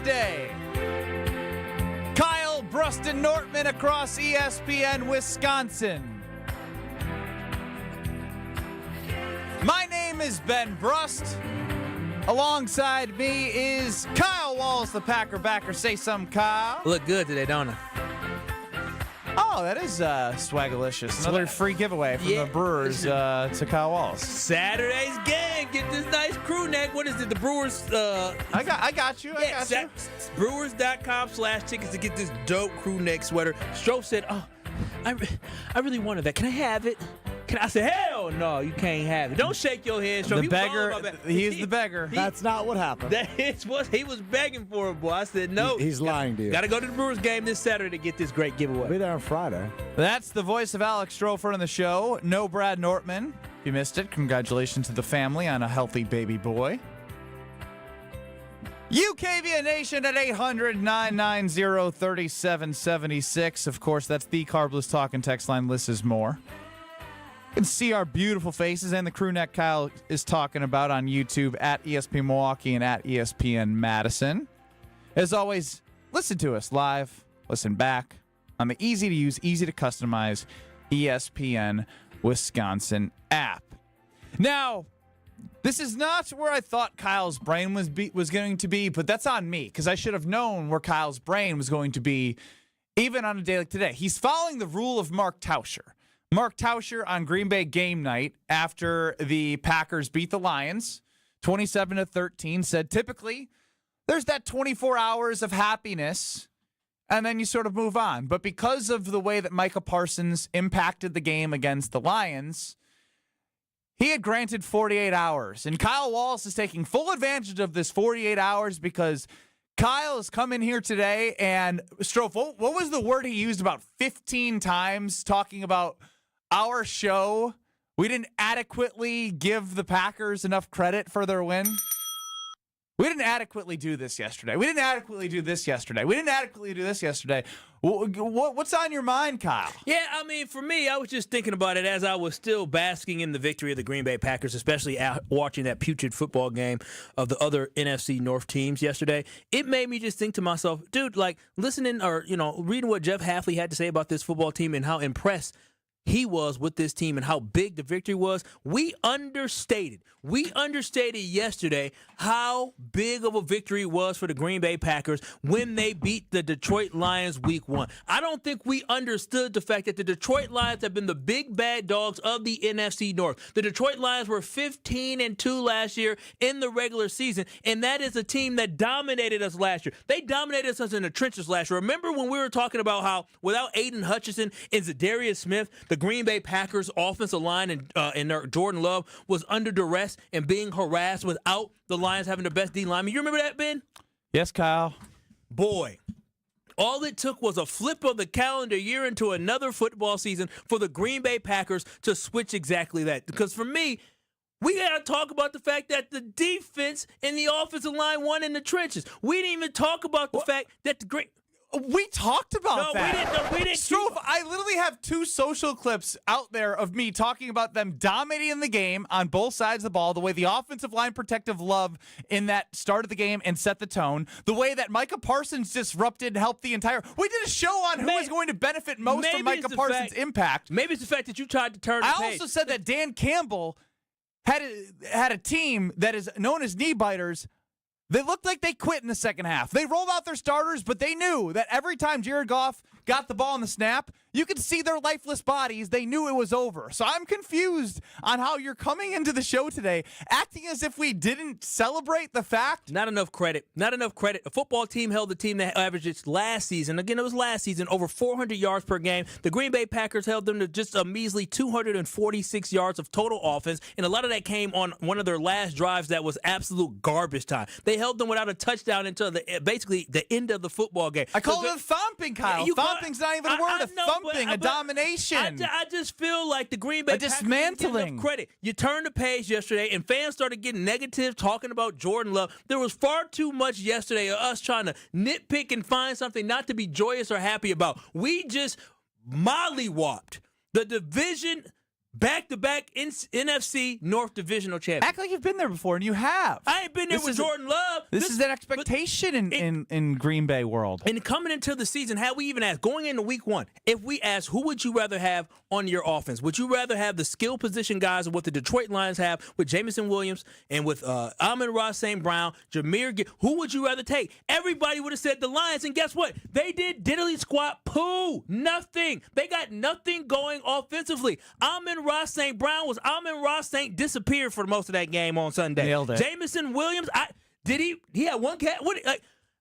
Wednesday. Kyle, Brust, and Nortman across ESPN Wisconsin. My name is Ben Brust. Alongside me is Kyle Walls, the Packer backer. Say something, Kyle. Look good today, don't I? Oh, that is swagalicious. Another free giveaway from the Brewers to Kyle Walls. Saturday's game. Get this nice crew neck. What is it? The Brewers. I got you. Brewers.com/tickets to get this dope crew neck sweater. Stro said, "Oh, I really wanted that. Can I have it?" I said, "Hell no, you can't have it. Don't shake your head, Stro." The beggar. He's the beggar. That's not what happened. That is what he was begging for, boy. I said, "No." He's lying to you. Got to go to the Brewers game this Saturday to get this great giveaway. I'll be there on Friday. That's the voice of Alex Strofer on the show. No Brad Nortman. If you missed it, congratulations to the family on a healthy baby boy. KBN Nation at 800-990-3776. Of course, that's the Carbless Talk and text line. Lists is more. You can see our beautiful faces and the crew neck Kyle is talking about on YouTube at ESPN Milwaukee and at ESPN Madison. As always, listen to us live, listen back on the easy-to-use, easy-to-customize ESPN Wisconsin app. Now, this is not where I thought Kyle's brain was going to be, but that's on me because I should have known where Kyle's brain was going to be even on a day like today. He's following the rule of Mark Tauscher. Mark Tauscher on Green Bay game night after the Packers beat the Lions 27-13 said typically there's that 24 hours of happiness and then you sort of move on. But because of the way that Micah Parsons impacted the game against the Lions, he had granted 48 hours. And Kyle Walls is taking full advantage of this 48 hours because Kyle has come in here today and Strofe, what was the word he used about 15 times talking about our show? We didn't adequately give the Packers enough credit for their win. We didn't adequately do this yesterday. We didn't adequately do this yesterday. We didn't adequately do this yesterday. What's on your mind, Kyle? Yeah, I mean, for me, I was just thinking about it as I was still basking in the victory of the Green Bay Packers, especially watching that putrid football game of the other NFC North teams yesterday. It made me just think to myself, dude, like listening or, reading what Jeff Hafley had to say about this football team and how impressed he was with this team and how big the victory was. We understated yesterday how big of a victory it was for the Green Bay Packers when they beat the Detroit Lions week 1. I don't think we understood the fact that the Detroit Lions have been the big bad dogs of the NFC North. The Detroit Lions were 15-2 last year in the regular season, and that is a team that dominated us last year. They dominated us in the trenches last year. Remember when we were talking about how without Aiden Hutchinson and Zadarius Smith, the Green Bay Packers offensive line and their Jordan Love was under duress and being harassed without the Lions having the best D lineman. You remember that, Ben? Yes, Kyle. Boy, all it took was a flip of the calendar year into another football season for the Green Bay Packers to switch exactly that. Because for me, we got to talk about the fact that the defense and the offensive line won in the trenches. We didn't even talk about the fact that the great. We talked about that. We didn't. Strofe, I literally have 2 social clips out there of me talking about them dominating the game on both sides of the ball, the way the offensive line protective Love in that start of the game and set the tone, the way that Micah Parsons disrupted and helped the entire. We did a show on who is going to benefit most from Micah Parsons' impact. Maybe it's the fact that you tried to turn the page. I also said that Dan Campbell had a team that is known as knee biters. They looked like they quit in the second half. They rolled out their starters, but they knew that every time Jared Goff got the ball in the snap, you could see their lifeless bodies. They knew it was over. So I'm confused on how you're coming into the show today, acting as if we didn't celebrate the fact. Not enough credit. A football team held the team that averaged last season. Again, it was last season, over 400 yards per game. The Green Bay Packers held them to just a measly 246 yards of total offense, and a lot of that came on one of their last drives that was absolute garbage time. They held them without a touchdown until basically the end of the football game. I call it a thumping, Kyle. Thumping's not even a word. A domination. I just feel like the Green Bay Packers dismantling. Enough credit. You turned the page yesterday, and fans started getting negative, talking about Jordan Love. There was far too much yesterday of us trying to nitpick and find something not to be joyous or happy about. We just mollywopped the division back-to-back NFC North divisional champions. Act like you've been there before, and you have. I ain't been there with Jordan Love. This is an expectation in Green Bay world. And coming into the season, had we even asked, going into week 1, if we asked who would you rather have on your offense, would you rather have the skill position guys of what the Detroit Lions have with Jameson Williams and with Amon-Ra St. Brown, who would you rather take? Everybody would have said the Lions, and guess what? They did diddly squat poo. Nothing. They got nothing going offensively. Amon-Ra St. Brown was Amon-Ra St. disappeared for most of that game on Sunday. Nailed it. Jameson Williams, he had one cat.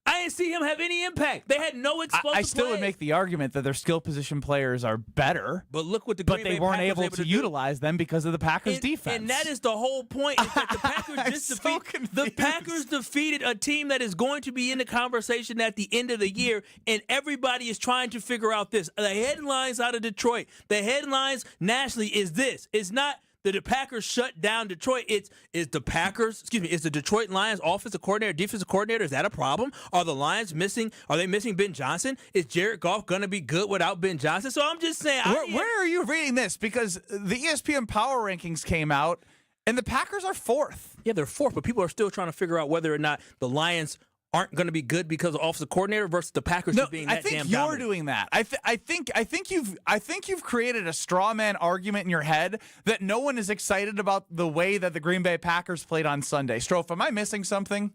I didn't see him have any impact. They had no explosive I still would plays. make the argument that their skill position players are better, But look what the but Green they Bay weren't Packers able were to do. utilize them because of the Packers' And- defense. And that is the whole point. Is that the Packers I'm just so the Packers defeated a team that is going to be in the conversation at the end of the year, and everybody is trying to figure out this. The headlines out of Detroit, the headlines nationally is this. It's not that the Packers shut down Detroit. It's the Packers, is the Detroit Lions offensive coordinator, defensive coordinator, is that a problem? Are the Lions missing? Are they missing Ben Johnson? Is Jared Goff going to be good without Ben Johnson? So I'm just saying. Where are you reading this? Because the ESPN Power Rankings came out, and the Packers are 4th. Yeah, they're 4th, but people are still trying to figure out whether or not the Lions aren't going to be good because of offensive coordinator versus the Packers just being that damn dominant. I think you're doing that. I think you've created a straw man argument in your head that no one is excited about the way that the Green Bay Packers played on Sunday. Strofe, am I missing something?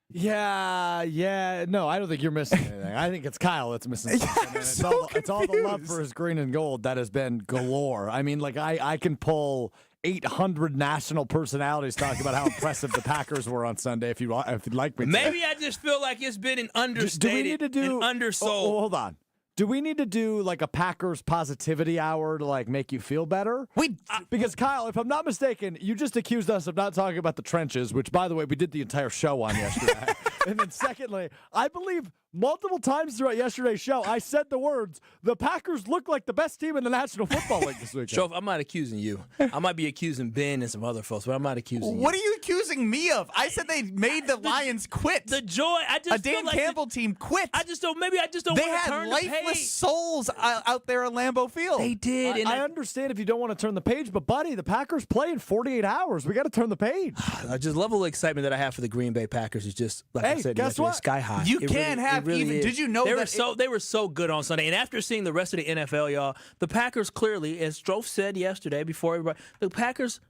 Yeah. No, I don't think you're missing anything. I think it's Kyle that's missing something. And it's all the love for his green and gold that has been galore. I mean, like I can pull 800 national personalities talking about how impressive the Packers were on Sunday. If you'd like me to. Maybe I just feel like it's been an understated, do we need to do, an undersold. Hold on. Do we need to do like a Packers positivity hour to like make you feel better? Because Kyle, if I'm not mistaken, you just accused us of not talking about the trenches, which by the way, we did the entire show on yesterday. And then secondly, I believe multiple times throughout yesterday's show, I said the words, the Packers look like the best team in the National Football League this weekend. Shof, I'm not accusing you. I might be accusing Ben and some other folks, but I'm not accusing you. What are you accusing me of? I said they made the Lions quit. The joy. I just a Dan feel like Campbell team quit. I just don't. Maybe I just don't. They want to had turn lifeless the page. souls out there at Lambeau Field. They did. And I understand if you don't want to turn the page, but buddy, the Packers play in 48 hours. We got to turn the page. Just level of excitement that I have for the Green Bay Packers is just like I said, guess what? sky high. You can't have even. Did you know they were so good on Sunday? And after seeing the rest of the NFL, y'all, the Packers clearly, as Stro said yesterday, before everybody, the Packers.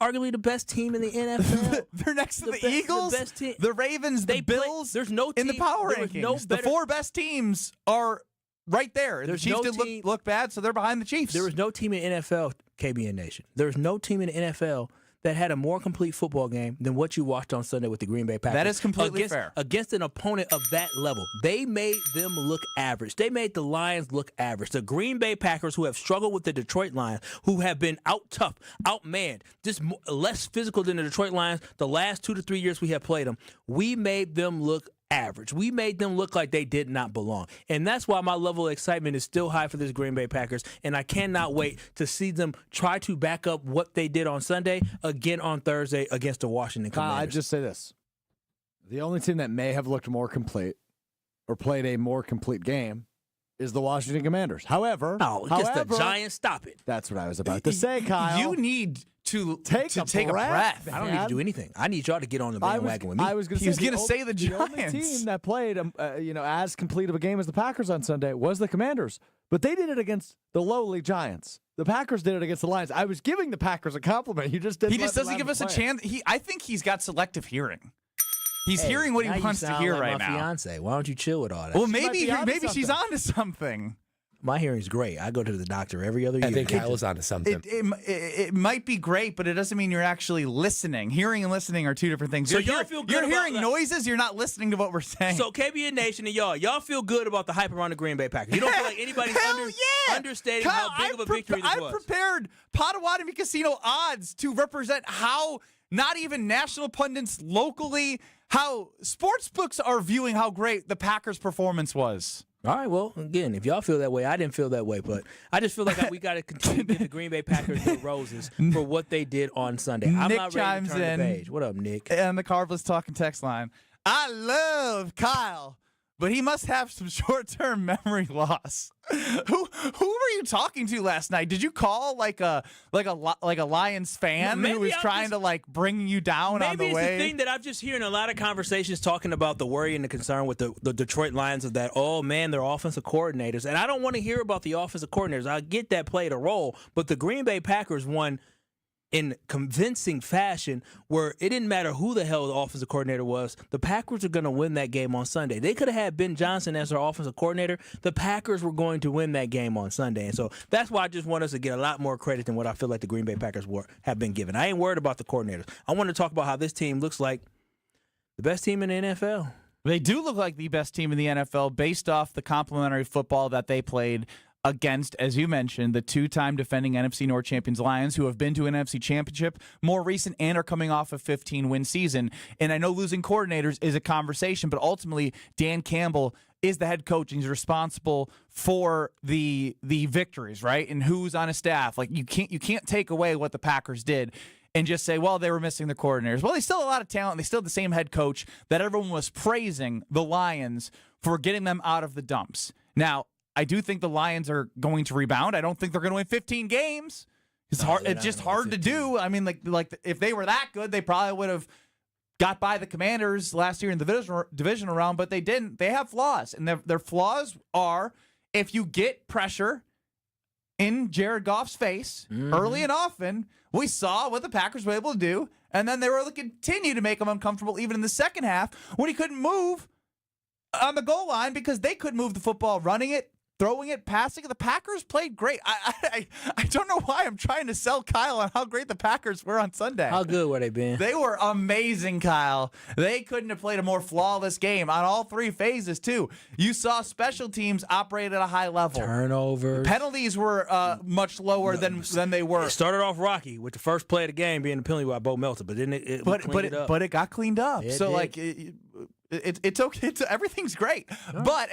Arguably the best team in the NFL. They're next to the Eagles, the best team. the Ravens, the Bills. There's no team in the power rankings. The 4 best teams are right there. The Chiefs did look bad, so they're behind the Chiefs. There was no team in NFL, KBN Nation. There was no team in the NFL that had a more complete football game than what you watched on Sunday with the Green Bay Packers. That is completely fair. Against an opponent of that level. They made them look average. They made the Lions look average. The Green Bay Packers, who have struggled with the Detroit Lions, who have been out-tough, out-manned, just less physical than the Detroit Lions the last 2 to 3 years we have played them, we made them look average. We made them look like they did not belong. And that's why my level of excitement is still high for this Green Bay Packers, and I cannot wait to see them try to back up what they did on Sunday again on Thursday against the Washington Commanders. I'd just say this. The only team that may have looked more complete or played a more complete game is the Washington Commanders. However, against the Giants, stop it. That's what I was about to say, Kyle. You need to take a breath. I don't need to do anything. I need y'all to get on the bandwagon with me. I was going to say the Giants. only team that played, as complete of a game as the Packers on Sunday was the Commanders, but they did it against the lowly Giants. The Packers did it against the Lions. I was giving the Packers a compliment. You just didn't. He just doesn't give us a chance. I think he's got selective hearing. He's hearing what he wants to hear like right my now. Fiance. Why don't you chill with all that? Well, maybe she's on to something. My hearing's great. I go to the doctor every other year. I think Kyle's onto something. It might be great, but it doesn't mean you're actually listening. Hearing and listening are two different things. So y'all feel good You're about hearing noises. You're not listening to what we're saying. So KBN Nation and y'all feel good about the hype around the Green Bay Packers. You don't feel like anybody's understating Kyle, how big of a victory this was. I've prepared Potawatomi Casino odds to represent how not even national pundits locally, how sports books are viewing how great the Packers' performance was. All right, well, again, if y'all feel that way, I didn't feel that way, but I just feel like we got to continue to give the Green Bay Packers their roses for what they did on Sunday. I'm Nick not ready to turn chimes the in. page. What up, Nick? And the Carbless Talking text line. I love Kyle but he must have some short-term memory loss. Who were you talking to last night? Did you call like a Lions fan who was trying to like bring you down on the way? Maybe it's the thing that I'm just hearing a lot of conversations talking about the worry and the concern with the Detroit Lions of that, oh man, they're offensive coordinators. And I don't want to hear about the offensive coordinators. I get that played a role, but the Green Bay Packers won in convincing fashion where it didn't matter who the hell the offensive coordinator was. The Packers are going to win that game on Sunday. They could have had Ben Johnson as their offensive coordinator. The Packers were going to win that game on Sunday. And so that's why I just want us to get a lot more credit than what I feel like the Green Bay Packers have been given. I ain't worried about the coordinators. I want to talk about how this team looks like the best team in the NFL. They do look like the best team in the NFL based off the complimentary football that they played against, as you mentioned, the two-time defending NFC North champions Lions, who have been to an NFC championship more recent and are coming off a 15-win season. And I know losing coordinators is a conversation, but ultimately Dan Campbell is the head coach, and he's responsible for the victories, right? And who's on his staff. Like you can't take away what the Packers did and just say, well, they were missing the coordinators. Well, they still have a lot of talent. They still have the same head coach that everyone was praising the Lions for getting them out of the dumps. Now, I do think the Lions are going to rebound. I don't think they're going to win 15 games. It's hard. It's just hard to do. I mean, like if they were that good, they probably would have got by the Commanders last year in the divisional round, but they didn't. They have flaws, and their flaws are if you get pressure in Jared Goff's face early and often. We saw what the Packers were able to do, and then they were able to continue to make him uncomfortable even in the second half when he couldn't move on the goal line because they couldn't move the football, running it, throwing it, passing it. The Packers played great. I don't know why I'm trying to sell Kyle on how great the Packers were on Sunday. How good were they, Ben? They were amazing, Kyle. They couldn't have played a more flawless game on all three phases, too. You saw special teams operate at a high level. Turnovers. Penalties were much lower than they were. It started off rocky with the first play of the game being the penalty by Bo Melton, but then it got cleaned up. It's okay. Everything's great. Right. But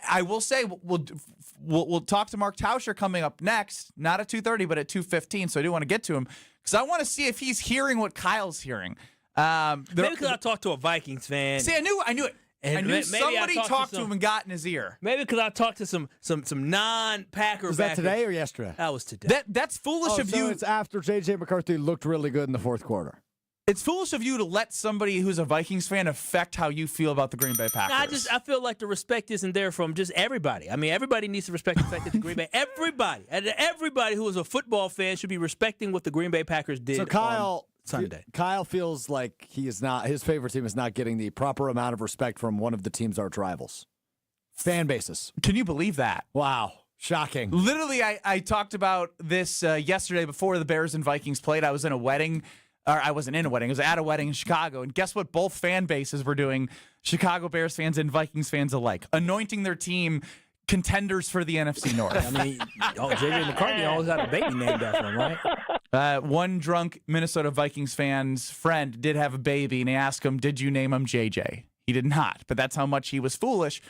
I will say we'll talk to Mark Tauscher coming up next, not at 2:30, but at 2:15. So I do want to get to him because I want to see if he's hearing what Kyle's hearing. Maybe because I talked to a Vikings fan. See, I knew it. And I knew somebody talked to him and got in his ear. Maybe because I talked to some non-Packer. Was that today or yesterday? That was today. That's foolish of you. It's after J.J. McCarthy looked really good in the fourth quarter. It's foolish of you to let somebody who's a Vikings fan affect how you feel about the Green Bay Packers. I feel like the respect isn't there from just everybody. I mean, everybody needs to respect the fact that the Green Bay, everybody who is a football fan should be respecting what the Green Bay Packers did. So Kyle, on Sunday. Kyle feels like his favorite team is not getting the proper amount of respect from one of the team's arch rivals. Fan bases. Can you believe that? Wow. Shocking. Literally, I talked about this yesterday before the Bears and Vikings played. I was in a wedding. Or I wasn't in a wedding. I was at a wedding in Chicago. And guess what both fan bases were doing, Chicago Bears fans and Vikings fans alike? Anointing their team contenders for the NFC North. I mean, J.J. McCarthy always got a baby named after him, right? One drunk Minnesota Vikings fan's friend did have a baby, and they asked him, did you name him J.J.? He did not, but that's how much he was foolish.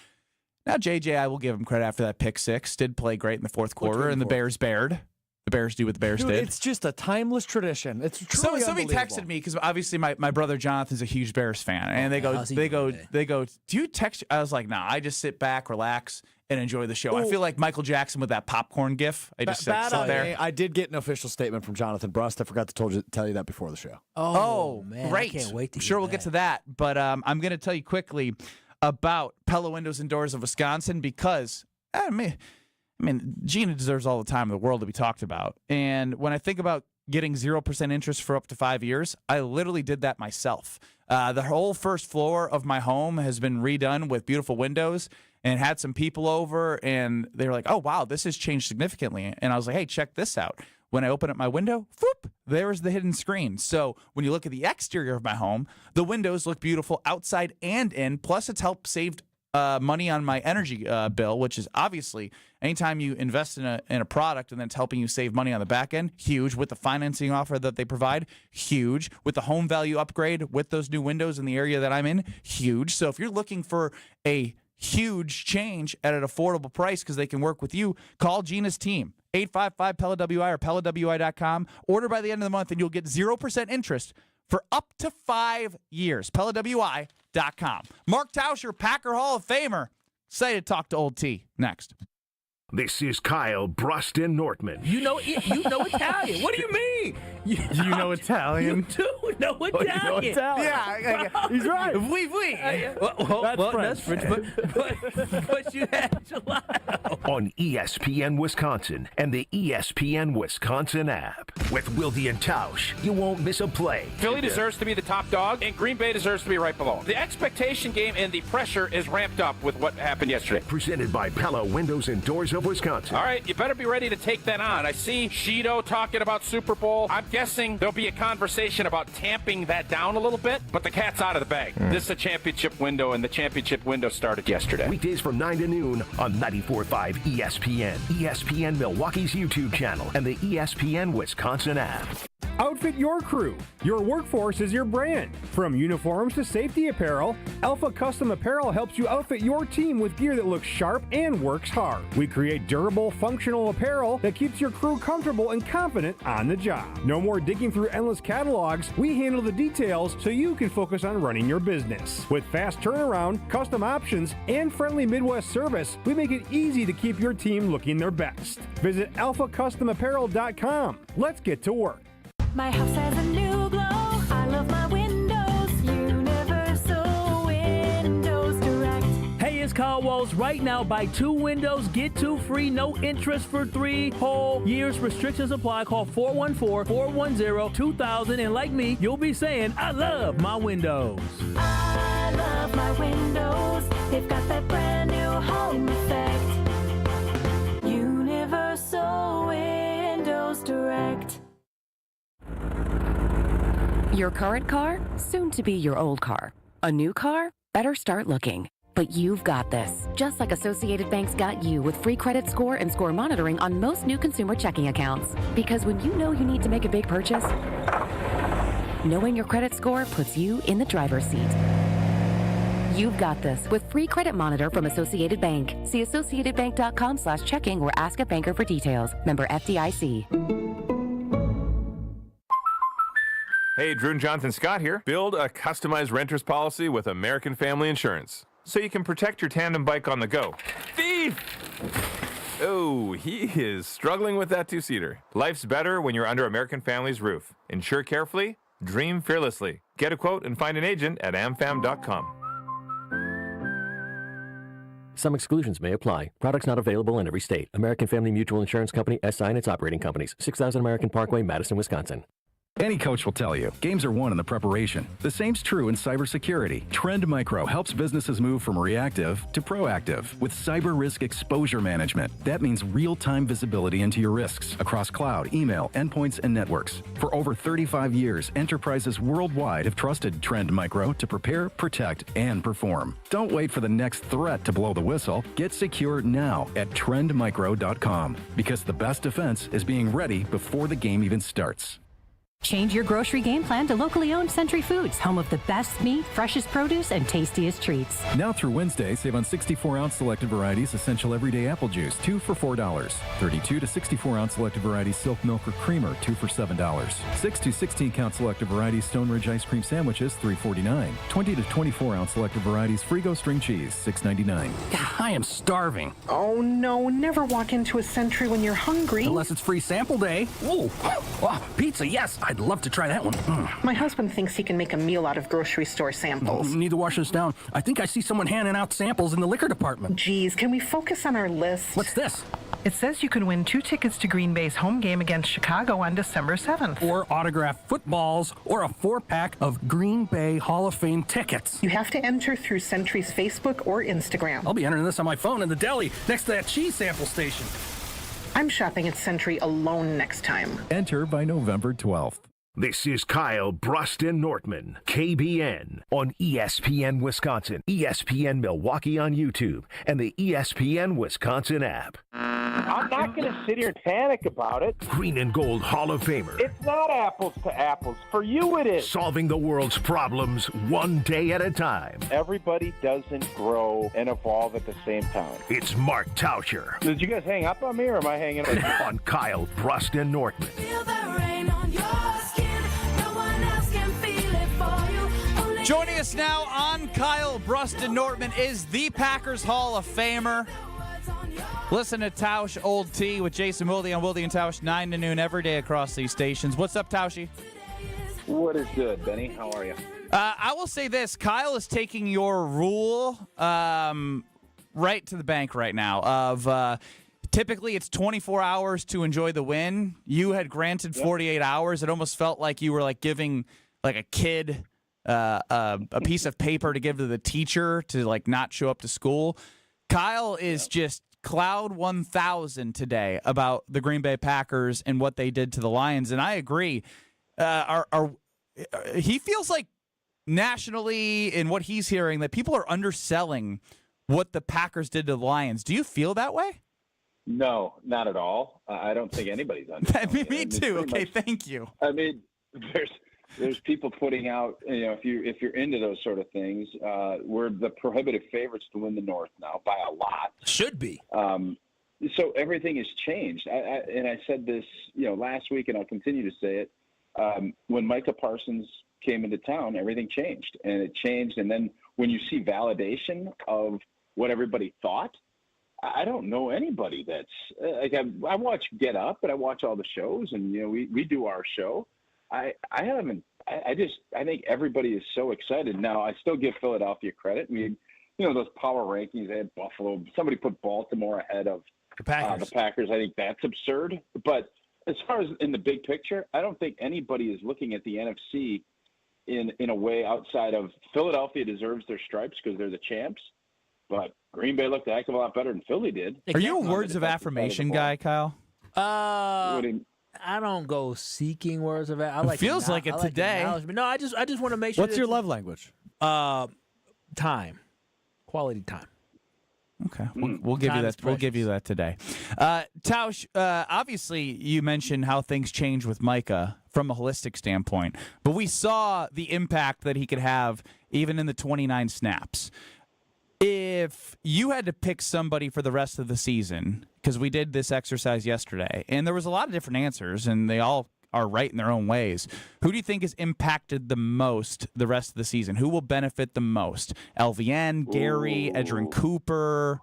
Now, J.J., I will give him credit after that pick six. Did play great in the fourth quarter, and the Bears bared. The Bears do what the Bears did. It's just a timeless tradition. It's truly somebody texted me because obviously my brother Jonathan's a huge Bears fan, and they go, do you text? I was like, nah, I just sit back, relax, and enjoy the show. I feel like Michael Jackson with that popcorn gif. I just sit there. I did get an official statement from Jonathan Brust. I forgot to tell you that before the show. Oh man, great! I can't wait to. I'm sure we'll get to that, but I'm going to tell you quickly about Pella Windows and Doors of Wisconsin because I mean, Gina deserves all the time in the world to be talked about. And when I think about getting 0% interest for up to 5 years, I literally did that myself. The whole first floor of my home has been redone with beautiful windows and had some people over, and they were like, oh, wow, this has changed significantly. And I was like, hey, check this out. When I open up my window, whoop, there's the hidden screen. So when you look at the exterior of my home, the windows look beautiful outside and in, plus it's helped save money on my energy bill, which is obviously anytime you invest in a product and then it's helping you save money on the back end, huge. With the financing offer that they provide, huge. With the home value upgrade with those new windows in the area that I'm in, huge. So if you're looking for a huge change at an affordable price because they can work with you, call Gina's team. 855-PELLA-WI or PellaWI.com. Order by the end of the month and you'll get 0% interest for up to 5 years. PellaWI, TNF.com. Mark Tauscher, Packer Hall of Famer. Excited to talk to Old T next. This is Kyle, Brust, and Nortman. You know Italian. What do you mean? You know Italian? You do know Italian. Yeah, he's right. That's French, but you had gelato. On ESPN Wisconsin and the ESPN Wisconsin app. With Wilde and Tausch, you won't miss a play. Philly deserves to be the top dog, and Green Bay deserves to be right below. The expectation game and the pressure is ramped up with what happened yesterday. Presented by Pella Windows and Doors of Wisconsin. All right, you better be ready to take that on. I see Shido talking about Super Bowl. I'm guessing there'll be a conversation about tamping that down a little bit, but the cat's out of the bag. This is a championship window, and the championship window started yesterday. Weekdays from 9 to noon on 94.5 ESPN, ESPN Milwaukee's YouTube channel, and the ESPN Wisconsin app. Outfit your crew. Your workforce is your brand. From uniforms to safety apparel, Alpha Custom Apparel helps you outfit your team with gear that looks sharp and works hard. We create durable, functional apparel that keeps your crew comfortable and confident on the job. No more digging through endless catalogs. We handle the details so you can focus on running your business. With fast turnaround, custom options, and friendly Midwest service, we make it easy to keep your team looking their best. Visit alphacustomapparel.com. Let's get to work. My house has a new glow. I love my windows. Universal Windows Direct. Hey, it's Kyle Walls. Right now, buy 2 windows, get 2 free, no interest for 3 whole years. Restrictions apply. Call 414-410-2000. And like me, you'll be saying, I love my windows. I love my windows. They've got that brand new home effect. Universal Windows Direct. Your current car, soon to be your old car. A new car? Better start looking. But you've got this. Just like Associated Bank's got you with free credit score and score monitoring on most new consumer checking accounts. Because when you know you need to make a big purchase, knowing your credit score puts you in the driver's seat. You've got this with free credit monitor from Associated Bank. See associatedbank.com/checking or ask a banker for details. Member FDIC. Hey, Drew and Jonathan Scott here. Build a customized renter's policy with American Family Insurance so you can protect your tandem bike on the go. Thief! Oh, he is struggling with that 2-seater. Life's better when you're under American Family's roof. Insure carefully, dream fearlessly. Get a quote and find an agent at amfam.com. Some exclusions may apply. Products not available in every state. American Family Mutual Insurance Company, SI and its operating companies. 6000 American Parkway, Madison, Wisconsin. Any coach will tell you, games are won in the preparation. The same's true in cybersecurity. Trend Micro helps businesses move from reactive to proactive with cyber risk exposure management. That means real-time visibility into your risks across cloud, email, endpoints, and networks. For over 35 years, enterprises worldwide have trusted Trend Micro to prepare, protect, and perform. Don't wait for the next threat to blow the whistle. Get secure now at trendmicro.com because the best defense is being ready before the game even starts. Change your grocery game plan to locally owned Century Foods, home of the best meat, freshest produce, and tastiest treats. Now through Wednesday, save on 64-ounce selected varieties Essential Everyday Apple Juice, 2 for $4. 32 to 64-ounce selected varieties Silk Milk or Creamer, 2 for $7. 6 to 16-count selected varieties Stone Ridge Ice Cream Sandwiches, $3.49. 20 to 24-ounce selected varieties Frigo String Cheese, $6.99. I am starving. Oh no, never walk into a Century when you're hungry. Unless it's free sample day. Ooh, oh, pizza, yes. I'd love to try that one. My husband thinks he can make a meal out of grocery store samples. Need to wash this down. I think I see someone handing out samples in the liquor department. Geez, can we focus on our list? What's this? It says you can win 2 tickets to Green Bay's home game against Chicago on December 7th. Or autographed footballs, or a 4-pack of Green Bay Hall of Fame tickets. You have to enter through Century's Facebook or Instagram. I'll be entering this on my phone in the deli next to that cheese sample station. I'm shopping at Century alone next time. Enter by November 12th. This is Kyle, Brust, and Nortman, KBN, on ESPN Wisconsin, ESPN Milwaukee on YouTube, and the ESPN Wisconsin app. I'm not going to sit here and panic about it. Green and Gold Hall of Famer. It's not apples to apples. For you it is. Solving the world's problems one day at a time. Everybody doesn't grow and evolve at the same time. It's Mark Tauscher. Did you guys hang up on me or am I hanging up on you? On Kyle, Brust, and Nortman. Feel the rain on your skin. No one else can feel it for you. Only Joining us now on Kyle Brust and Nortman is the Packers Hall of Famer. Listen to Tausch Old T with Jason Wilde on Wilde and Tausch 9 to noon every day across these stations. What's up, Tauschi? What is good, Benny? How are you? I will say this. Kyle is taking your rule right to the bank right now of typically it's 24 hours to enjoy the win. You had granted 48 hours. It almost felt like you were like giving like a kid a piece of paper to give to the teacher to like not show up to school. Kyle is just cloud 1,000 today about the Green Bay Packers and what they did to the Lions, and I agree. He feels like nationally in what he's hearing that people are underselling what the Packers did to the Lions. Do you feel that way? No, not at all. I don't think anybody's underselling Me too. Okay, thank you. I mean, there's people putting out, if you're into those sort of things, we're the prohibitive favorites to win the North now by a lot. Should be. So everything has changed. And I said this, last week, and I'll continue to say it. When Micah Parsons came into town, everything changed, and it changed. And then when you see validation of what everybody thought, I don't know anybody that's like I watch Get Up, and I watch all the shows, and we do our show. I think everybody is so excited now. I still give Philadelphia credit. Those power rankings, they had Buffalo. Somebody put Baltimore ahead of the Packers. I think that's absurd. But as far as in the big picture, I don't think anybody is looking at the NFC in a way outside of Philadelphia deserves their stripes because they're the champs. But Green Bay looked a heck of a lot better than Philly did. Are you a words of affirmation guy, Kyle? I don't go seeking words of affirmation. It feels like it today. No, I just want to make sure. What's your love language? Time, quality time. Okay, we'll give you that. We'll give you that today. Tausch, obviously, you mentioned how things change with Micah from a holistic standpoint, but we saw the impact that he could have even in the 29 snaps. If you had to pick somebody for the rest of the season, because we did this exercise yesterday, and there was a lot of different answers, and they all are right in their own ways. Who do you think has impacted the most the rest of the season? Who will benefit the most? LVN, Gary, Edgerrin Cooper?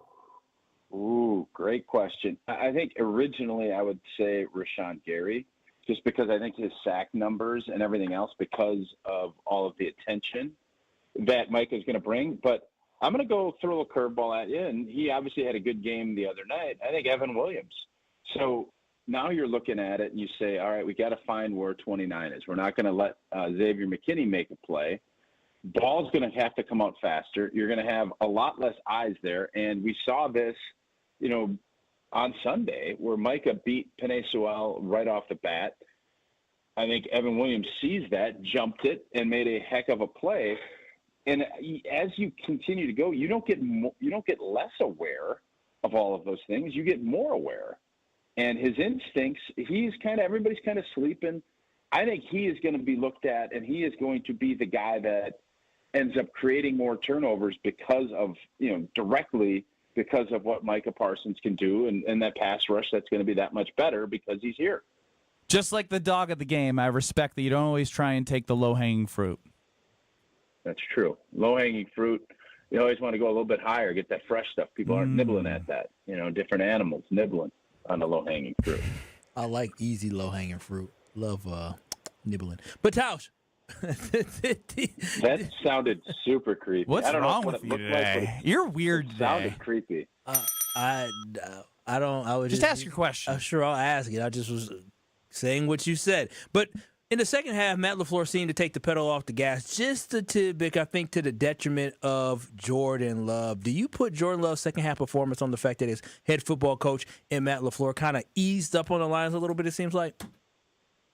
Ooh, great question. I think originally I would say Rashawn Gary, just because I think his sack numbers and everything else because of all of the attention that Mike is going to bring. But I'm going to go throw a curveball at you, and he obviously had a good game the other night. I think Evan Williams. So now you're looking at it and you say, all right, we got to find where 29 is. We're not going to let Xavier McKinney make a play. Ball's going to have to come out faster. You're going to have a lot less eyes there. And we saw this, on Sunday where Micah beat Penei Sewell right off the bat. I think Evan Williams sees that, jumped it, and made a heck of a play. And as you continue to go, you don't get less aware of all of those things. You get more aware. And his instincts, everybody's kind of sleeping. I think he is going to be looked at, and he is going to be the guy that ends up creating more turnovers because of, directly because of what Micah Parsons can do. And that pass rush, that's going to be that much better because he's here. Just like the dog of the game, I respect that you don't always try and take the low-hanging fruit. That's true. Low-hanging fruit, you always want to go a little bit higher, get that fresh stuff. People aren't nibbling at that. Different animals nibbling on the low-hanging fruit. I like easy low-hanging fruit. Love nibbling. But Tausch. That sounded super creepy. What's I don't wrong know what with you like, today? You're weird today. Sounded creepy. I would just ask your question. Sure, I'll ask it. I just was saying what you said. But in the second half, Matt LaFleur seemed to take the pedal off the gas just a tidbit, I think, to the detriment of Jordan Love. Do you put Jordan Love's second half performance on the fact that his head football coach and Matt LaFleur kind of eased up on the lines a little bit, it seems like?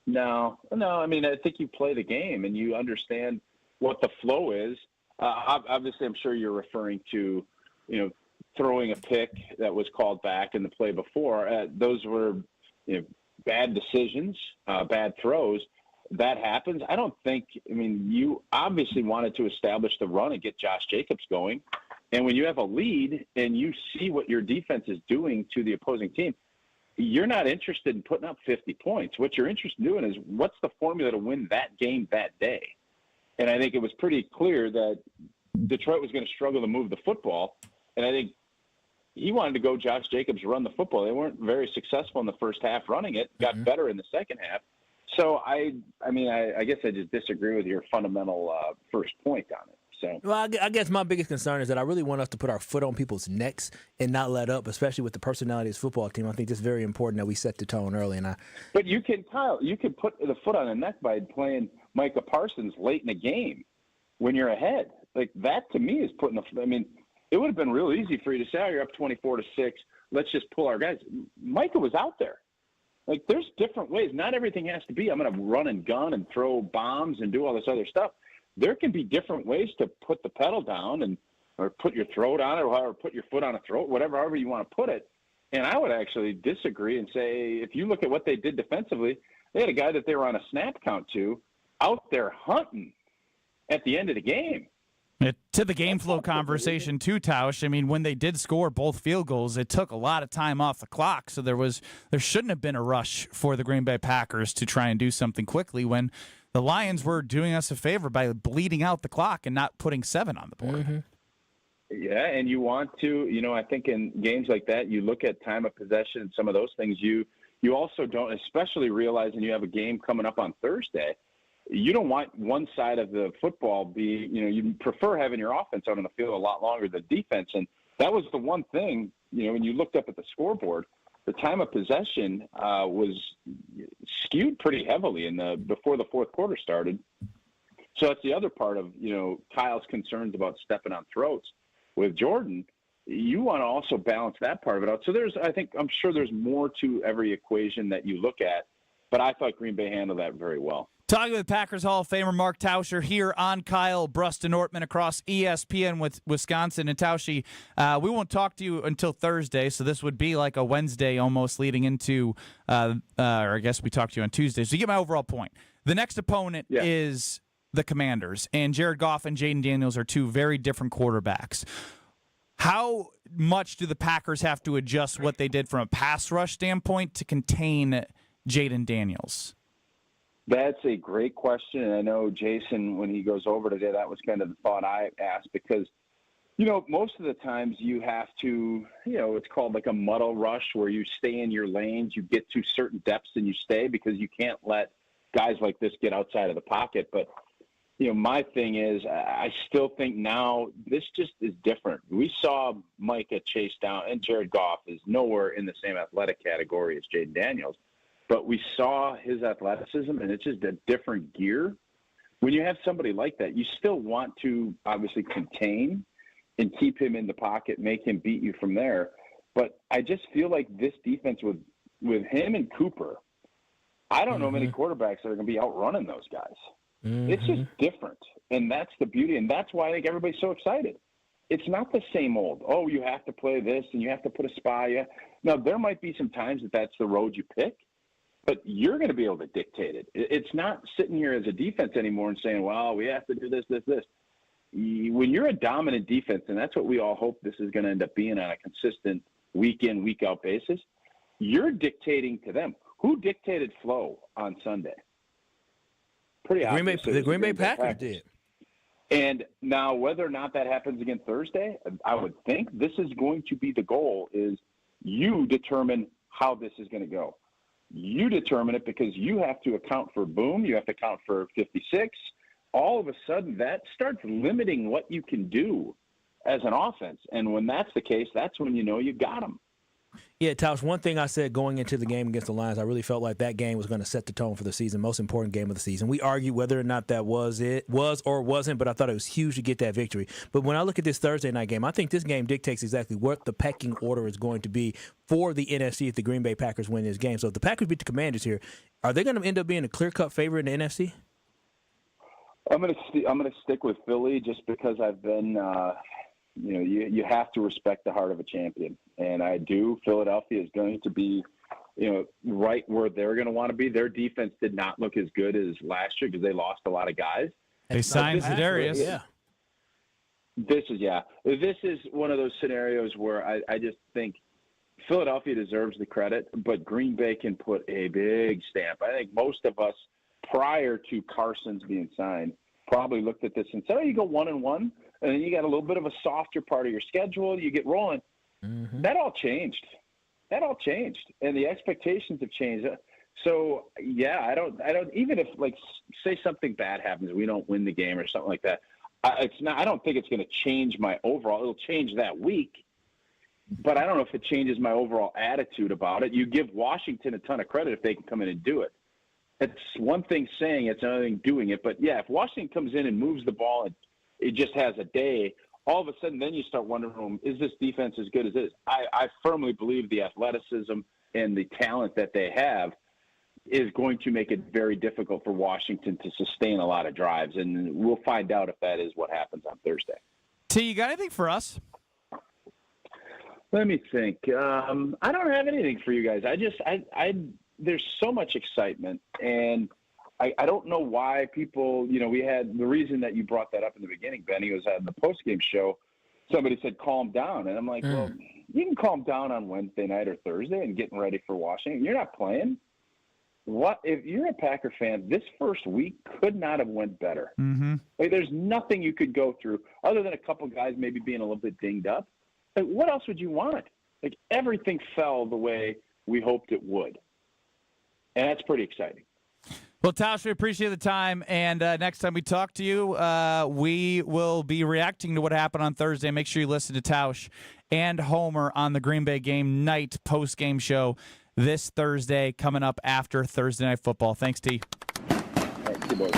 No. I mean, I think you play the game and you understand what the flow is. Obviously, I'm sure you're referring to, throwing a pick that was called back in the play before. Those were, bad decisions, bad throws. That happens. I don't think – you obviously wanted to establish the run and get Josh Jacobs going. And when you have a lead and you see what your defense is doing to the opposing team, you're not interested in putting up 50 points. What you're interested in doing is what's the formula to win that game that day. And I think it was pretty clear that Detroit was going to struggle to move the football. And I think he wanted to go Josh Jacobs run the football. They weren't very successful in the first half running it, got better in the second half. So, I guess I just disagree with your fundamental first point on it. So. Well, I guess my biggest concern is that I really want us to put our foot on people's necks and not let up, especially with the personality of this football team. I think it's very important that we set the tone early. But you can, Kyle, put the foot on the neck by playing Micah Parsons late in the game when you're ahead. Like, that to me is putting it would have been real easy for you to say, oh, you're up 24-6. Let's just pull our guys. Micah was out there. Like, there's different ways. Not everything has to be, I'm going to run and gun and throw bombs and do all this other stuff. There can be different ways to put the pedal down or put your throat on it or put your foot on a throat, however you want to put it. And I would actually disagree and say, if you look at what they did defensively, they had a guy that they were on a snap count to out there hunting at the end of the game. To the game flow conversation too, Tausch. I mean, when they did score both field goals, it took a lot of time off the clock. So there shouldn't have been a rush for the Green Bay Packers to try and do something quickly when the Lions were doing us a favor by bleeding out the clock and not putting 7 on the board. Mm-hmm. Yeah, and you want to, I think in games like that, you look at time of possession and some of those things. You also don't, especially realizing you have a game coming up on Thursday. You don't want one side of the football be, you prefer having your offense out on the field a lot longer than defense. And that was the one thing, when you looked up at the scoreboard, the time of possession was skewed pretty heavily before the fourth quarter started. So that's the other part of, Kyle's concerns about stepping on throats with Jordan. You want to also balance that part of it out. So I'm sure there's more to every equation that you look at, but I thought Green Bay handled that very well. Talking with Packers Hall of Famer Mark Tauscher here on Kyle, Brust, and Nortman across ESPN with Wisconsin. And Tauscher, we won't talk to you until Thursday, so this would be like a Wednesday almost leading into, or I guess we talk to you on Tuesday. So you get my overall point. The next opponent is the Commanders, and Jared Goff and Jaden Daniels are two very different quarterbacks. How much do the Packers have to adjust what they did from a pass rush standpoint to contain Jaden Daniels? That's a great question, and I know Jason, when he goes over today, that was kind of the thought I asked because, most of the times you have to, it's called like a muddle rush where you stay in your lanes, you get to certain depths and you stay because you can't let guys like this get outside of the pocket. But, my thing is I still think now this just is different. We saw Micah chase down, and Jared Goff is nowhere in the same athletic category as Jaden Daniels. But we saw his athleticism, and it's just a different gear. When you have somebody like that, you still want to obviously contain and keep him in the pocket, make him beat you from there. But I just feel like this defense with him and Cooper, I don't know many quarterbacks that are going to be outrunning those guys. It's just different, and that's the beauty, and that's why I think everybody's so excited. It's not the same old, you have to play this and you have to put a spy. Now, there might be some times that's the road you pick. But you're going to be able to dictate it. It's not sitting here as a defense anymore and saying, well, we have to do this, this, this. When you're a dominant defense, and that's what we all hope this is going to end up being on a consistent week-in, week-out basis, you're dictating to them. Who dictated flow on Sunday? Pretty obvious. The Green Bay Packers did. And now whether or not that happens again Thursday, I would think this is going to be the goal is you determine how this is going to go. You determine it because you have to account for boom. You have to account for 56. All of a sudden, that starts limiting what you can do as an offense. And when that's the case, that's when you know you got them. Yeah, Tausch, one thing I said going into the game against the Lions, I really felt like that game was going to set the tone for the season, most important game of the season. We argued whether or not that was or wasn't, but I thought it was huge to get that victory. But when I look at this Thursday night game, I think this game dictates exactly what the pecking order is going to be for the NFC if the Green Bay Packers win this game. So if the Packers beat the Commanders here, are they going to end up being a clear-cut favorite in the NFC? I'm going to stick with Philly just because I've been you have to respect the heart of a champion. And I do. Philadelphia is going to be, right where they're going to want to be. Their defense did not look as good as last year because they lost a lot of guys. They signed Za'Darius. Yeah. This is one of those scenarios where I just think Philadelphia deserves the credit, but Green Bay can put a big stamp. I think most of us, prior to Parsons being signed, probably looked at this and said, oh, you go 1-1, and then you got a little bit of a softer part of your schedule. You get rolling. That all changed. And the expectations have changed. So, yeah, I don't even if, like, say something bad happens, we don't win the game or something like that, I don't think it's going to change my overall. It'll change that week. But I don't know if it changes my overall attitude about it. You give Washington a ton of credit if they can come in and do it. It's one thing saying it's another thing doing it. But, yeah, if Washington comes in and moves the ball and it just has a day, all of a sudden then you start wondering, is this defense as good as it is? I firmly believe the athleticism and the talent that they have is going to make it very difficult for Washington to sustain a lot of drives. And we'll find out if that is what happens on Thursday. T, you got anything for us? Let me think. I don't have anything for you guys. There's so much excitement, and I don't know why people, we had the reason that you brought that up in the beginning, Benny, was on the postgame show. Somebody said, calm down. And I'm like, well, you can calm down on Wednesday night or Thursday and getting ready for Washington. You're not playing. What if you're a Packer fan? This first week could not have went better. Like, there's nothing you could go through other than a couple guys maybe being a little bit dinged up. Like, what else would you want? Like, everything fell the way we hoped it would, and that's pretty exciting. Well, Tauscher, we appreciate the time, and next time we talk to you, we will be reacting to what happened on Thursday. Make sure you listen to Tausch and Homer on the Green Bay game night post-game show this Thursday, coming up after Thursday Night Football. Thanks, T. Thanks, you boys.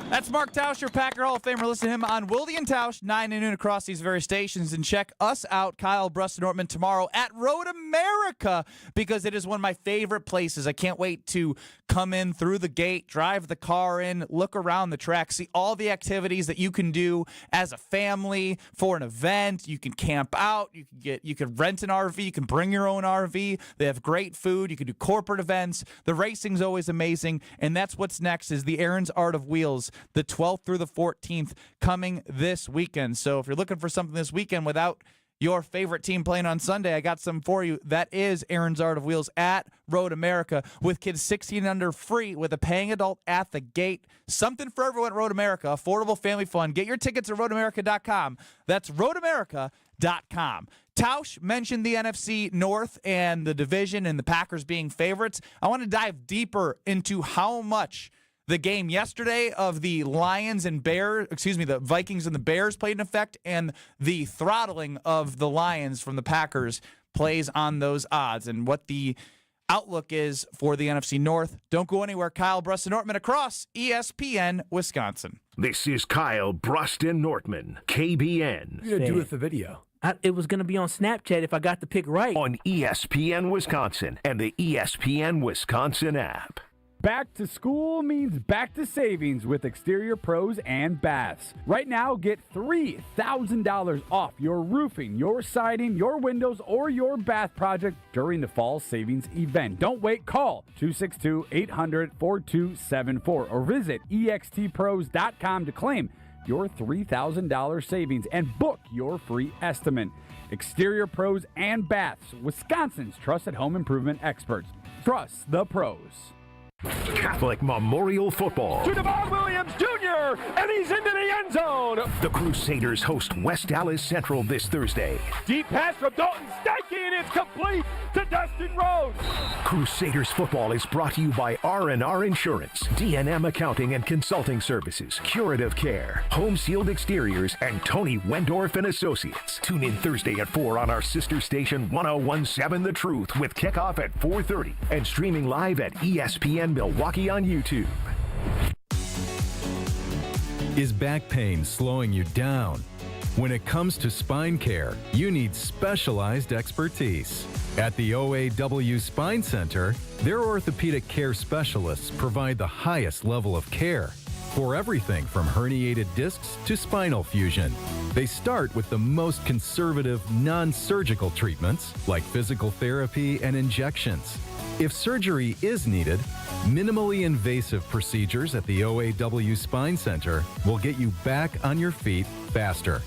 That's Mark Tauscher, Packer Hall of Famer. Listen to him on Wilde and Tausch, 9 to noon across these various stations. And check us out, Kyle, Brust, and Nortman, tomorrow at Road America, because it is one of my favorite places. I can't wait to come in through the gate, drive the car in, look around the track, see all the activities that you can do as a family for an event. You can camp out. You can rent an RV. You can bring your own RV. They have great food. You can do corporate events. The racing's always amazing. And that's what's next is the Aaron's Art of Wheels, the 12th through the 14th, coming this weekend. So if you're looking for something this weekend without your favorite team playing on Sunday, I got some for you. That is Aaron's Art of Wheels at Road America, with kids 16 and under free with a paying adult at the gate. Something for everyone at Road America. Affordable family fun. Get your tickets at roadamerica.com. That's roadamerica.com. Tausch mentioned the NFC North and the division and the Packers being favorites. I want to dive deeper into how much the game yesterday of the the Vikings and the Bears played in effect, and the throttling of the Lions from the Packers plays on those odds and what the outlook is for the NFC North. Don't go anywhere. Kyle, Brust, and Nortman across ESPN Wisconsin. This is Kyle, Brust, and Nortman, KBN. What are you going to do with the video? It was going to be on Snapchat if I got the pick right. On ESPN Wisconsin and the ESPN Wisconsin app. Back to school means back to savings with Exterior Pros and Baths. Right now, get $3,000 off your roofing, your siding, your windows, or your bath project during the fall savings event. Don't wait. Call 262-800-4274 or visit extpros.com to claim your $3,000 savings and book your free estimate. Exterior Pros and Baths, Wisconsin's trusted home improvement experts. Trust the pros. Catholic Memorial Football. To Devon Williams Jr., and he's into the end zone. The Crusaders host West Dallas Central this Thursday. Deep pass from Dalton Steike, and it's complete to Dustin Rhodes. Crusaders football is brought to you by R&R Insurance, D&M Accounting and Consulting Services, Curative Care, Home Sealed Exteriors, and Tony Wendorf and Associates. Tune in Thursday at 4 on our sister station 1017 The Truth with kickoff at 4:30 and streaming live at ESPN Milwaukee on YouTube. Is back pain slowing you down? When it comes to spine care, you need specialized expertise. At the OAW Spine Center, their orthopedic care specialists provide the highest level of care for everything from herniated discs to spinal fusion. They start with the most conservative, non-surgical treatments like physical therapy and injections. If surgery is needed, minimally invasive procedures at the OAW Spine Center will get you back on your feet faster.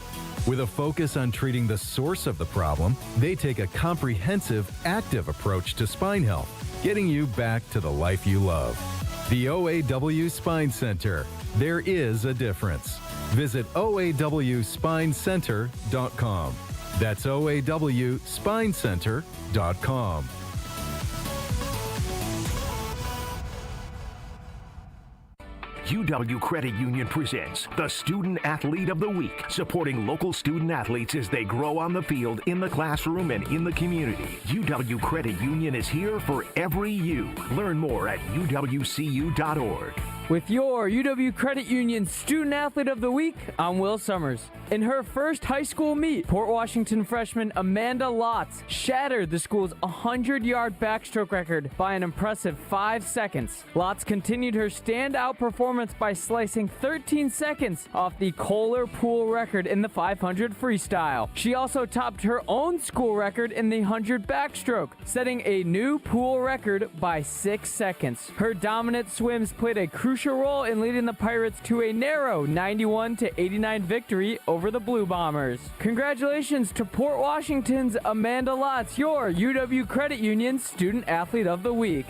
With a focus on treating the source of the problem, they take a comprehensive, active approach to spine health, getting you back to the life you love. The OAW Spine Center. There is a difference. Visit OAWSpineCenter.com. That's OAWSpineCenter.com. UW Credit Union presents the Student Athlete of the Week, supporting local student athletes as they grow on the field, in the classroom, and in the community. UW Credit Union is here for every you. Learn more at uwcu.org. With your UW Credit Union Student Athlete of the Week, I'm Will Summers. In her first high school meet, Port Washington freshman Amanda Lotz shattered the school's 100-yard backstroke record by an impressive 5 seconds. Lotz continued her standout performance by slicing 13 seconds off the Kohler Pool record in the 500 freestyle. She also topped her own school record in the 100 backstroke, setting a new pool record by 6 seconds. Her dominant swims played a crucial role in leading the Pirates to a narrow 91-89 victory over the Blue Bombers. Congratulations to Port Washington's Amanda Lotz, your UW Credit Union Student Athlete of the Week.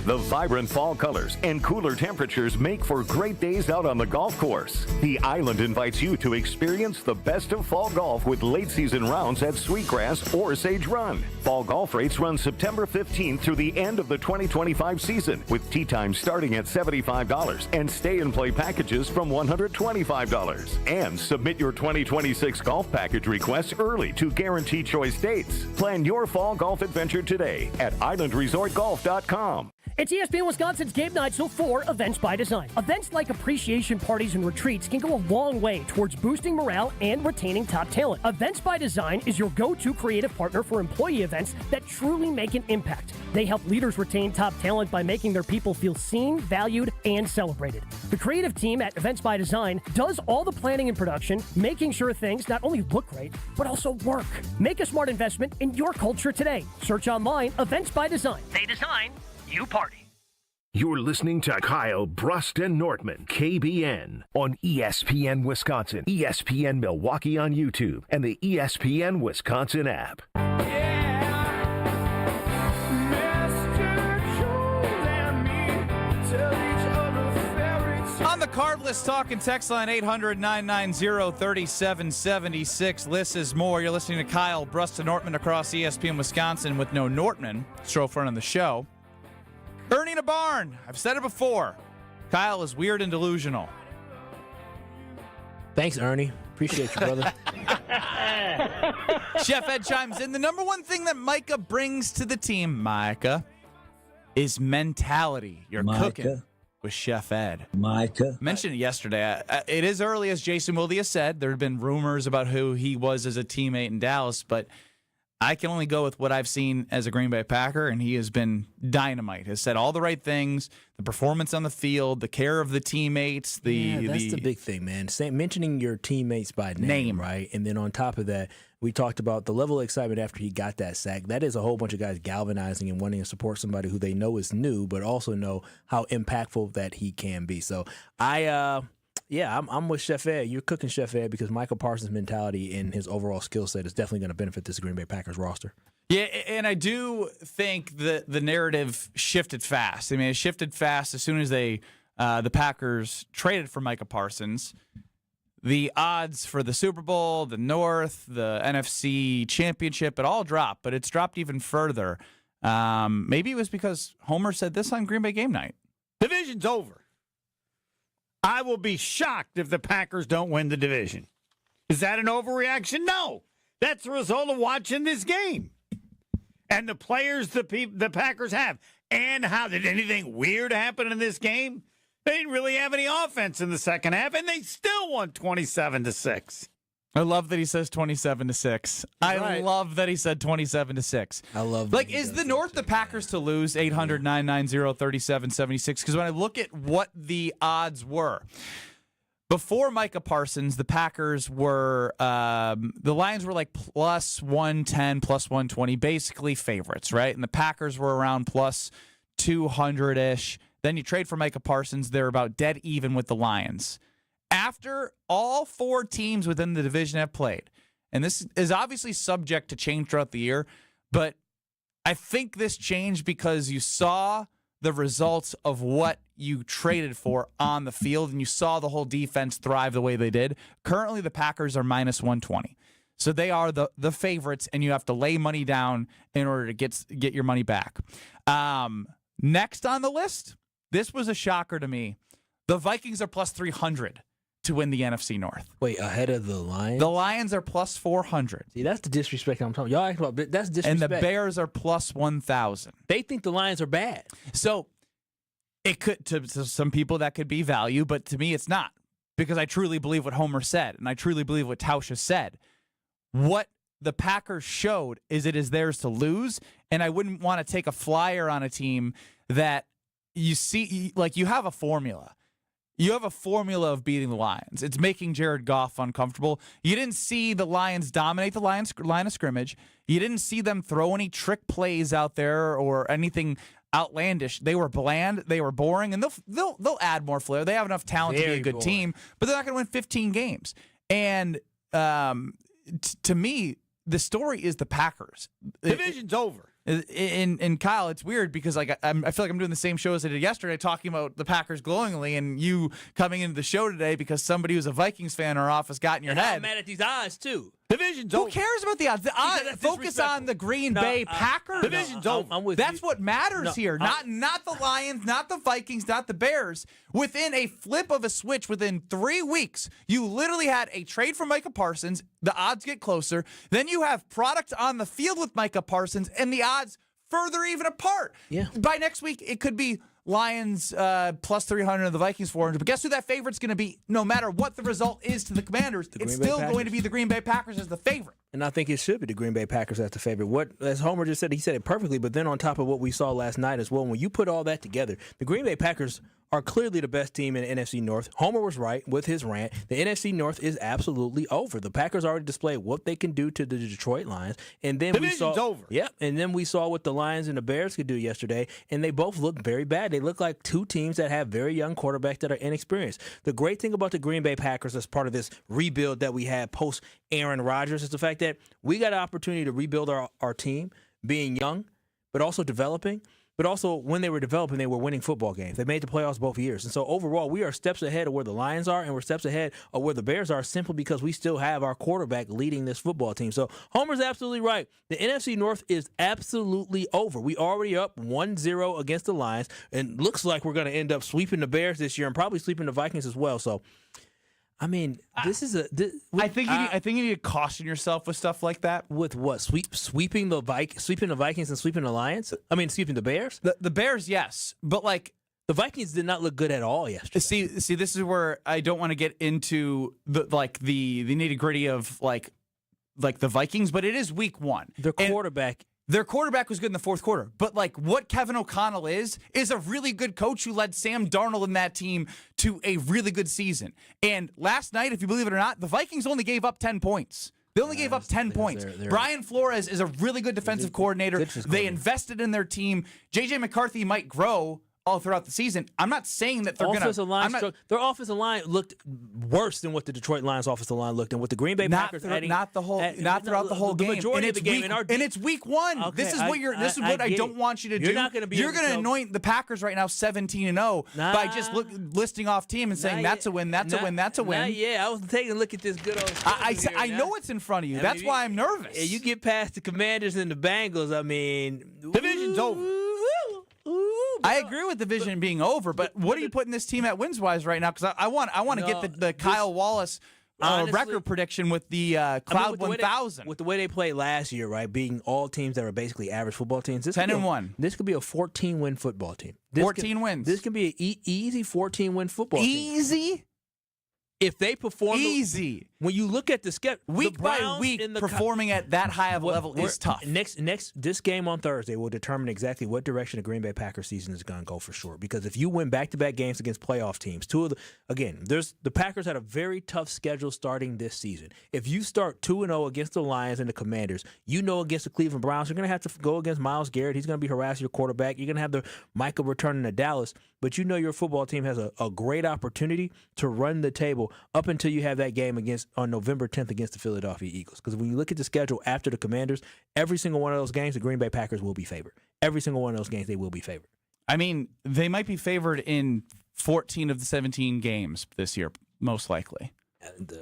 The vibrant fall colors and cooler temperatures make for great days out on the golf course. The Island invites you to experience the best of fall golf with late season rounds at Sweetgrass or Sage Run. Fall golf rates run September 15th through the end of the 2025 season, with tee times starting at $75 and stay and play packages from $125. And submit your 2026 golf package requests early to guarantee choice dates. Plan your fall golf adventure today at islandresortgolf.com. It's ESPN Wisconsin's Game Night, so for Events by Design. Events like appreciation parties and retreats can go a long way towards boosting morale and retaining top talent. Events by Design is your go-to creative partner for employee events that truly make an impact. They help leaders retain top talent by making their people feel seen, valued, and celebrated. The creative team at Events by Design does all the planning and production, making sure things not only look great, but also work. Make a smart investment in your culture today. Search online, Events by Design. They design, you party. You're listening to Kyle, Brust, and Nortman, KBN, on ESPN Wisconsin, ESPN Milwaukee on YouTube, and the ESPN Wisconsin app. On the Carbless Talk and text line 800-990-3776. Liss is more. You're listening to Kyle, Brust, and Nortman across ESPN Wisconsin with no Nortman. Stro front on the show. Ernie in a barn. I've said it before. Kyle is weird and delusional. Thanks, Ernie. Appreciate you, brother. Chef Ed chimes in. The number one thing that Micah brings to the team, Micah, is mentality. You're cooking with Chef Ed. Micah. I mentioned it yesterday. It is early, as Jason Wilde said. There have been rumors about who he was as a teammate in Dallas, but I can only go with what I've seen as a Green Bay Packer, and he has been dynamite. Has said all the right things, the performance on the field, the care of the teammates. That's the big thing, man. Mentioning your teammates by name, right? And then on top of that, we talked about the level of excitement after he got that sack. That is a whole bunch of guys galvanizing and wanting to support somebody who they know is new, but also know how impactful that he can be. So I'm with Chef Ed. You're cooking Chef Ed because Micah Parsons' mentality and his overall skill set is definitely going to benefit this Green Bay Packers roster. Yeah, and I do think that the narrative shifted fast. I mean, it shifted fast as soon as the Packers traded for Micah Parsons. The odds for the Super Bowl, the North, the NFC Championship, it all dropped, but it's dropped even further. Maybe it was because Homer said this on Green Bay Game Night. Division's over. I will be shocked if the Packers don't win the division. Is that an overreaction? No. That's the result of watching this game. And the players the Packers have. And how did anything weird happen in this game? They didn't really have any offense in the second half, and they still won 27-6. I love that he says 27-6. I love that he said 27-6. I love that. Is the North the Packers to lose? 800-990-3776. Because when I look at what the odds were, before Micah Parsons, the Packers were, the Lions were like plus 110, plus 120, basically favorites, right? And the Packers were around plus 200-ish. Then you trade for Micah Parsons, they're about dead even with the Lions. After all four teams within the division have played, and this is obviously subject to change throughout the year, but I think this changed because you saw the results of what you traded for on the field, and you saw the whole defense thrive the way they did. Currently, the Packers are minus 120. So they are the favorites, and you have to lay money down in order to get your money back. Next on the list, this was a shocker to me. The Vikings are plus 300 to win the NFC North. Wait, ahead of the Lions? The Lions are plus 400. See, that's the disrespect I'm talking about. Y'all acting about that's disrespect. And the Bears are plus 1,000. They think the Lions are bad. So it could, to some people, that could be value, but to me, it's not. Because I truly believe what Homer said, and I truly believe what Tauscher said. What the Packers showed is it is theirs to lose, and I wouldn't want to take a flyer on a team that you see, like you have a formula. You have a formula of beating the Lions. It's making Jared Goff uncomfortable. You didn't see the Lions dominate the Lions line of scrimmage. You didn't see them throw any trick plays out there or anything outlandish. They were bland. They were boring, and they'll add more flair. They have enough talent to be a good team, but they're not going to win 15 games. And to me, the story is the Packers. Division's over. And Kyle, it's weird because I feel like I'm doing the same show as I did yesterday, talking about the Packers glowingly, and you coming into the show today because somebody who's a Vikings fan in our office got in your head. I'm mad at these odds too. Division's Who over. cares about the odds? The odds focus on the Green Bay Packers. Division's over. I'm with That's you. what matters here. Not the Lions, not the Vikings, not the Bears. Within a flip of a switch, within 3 weeks, you literally had a trade for Micah Parsons. The odds get closer. Then you have product on the field with Micah Parsons, and the odds further even apart. Yeah. By next week, it could be Lions plus 300 and the Vikings 400. But guess who that favorite's going to be? No matter what the result is to the Commanders, it's still going to be the Green Bay Packers as the favorite. And I think it should be the Green Bay Packers as the favorite. What, as Homer just said, he said it perfectly, but then on top of what we saw last night as well, when you put all that together, the Green Bay Packers are clearly the best team in the NFC North. Homer was right with his rant. The NFC North is absolutely over. The Packers already displayed what they can do to the Detroit Lions. And then Division's over. Yep. And then we saw what the Lions and the Bears could do yesterday, and they both looked very bad. They look like two teams that have very young quarterbacks that are inexperienced. The great thing about the Green Bay Packers as part of this rebuild that we had post Aaron Rodgers is the fact that we got an opportunity to rebuild our team, being young, but also developing. But also, when they were developing, they were winning football games. They made the playoffs both years. And so, overall, we are steps ahead of where the Lions are, and we're steps ahead of where the Bears are simply because we still have our quarterback leading this football team. So, Homer's absolutely right. The NFC North is absolutely over. We already up 1-0 against the Lions, and looks like we're going to end up sweeping the Bears this year and probably sweeping the Vikings as well. So, I mean, this is a. I think you need to caution yourself with stuff like that. With what? Sweeping the Vikings and sweeping the Lions? I mean, sweeping the Bears? The Bears, yes. But, like, the Vikings did not look good at all yesterday. See, this is where I don't want to get into the nitty-gritty of, like the Vikings, but it is week one. Their quarterback was good in the fourth quarter. But, like, what Kevin O'Connell is a really good coach who led Sam Darnold and that team to a really good season. And last night, if you believe it or not, the Vikings only gave up 10 points. They only gave up 10 points. Brian Flores is a really good defensive coordinator. They invested in their team. J.J. McCarthy might grow all throughout the season. I'm not saying that they're going to... Their offensive line looked worse than what the Detroit Lions offensive line looked, and what the Green Bay Packers throughout the whole game. Majority of the game. And it's week one. Okay, this is what I don't want you to do. You're going to anoint the Packers right now 17-0 by just listing off team and saying that's a win, that's a win, that's a win. Yeah, I was taking a look at this good old I know what's in front of you. That's why I'm nervous. Yeah, you get past the Commanders and the Bengals, I mean... Division's over. I agree with the division being over, but what are you putting this team at wins-wise right now? Because I want to get the Kyle Wallace record prediction with the Cloud 1000. With the way they played last year, right, being all teams that are basically average football teams. 10-1. This could be a 14-win football team. 14 wins. This can be an easy 14-win football team. Easy? If they perform easy, when you look at the schedule, week by week, performing at that high of a level is tough. This game on Thursday will determine exactly what direction the Green Bay Packers season is going to go for sure. Because if you win back-to-back games against playoff teams, the Packers had a very tough schedule starting this season. If you start 2-0 against the Lions and the Commanders, against the Cleveland Browns, you're going to have to go against Myles Garrett. He's going to be harassing your quarterback. You're going to have the Micah returning to Dallas. But your football team has a great opportunity to run the table schedule up until you have that game on November 10th against the Philadelphia Eagles. Because when you look at the schedule after the Commanders, every single one of those games, the Green Bay Packers will be favored. Every single one of those games, they will be favored. I mean, they might be favored in 14 of the 17 games this year, most likely.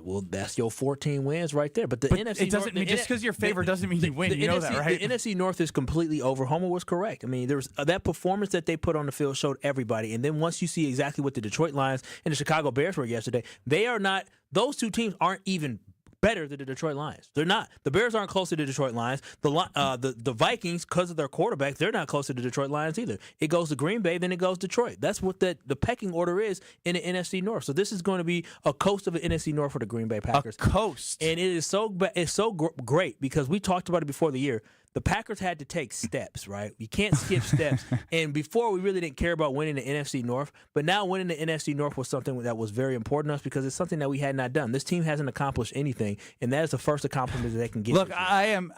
Well, that's your 14 wins right there. But NFC it doesn't North, just because you're favored doesn't mean you win. You know that, right? The NFC North is completely over. Homer was correct. I mean, there was that performance that they put on the field showed everybody. And then once you see exactly what the Detroit Lions and the Chicago Bears were yesterday, they are not. Those two teams aren't even better than the Detroit Lions. They're not. The Bears aren't close to the Detroit Lions. The Vikings, because of their quarterback, they're not close to the Detroit Lions either. It goes to Green Bay, then it goes Detroit. That's what the pecking order is in the NFC North. So this is going to be a coast of the NFC North for the Green Bay Packers. A coast. And it is great because we talked about it before the year. The Packers had to take steps, right? You can't skip steps. And before, we really didn't care about winning the NFC North. But now winning the NFC North was something that was very important to us because it's something that we had not done. This team hasn't accomplished anything, and that is the first accomplishment that they can get. Look, I am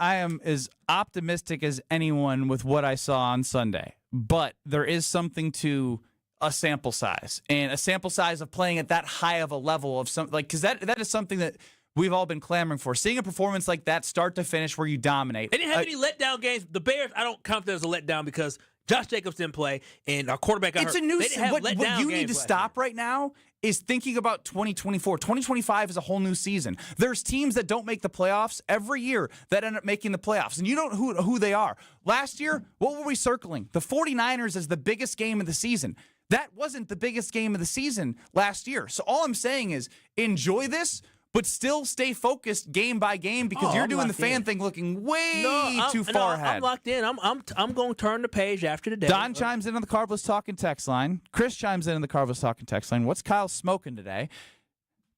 as optimistic as anyone with what I saw on Sunday. But there is something to a sample size. And a sample size of playing at that high of a level of something. Like, because that is something that we've all been clamoring for. Seeing a performance like that start to finish where you dominate. They didn't have any letdown games. The Bears, I don't count that as a letdown because Josh Jacobs didn't play and our quarterback got hurt. It's a new They didn't have what letdown you need games to last stop right now is thinking about 2024. 2025 is a whole new season. There's teams that don't make the playoffs every year that end up making the playoffs, and you don't know who they are. Last year, what were we circling? The 49ers as the biggest game of the season. That wasn't the biggest game of the season last year. So all I'm saying is enjoy this, but still stay focused game by game because you're doing the fan thing looking way too far ahead. I'm locked in. I'm going to turn the page after the day. Don chimes in on the Carbless Talking text line. Chris chimes in on the Carbless Talking text line. What's Kyle smoking today?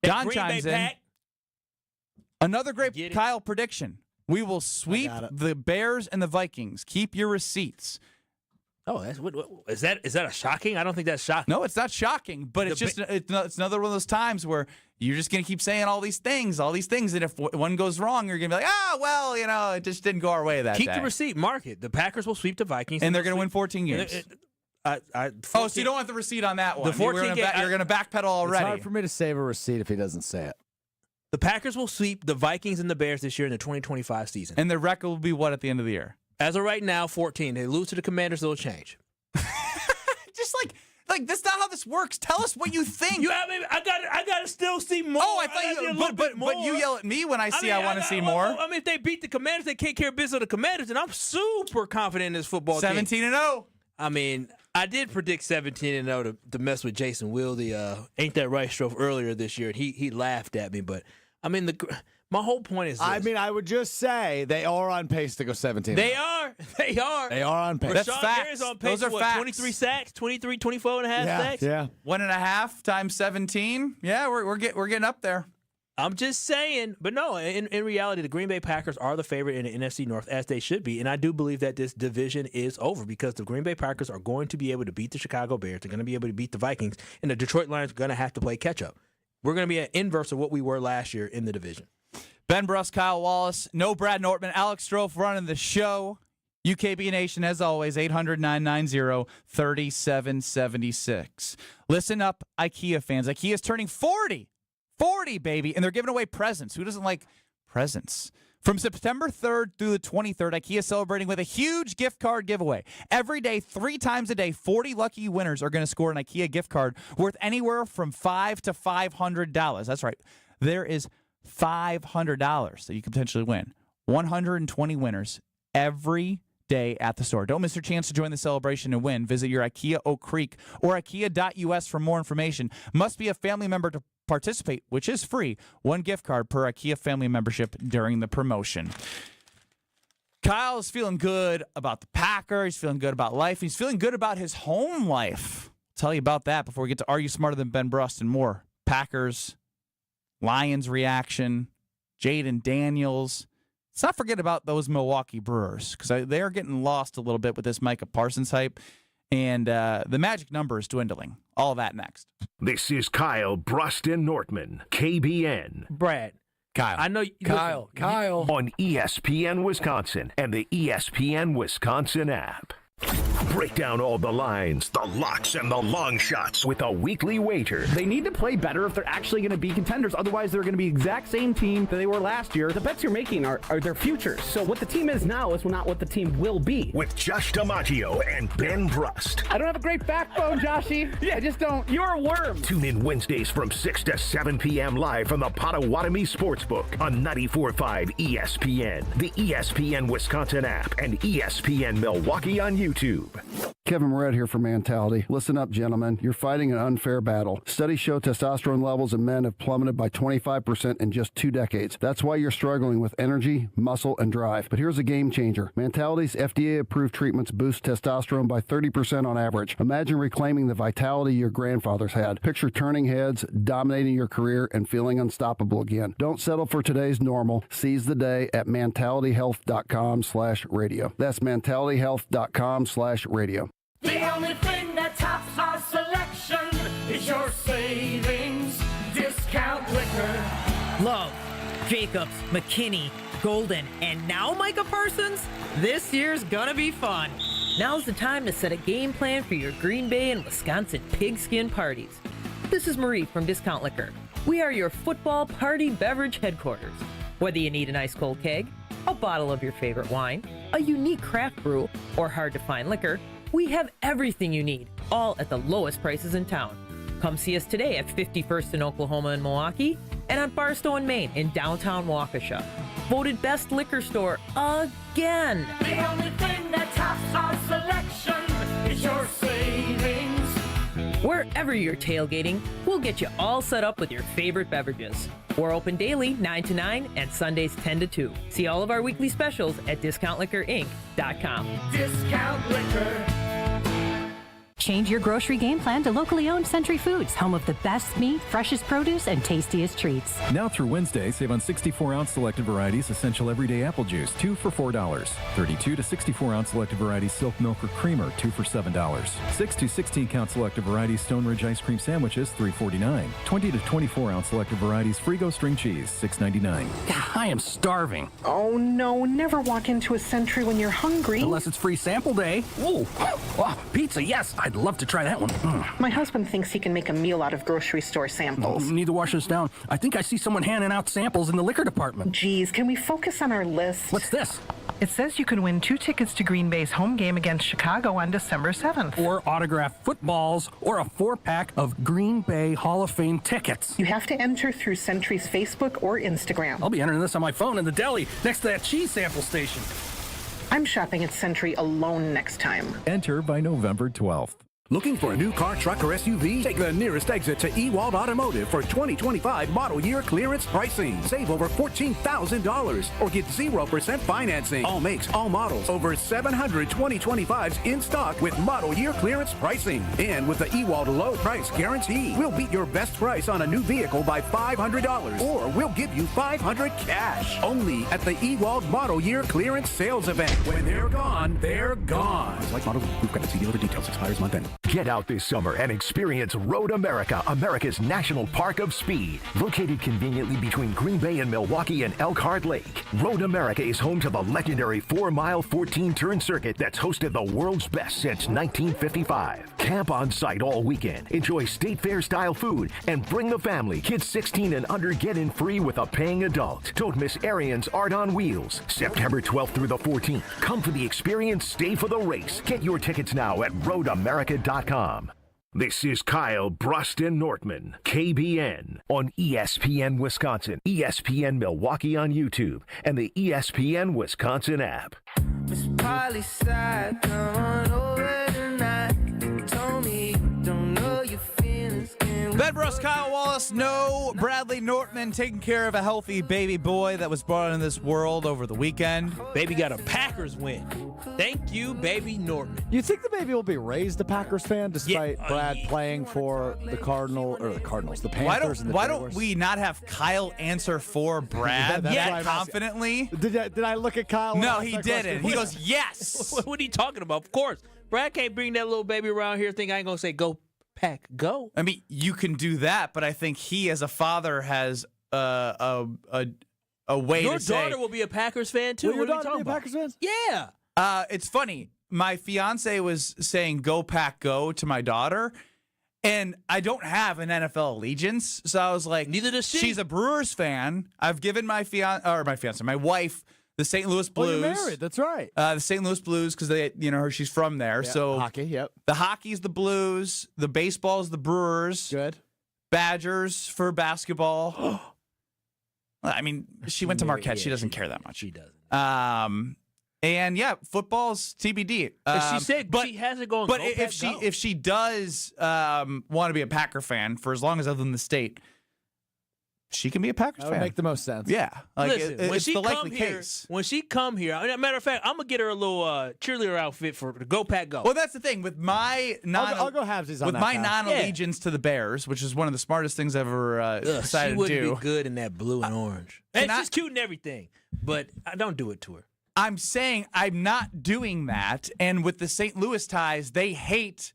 Don chimes in. Another great Kyle prediction. We will sweep the Bears and the Vikings. Keep your receipts. Oh, is that a shocking? I don't think that's shocking. No, it's not shocking, but it's another one of those times where you're just going to keep saying all these things, and if one goes wrong, you're going to be like, it just didn't go our way that day. Keep the receipt, mark it. The Packers will sweep the Vikings. And they're going to win 14 games. 14, so you don't want the receipt on that one. The 14 you're going to backpedal already. It's hard for me to save a receipt if he doesn't say it. The Packers will sweep the Vikings and the Bears this year in the 2025 season. And the record will be what at the end of the year? As of right now, 14. They lose to the Commanders, it'll change. Just like that's not how this works. Tell us what you think. I gotta still see more. Oh, I thought but you yell at me when I want to see more. I mean, if they beat the Commanders, they can't care of business of the Commanders, and I'm super confident in this football team. 17-0. I mean, I did predict 17-0 to mess with Jason Wilde, Ain't That Right Stro earlier this year, and he laughed at me. But I mean, my whole point is this. I mean, I would just say they are on pace to go 17. They are. They are on pace. That's facts. On pace. Those are facts. 23 sacks, 24 and a half sacks. Yeah. 1.5 times 17. Yeah, we're getting up there. I'm just saying, but no, in reality, the Green Bay Packers are the favorite in the NFC North, as they should be. And I do believe that this division is over because the Green Bay Packers are going to be able to beat the Chicago Bears. They're going to be able to beat the Vikings. And the Detroit Lions are going to have to play catch-up. We're going to be an inverse of what we were last year in the division. Ben Brust, Kyle Wallace, no Brad Nortman, Alex Strofe running the show. UKB Nation, as always, 800-990-3776. Listen up, IKEA fans. IKEA's turning 40. 40, baby. And they're giving away presents. Who doesn't like presents? From September 3rd through the 23rd, IKEA is celebrating with a huge gift card giveaway. Every day, 3 times a day, 40 lucky winners are going to score an IKEA gift card worth anywhere from $5 to $500. That's right. There is $500 that you could potentially win. 120 winners every day at the store. Don't miss your chance to join the celebration and win. Visit your IKEA Oak Creek or IKEA.us for more information. Must be a family member to participate, which is free. 1 gift card per IKEA family membership during the promotion. Kyle is feeling good about the Packers. He's feeling good about life. He's feeling good about his home life. I'll tell you about that before we get to Are You Smarter Than Ben Brust and more. Packers, Lions reaction, Jaden Daniels. Let's not forget about those Milwaukee Brewers because they are getting lost a little bit with this Micah Parsons hype, and the magic number is dwindling. All of that next. This is Kyle, Brust, and Nortman, KBN. Brad. Kyle. I know Kyle. On ESPN Wisconsin and the ESPN Wisconsin app. Break down all the lines, the locks, and the long shots with a weekly wager. They need to play better if they're actually going to be contenders. Otherwise, they're going to be the exact same team that they were last year. The bets you're making are their futures. So what the team is now is not what the team will be. With Josh DiMaggio and Ben Brust. I don't have a great backbone, Joshy. I just don't. You're a worm. Tune in Wednesdays from 6 to 7 p.m. live from the Potawatomi Sportsbook on 94.5 ESPN, the ESPN Wisconsin app, and ESPN Milwaukee on YouTube. Kevin Moret here for Mentality. Listen up, gentlemen. You're fighting an unfair battle. Studies show testosterone levels in men have plummeted by 25% in just 2 decades. That's why you're struggling with energy, muscle, and drive. But here's a game changer. Mentality's FDA-approved treatments boost testosterone by 30% on average. Imagine reclaiming the vitality your grandfathers had. Picture turning heads, dominating your career, and feeling unstoppable again. Don't settle for today's normal. Seize the day at mentalityhealth.com/radio. That's mentalityhealth.com/radio. The only thing that tops our selection is your savings discount liquor. Love, Jacobs, McKinney, Golden, and now Micah Parsons? This year's gonna be fun. Now's the time to set a game plan for your Green Bay and Wisconsin pigskin parties. This is Marie from Discount Liquor. We are your football party beverage headquarters. Whether you need an ice-cold keg, a bottle of your favorite wine, a unique craft brew, or hard-to-find liquor, we have everything you need, all at the lowest prices in town. Come see us today at 51st in Oklahoma and Milwaukee, and on Barstow and Maine in downtown Waukesha. Voted best liquor store again. The only thing that tops our selection is your savings. Wherever you're tailgating, we'll get you all set up with your favorite beverages. We're open daily 9 to 9 and Sundays 10 to 2. See all of our weekly specials at discountliquorinc.com. Discount Liquor. Change your grocery game plan to locally owned Century Foods, home of the best meat, freshest produce, and tastiest treats. Now through Wednesday, save on 64-ounce selected varieties essential everyday apple juice, 2 for $4. 32 to 64-ounce selected varieties silk milk or creamer, 2 for $7. 6 to 16-count selected varieties Stone Ridge ice cream sandwiches, $3.49. 20 to 24-ounce selected varieties Frigo string cheese, $6.99. I am starving. Oh no, never walk into a Century when you're hungry. Unless it's free sample day. Ooh, wow, pizza, yes. I'd love to try that one. My husband thinks he can make a meal out of grocery store samples. Need to wash this down. I think I see someone handing out samples in the liquor department. Geez, can we focus on our list? What's this? It says you can win 2 tickets to Green Bay's home game against Chicago on December 7th. Or autographed footballs, or a 4-pack of Green Bay Hall of Fame tickets. You have to enter through Century's Facebook or Instagram. I'll be entering this on my phone in the deli next to that cheese sample station. I'm shopping at Century alone next time. Enter by November 12th. Looking for a new car, truck, or SUV? Take the nearest exit to Ewald Automotive for 2025 model year clearance pricing. Save over $14,000 or get 0% financing. All makes, all models. Over 700 2025s in stock with model year clearance pricing. And with the Ewald low price guarantee, we'll beat your best price on a new vehicle by $500 or we'll give you $500 cash. Only at the Ewald model year clearance sales event. When they're gone, they're gone. Like model, we've got to see the other details. Expires month end. Get out this summer and experience Road America, America's national park of speed. Located conveniently between Green Bay and Milwaukee and Elkhart Lake, Road America is home to the legendary 4-mile, 14-turn circuit that's hosted the world's best since 1955. Camp on site all weekend, enjoy state fair-style food, and bring the family. Kids 16 and under get in free with a paying adult. Don't miss Arian's Art on Wheels, September 12th through the 14th. Come for the experience, stay for the race. Get your tickets now at roadamerica.com. This is Kyle, Brust, and Nortman, KBN, on ESPN Wisconsin, ESPN Milwaukee on YouTube, and the ESPN Wisconsin app. Miss Polly side, come on over tonight. Told me you don't know your feelings. Ben Brust, Kyle Wallace, no Bradley Nortman taking care of a healthy baby boy that was brought into this world over the weekend. Baby got a Packers win. Thank you, baby Nortman. You think the baby will be raised a Packers fan despite Brad playing for the Panthers and the Why don't we not have Kyle answer for Brad that confidently? Did I look at Kyle? No, he didn't. He goes, yes. What are you talking about? Of course. Brad can't bring that little baby around here think I ain't going to say go Pack, go. I mean, you can do that, but I think he as a father has a way Your to say. daughter will be a Packers fan too. Will your what are you daughter talking be a about? Packers fan? Yeah. It's funny. my fiance was saying "Go Pack, go" to my daughter, and I don't have an NFL allegiance, so I was like, neither does she. She's a Brewers fan. I've given my wife, the St. Louis Blues. Oh, you're married. That's right. The St. Louis Blues, because she's from there. Yeah, so hockey. Yep. The hockey's the Blues. The baseball's the Brewers. Good. Badgers for basketball. I mean, she went to Marquette. She doesn't care that much. She doesn't. And yeah, football's TBD. She said she has it going. But if she does want to be a Packer fan for as long as I live in the state, she can be a Packers That fan. would make the most sense. Yeah, like Listen, when it's she the come likely here, case. when she come here, matter of fact, I'm gonna get her a little cheerleader outfit for the Go Pack Go. Well, that's the thing with my I'll go halvesies on with that. my Kyle. non-allegiance to the Bears, which is one of the smartest things I've ever decided she to wouldn't do. be good in that blue and orange. And she's cute and everything, but I don't do it to her. I'm saying I'm not doing that, and with the St. Louis ties, they hate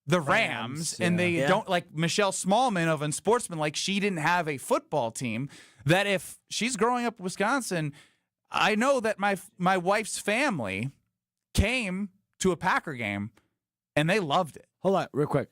the Rams, and they don't like Michelle Smallman of Unsportsman. Like, she didn't have a football team. That if she's growing up in Wisconsin, I know that my wife's family came to a Packer game, and they loved it. Hold on, real quick.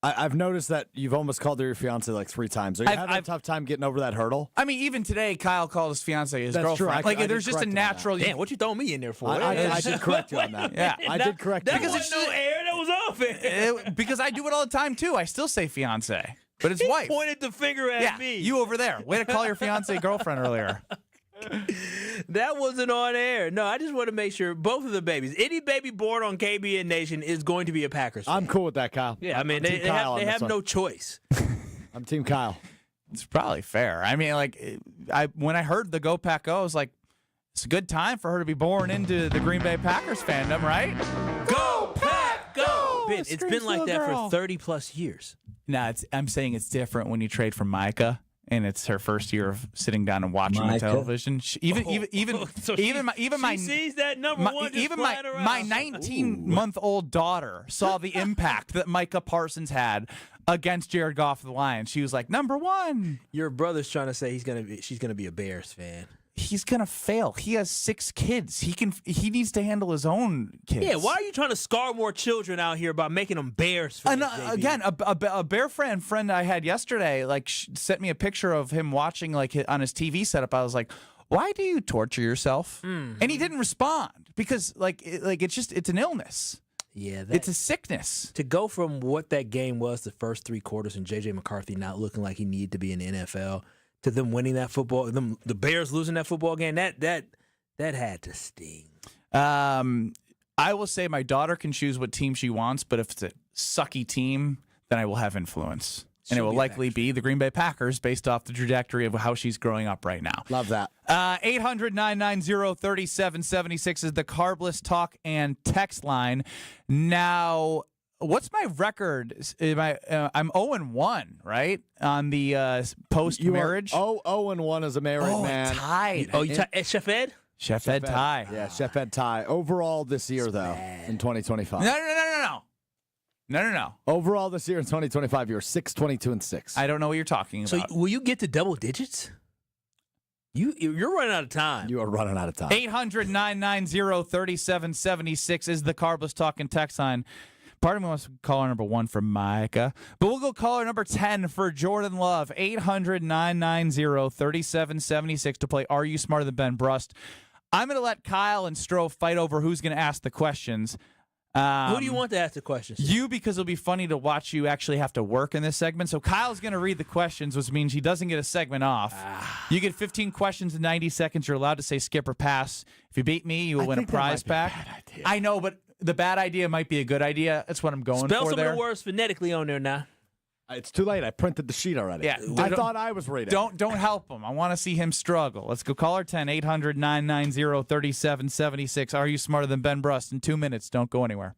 I've noticed that you've almost called her your fiance like 3 times. Are you having a tough time getting over that hurdle? I mean, even today, Kyle called his fiance his That's girlfriend. true. Like, there's just a natural. Damn, what you throwing me in there for? I did correct you on that. Yeah, I did correct you. That wasn't no air. That was off air. Because I do it all the time too. I still say fiance, but it's wife. Pointed the finger at me. You over there. Way to call your fiance girlfriend earlier. That wasn't on air. No, I just want to make sure both of the babies, any baby born on KBN Nation is going to be a Packers fan. I'm cool with that, Kyle. Yeah, I mean, they have no choice. I'm Team Kyle. It's probably fair. I mean, like, when I heard the Go Pack Go, I was like, it's a good time for her to be born into the Green Bay Packers fandom, right? Go Pack Go! It's been like that for 30 plus years. No, I'm saying it's different when you trade from Micah. And it's her first year of sitting down and watching the television. She sees that number one. Even my 19-month-old daughter saw the impact that Micah Parsons had against Jared Goff of the Lions. She was like, number one. Your brother's trying to say she's gonna be a Bears fan. He's gonna fail. He has 6 kids. He needs to handle his own kids. Yeah, why are you trying to scar more children out here by making them Bears fans? Again, a Bear friend I had yesterday, like, sent me a picture of him watching, like, on his TV setup. I was like, why do you torture yourself? And he didn't respond because, it's an illness. Yeah, it's a sickness. To go from what that game was the first 3 quarters and J.J. McCarthy not looking like he needed to be in the NFL to them winning that football, the Bears losing that football game, that had to sting. I will say my daughter can choose what team she wants, but if it's a sucky team, then I will have influence. And it will likely be the Green Bay Packers based off the trajectory of how she's growing up right now. Love that. 800-990-3776 is the Carbless talk and text line. Now, what's my record? I'm 0-1, right? On the post-marriage? 0-1 as a married man. Tied. Chef Ed? Chef Ed tie. Yeah, Chef Ed tie. Overall this year, though, in 2025. No. Overall this year in 2025, you're 6-22-6. I don't know what you're talking about. So will you get to double digits? You're running out of time. You are running out of time. 800-990-3776 is the Carbless talk and text line. Part of me wants to caller number 1 for Micah, but we'll go caller number 10 for Jordan Love. 800-990-3776 to play Are You Smarter Than Ben Brust? I'm going to let Kyle and Stro fight over who's going to ask the questions. Who do you want to ask the questions? You, because it'll be funny to watch you actually have to work in this segment. So Kyle's going to read the questions, which means he doesn't get a segment off. You get 15 questions in 90 seconds. You're allowed to say skip or pass. If you beat me, you will win a prize pack. I know, but the bad idea might be a good idea. That's what I'm going Spell for some there. of the words phonetically on there now. It's too late. I printed the sheet already. Yeah, I thought I was reading. Don't help him. I want to see him struggle. Let's go. Caller 10, 800-990-3776. Are you smarter than Ben Brust? In 2 minutes. Don't go anywhere.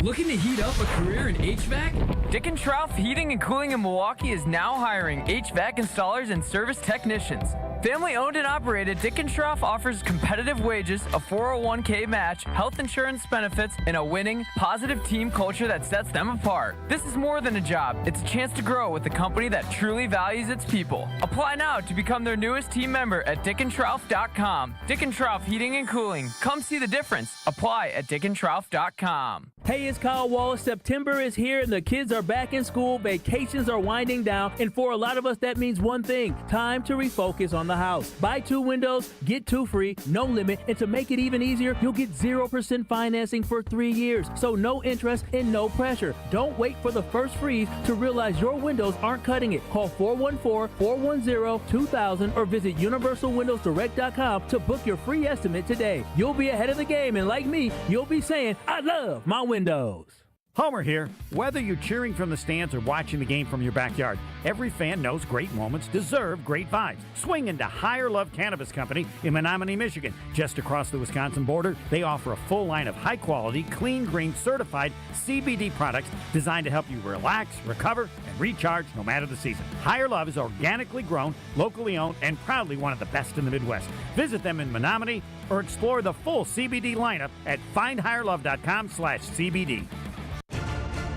Looking to heat up a career in HVAC? Dick & Trough Heating and Cooling in Milwaukee is now hiring HVAC installers and service technicians. Family owned and operated, Dick & Trough offers competitive wages, a 401k match, health insurance benefits, and a winning, positive team culture that sets them apart. This is more than a job. It's a chance to grow with a company that truly values its people. Apply now to become their newest team member at dickandtrough.com. Dick & Trough Heating and Cooling. Come see the difference. Apply at dickandtrough.com. Hey, it's Kyle Wallace. September is here and the kids are back in school. Vacations are winding down. And for a lot of us, that means one thing: time to refocus on the house. Buy 2 windows, get 2 free, no limit. And to make it even easier, you'll get 0% financing for 3 years. So no interest and no pressure. Don't wait for the first freeze to realize your windows aren't cutting it. Call 414-410-2000 or visit universalwindowsdirect.com to book your free estimate today. You'll be ahead of the game, and like me, you'll be saying, I love my windows. Homer here. Whether you're cheering from the stands or watching the game from your backyard, every fan knows great moments deserve great vibes. Swing into Higher Love Cannabis Company in Menominee, Michigan. Just across the Wisconsin border, they offer a full line of high-quality, clean-green, certified CBD products designed to help you relax, recover, and recharge no matter the season. Higher Love is organically grown, locally owned, and proudly one of the best in the Midwest. Visit them in Menominee or explore the full CBD lineup at findhigherlove.com/CBD.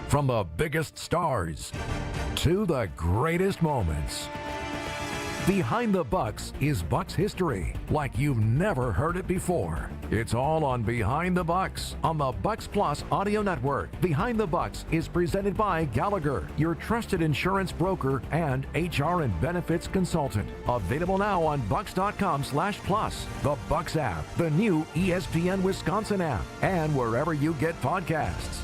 From the biggest stars to the greatest moments. Behind the Bucks is Bucks history like you've never heard it before. It's all on Behind the Bucks on the Bucks Plus audio network. Behind the Bucks is presented by Gallagher, your trusted insurance broker and HR and benefits consultant. Available now on bucks.com/plus, the Bucks app, the new ESPN Wisconsin app, and wherever you get podcasts.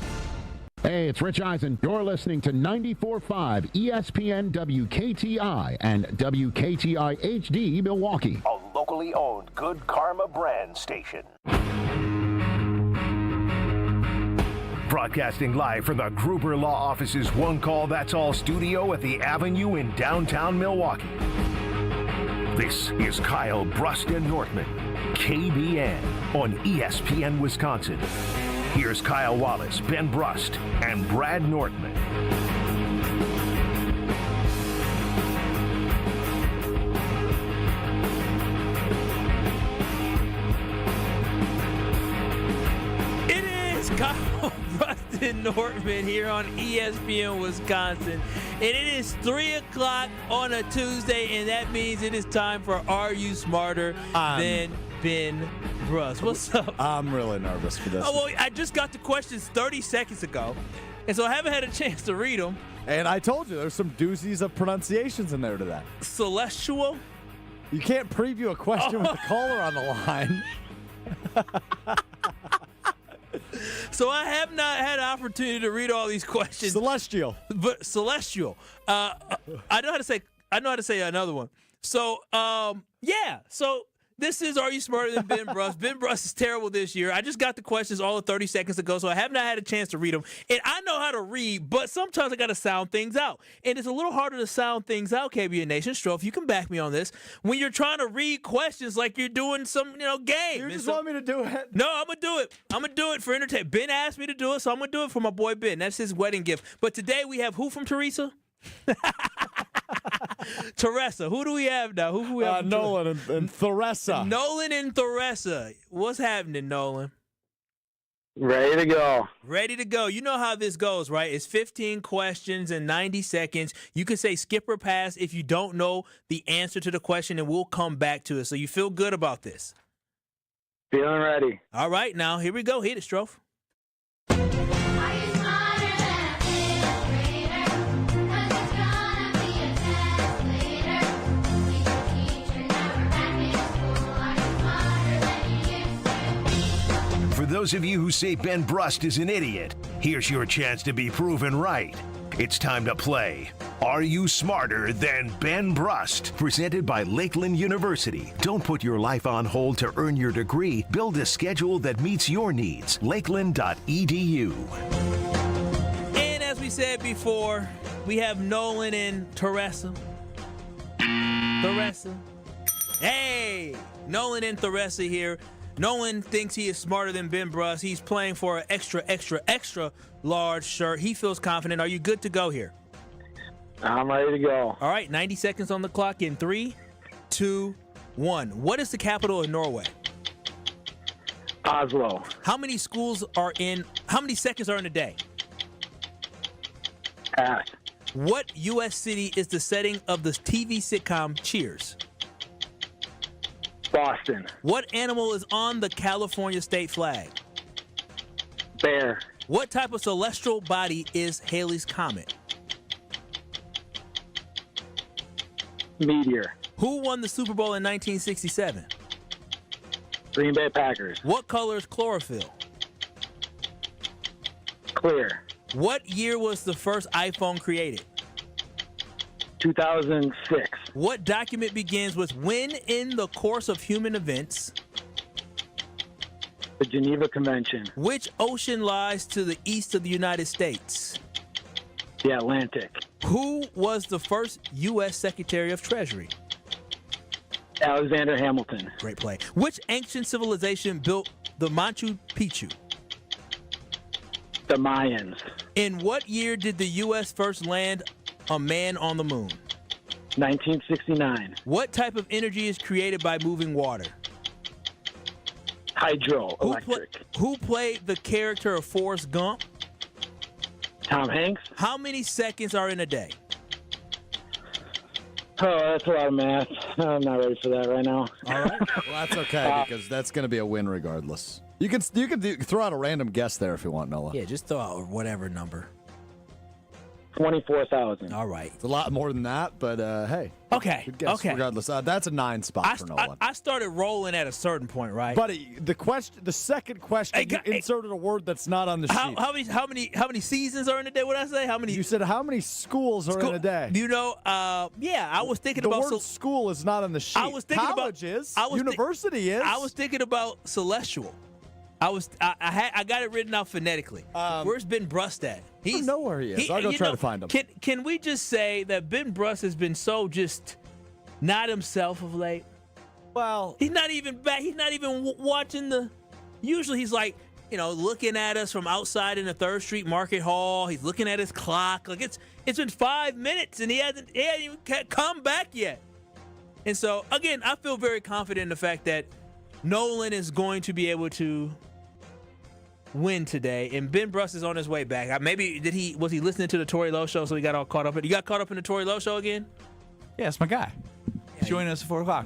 Hey, it's Rich Eisen. You're listening to 94.5 ESPN WKTI and WKTI HD Milwaukee. A locally owned Good Karma brand station. Broadcasting live from the Gruber Law Office's One Call That's All studio at the Avenue in downtown Milwaukee. This is Kyle Brust and Nortman, KBN on ESPN Wisconsin. Here's Kyle Wallace, Ben Brust, and Brad Nortman. It is Kyle Brust and Nortman here on ESPN Wisconsin. And it is 3 o'clock on a Tuesday, and that means it is time for Are You Smarter Than Ben Brust? What's up? I'm really nervous for this. Oh, well, I just got the questions 30 seconds ago, and so I haven't had a chance to read them. And I told you, there's some doozies of pronunciations in there to that. Celestial? You can't preview a question with the caller on the line. So I have not had an opportunity to read all these questions. Celestial. But celestial. I know how to say another one. So, yeah. So this is Are You Smarter Than Ben Brust? Ben Brust is terrible this year. I just got the questions all of 30 seconds ago, so I have not had a chance to read them. And I know how to read, but sometimes I got to sound things out. And it's a little harder to sound things out, KBN Nation. Stro, if you can back me on this, when you're trying to read questions like you're doing some, game. You just want me to do it? No, I'm going to do it. I'm going to do it for entertainment. Ben asked me to do it, so I'm going to do it for my boy Ben. That's his wedding gift. But today we have who from Teresa? Teresa. Who do we have now? Who do we have? Nolan and Teresa. Nolan and Teresa. What's happening, Nolan? Ready to go. Ready to go. You know how this goes, right? It's 15 questions in 90 seconds. You can say skip or pass if you don't know the answer to the question, and we'll come back to it. So you feel good about this? Feeling ready. All right, now here we go. Hit it, Strofe. For those of you who say Ben Brust is an idiot, here's your chance to be proven right. It's time to play Are You Smarter Than Ben Brust? Presented by Lakeland University. Don't put your life on hold to earn your degree. Build a schedule that meets your needs. Lakeland.edu. And as we said before, we have Nolan and Teresa. Hey! Nolan and Teresa here. Nolan thinks he is smarter than Ben Brust. He's playing for an extra, extra, extra large shirt. He feels confident. Are you good to go here? I'm ready to go. All right, 90 seconds on the clock in 3, 2, 1. What is the capital of Norway? Oslo. How many seconds are in a day? Pass. What U.S. city is the setting of the TV sitcom Cheers? Boston. What animal is on the California state flag? Bear. What type of celestial body is Halley's Comet? Meteor. Who won the Super Bowl in 1967? Green Bay Packers. What color is chlorophyll? Clear. What year was the first iPhone created? 2006. What document begins with when in the course of human events? The Geneva Convention. Which ocean lies to the east of the United States? The Atlantic. Who was the first U.S. Secretary of Treasury? Alexander Hamilton. Great play. Which ancient civilization built the Machu Picchu? The Mayans. In what year did the U.S. first land a man on the moon? 1969. What type of energy is created by moving water? Hydroelectric. Who played the character of Forrest Gump? Tom Hanks. How many seconds are in a day? Oh, that's a lot of math. I'm not ready for that right now. All right. Well, that's okay because that's going to be a win regardless. You can throw out a random guess there if you want, Noah. Yeah, just throw out whatever number. 24,000. All right. It's a lot more than that, but hey. Okay. Good guess Okay. regardless. That's a 9 spot for Nolan. I started rolling at a certain point, right? Buddy, the second question, you inserted a word that's not on the sheet. How many seasons are in a day? What did I say? How many? You said how many schools are in a day? You know, yeah, I was thinking the about word school is not on the sheet. I was thinking College about is. University is. I was thinking about celestial. I got it written out phonetically. Where's Ben Brust at? I don't know where he is. I'll go try to find him. Can we just say that Ben Brust has been so just not himself of late? Well, he's not even back. He's not even watching the. Usually he's like, looking at us from outside in the 3rd Street Market Hall. He's looking at his clock. Like it's been 5 minutes and he hasn't even come back yet. And so again, I feel very confident in the fact that Nolan is going to be able to win today, and Ben Brust is on his way back. Maybe was he listening to the Tori Lo show, so he got all caught up? You got caught up in the Tori Lo show again? Yeah, it's my guy. He's joining us at 4 o'clock.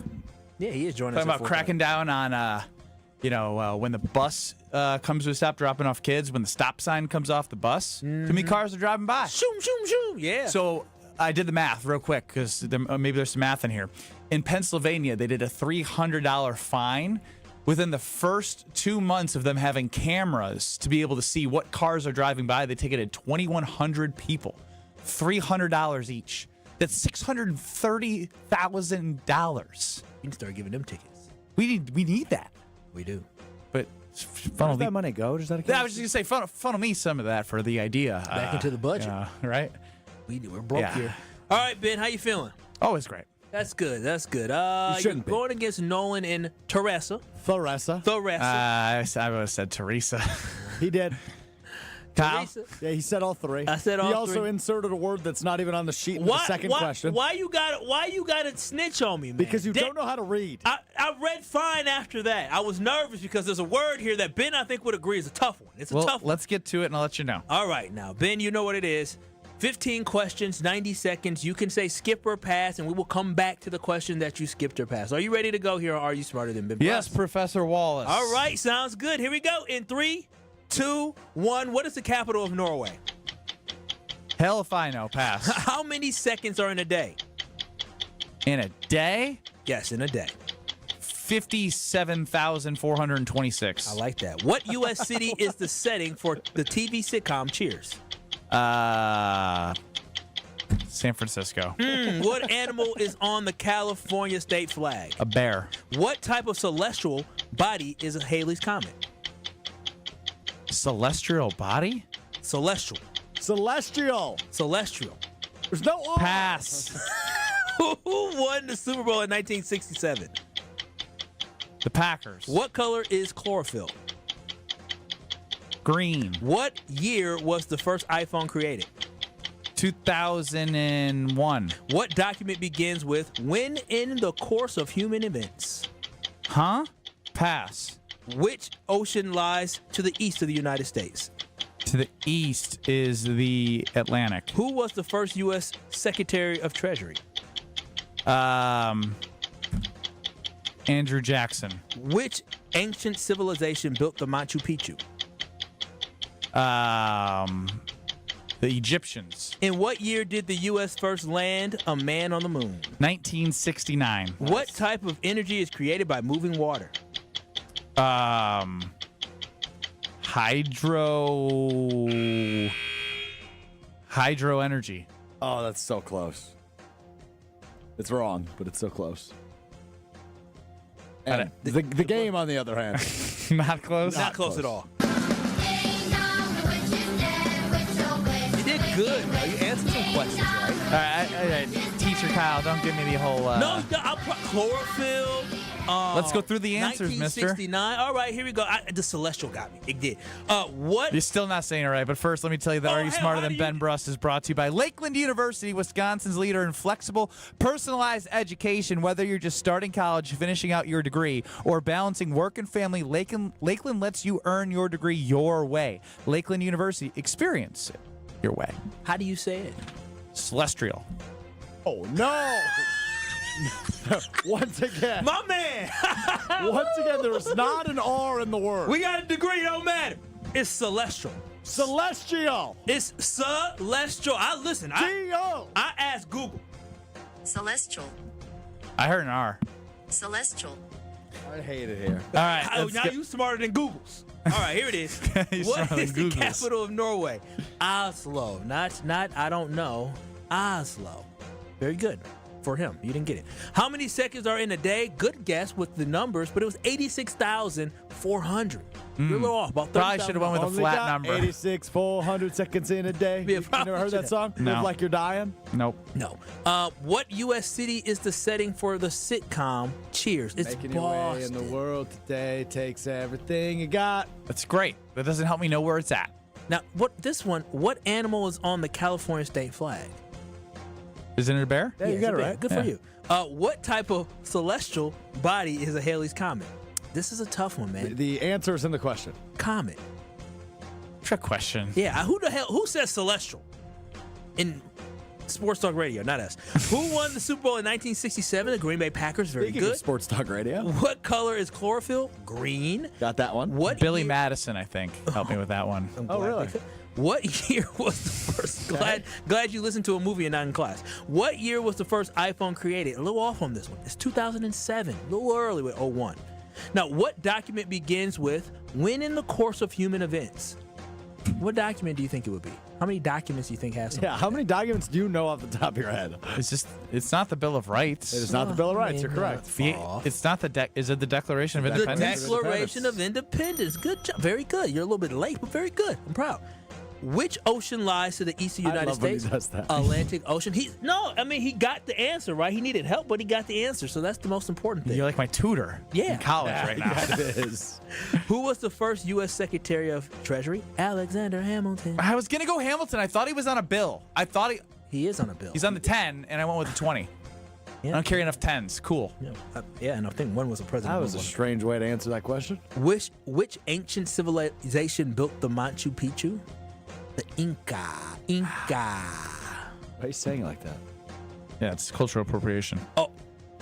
Yeah, he is joining us. Talking about cracking down on, when the bus comes to a stop, dropping off kids. When the stop sign comes off the bus, too many cars are driving by. Shoom, shoom, shoom. Yeah. So I did the math real quick because maybe there's some math in here. In Pennsylvania, they did a $300 fine within the first 2 months of them having cameras to be able to see what cars are driving by. They ticketed 2,100 people, $300 each. That's $630,000. You can start giving them tickets. We need that. We do. But where does that money go? Does that? I was just gonna say funnel me some of that for the idea. Back into the budget, right? We're broke here. All right, Ben, how you feeling? Oh, it's great. That's good. That's good. You're going against Nolan and Teresa. I would have said Teresa. He did. Kyle? Yeah, he said all 3. I said all 3. He also inserted a word that's not even on the sheet in the second question. Why you got to snitch on me, man? Because you don't know how to read. I read fine after that. I was nervous because there's a word here that Ben, I think, would agree is a tough one. It's a tough one. Let's get to it, and I'll let you know. All right, now, Ben, you know what it is. 15 questions, 90 seconds. You can say skip or pass, and we will come back to the question that you skipped or passed. Are you ready to go here, or are you smarter than Ben? Yes, Professor Wallace. All right, sounds good. Here we go. In 3, 2, 1. What is the capital of Norway? Hell if I know. Pass. How many seconds are in a day? In a day? Yes, in a day. 57,426. I like that. What U.S. city is the setting for the TV sitcom Cheers? San Francisco. What animal is on the California state flag? A bear. What type of celestial body is a Halley's Comet? Celestial body? Celestial. Celestial. There's no R. Pass. Who won the Super Bowl in 1967? The Packers. What color is chlorophyll? Green. What year was the first iPhone created? 2001. What document begins with "when in the course of human events"? Huh? Pass. Which ocean lies to the east of the United States? To the east is the Atlantic. Who was the first U.S. Secretary of Treasury? Andrew Jackson. Which ancient civilization built the Machu Picchu? The Egyptians. In what year did the U.S. first land a man on the moon? 1969. What type of energy is created by moving water? Hydro energy. Oh, that's so close. It's wrong, but it's so close. And the game, on the other hand, not close. Not close at all. You did good, bro. You answered some questions, right? All right, teacher Kyle, don't give me the whole. No, I'll put chlorophyll. Let's go through the answers, mister. 1969. All right, here we go. The Celestial got me. It did. What? You're still not saying it right, but first let me tell you that Are You Smarter Than Ben Brust is brought to you by Lakeland University, Wisconsin's leader in flexible, personalized education. Whether you're just starting college, finishing out your degree, or balancing work and family, Lakeland lets you earn your degree your way. Lakeland University, experience it your way. How do you say it? Celestial. Oh, no! Once again. My man! Once again, there's not an R in the word. We got a degree, don't matter. It's celestial. Celestial. It's celestial. G-O. I asked Google. Celestial. I heard an R. Celestial. I hate it here. All right. Now you smarter than Google's. All right, here it is. What is the capital of Norway? Oslo. Not I don't know. Oslo. Very good for him. You didn't get it. How many seconds are in a day? Good guess with the numbers, but it was 86,400. You're a little off. About 30,000. Probably should have went with a flat number. 400 seconds in a day. Yeah, You never heard that song? No. Live Like You're Dying? Nope. No. What U.S. city is the setting for the sitcom Cheers? It's Making your way in Boston. the world today takes everything you got. That's great. That doesn't help me know where it's at. Now, what animal is on the California state flag? Isn't it a bear? Yeah, you got it it's a bear. right. Good for you. What type of celestial body is a Halley's Comet? This is a tough one, man. The answer is in the question. Comet. Trick question. Yeah, who says celestial? In Sports Talk Radio, not us. Who won the Super Bowl in 1967? The Green Bay Packers. Very Speaking good. of Sports Talk Radio. What color is chlorophyll? Green. Got that one. What Billy year- Madison, I think, helped me with that one. Oh, really? What year was the first? Glad you listened to a movie and not in class. What year was the first iPhone created? A little off on this one. It's 2007. A little early with 01. Now, what document begins with "when in the course of human events"? What document do you think it would be? How many documents do you think has something? Yeah, how many documents do you know off the top of your head? It's not the Bill of Rights. It is not the Bill of Rights. You're correct. It's not is it the Declaration of The Independence? Declaration of Independence. Good job. Very good. You're a little bit late, but very good. I'm proud. Which ocean lies to the east of the United love when he States? does that. Atlantic Ocean. He got the answer, right? He needed help, but he got the answer. So that's the most important thing. You're like my tutor in college right now. Yeah, it is. Who was the first U.S. Secretary of Treasury? Alexander Hamilton. I was going to go Hamilton. I thought he was on a bill. I thought he is on a bill. He's on the 10, and I went with the 20. I don't carry enough 10s. Cool. Yeah, and I think one was a president. That was a strange way to answer that question. Which ancient civilization built the Machu Picchu? The Inca. Why are you saying it like that? Yeah, it's cultural appropriation. Oh,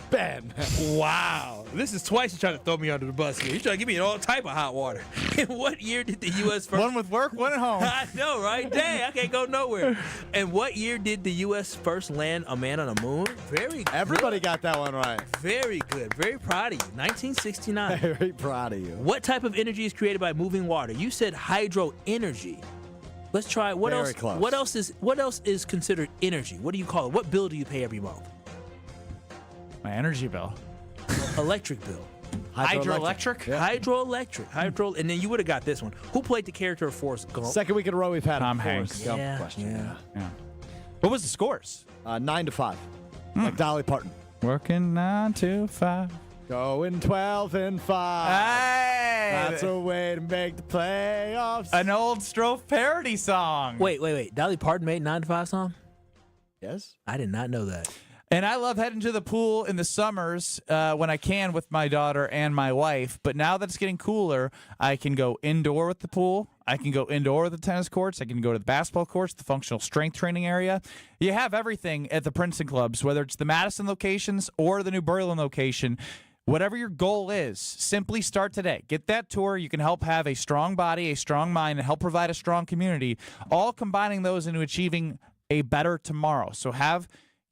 Ben. Wow. This is twice you're trying to throw me under the bus here. You're trying to give me all type of hot water. In what year did the U.S. first... One with work, one at home. I know, right? Dang, I can't go nowhere. And what year did the U.S. first land a man on the moon? Very good. Everybody got that one right. Very good. Very proud of you. 1969. Very proud of you. What type of energy is created by moving water? You said hydro energy. Let's try. What Very else? close. What else is considered energy? What do you call it? What bill do you pay every month? My energy bill. Electric bill. Hydroelectric? Yeah. Hydro, and then you would have got this one. Who played the character of Forrest Gump? Second week in a row we've had Tom a Hanks. Forrest Gump Yeah, question. yeah. What was the scores? 9-5. Like Dolly Parton. Working 9 to 5. Going 12-5. Hey! That's a way to make the playoffs. An old Stro parody song. Wait. Dolly Parton made 9 to 5 song? Yes. I did not know that. And I love heading to the pool in the summers when I can with my daughter and my wife. But now that it's getting cooler, I can go indoor with the pool. I can go indoor with the tennis courts. I can go to the basketball courts, the functional strength training area. You have everything at the Princeton clubs, whether it's the Madison locations or the New Berlin location. Whatever your goal is, simply start today. Get that tour. You can help have a strong body, a strong mind, and help provide a strong community, all combining those into achieving a better tomorrow. So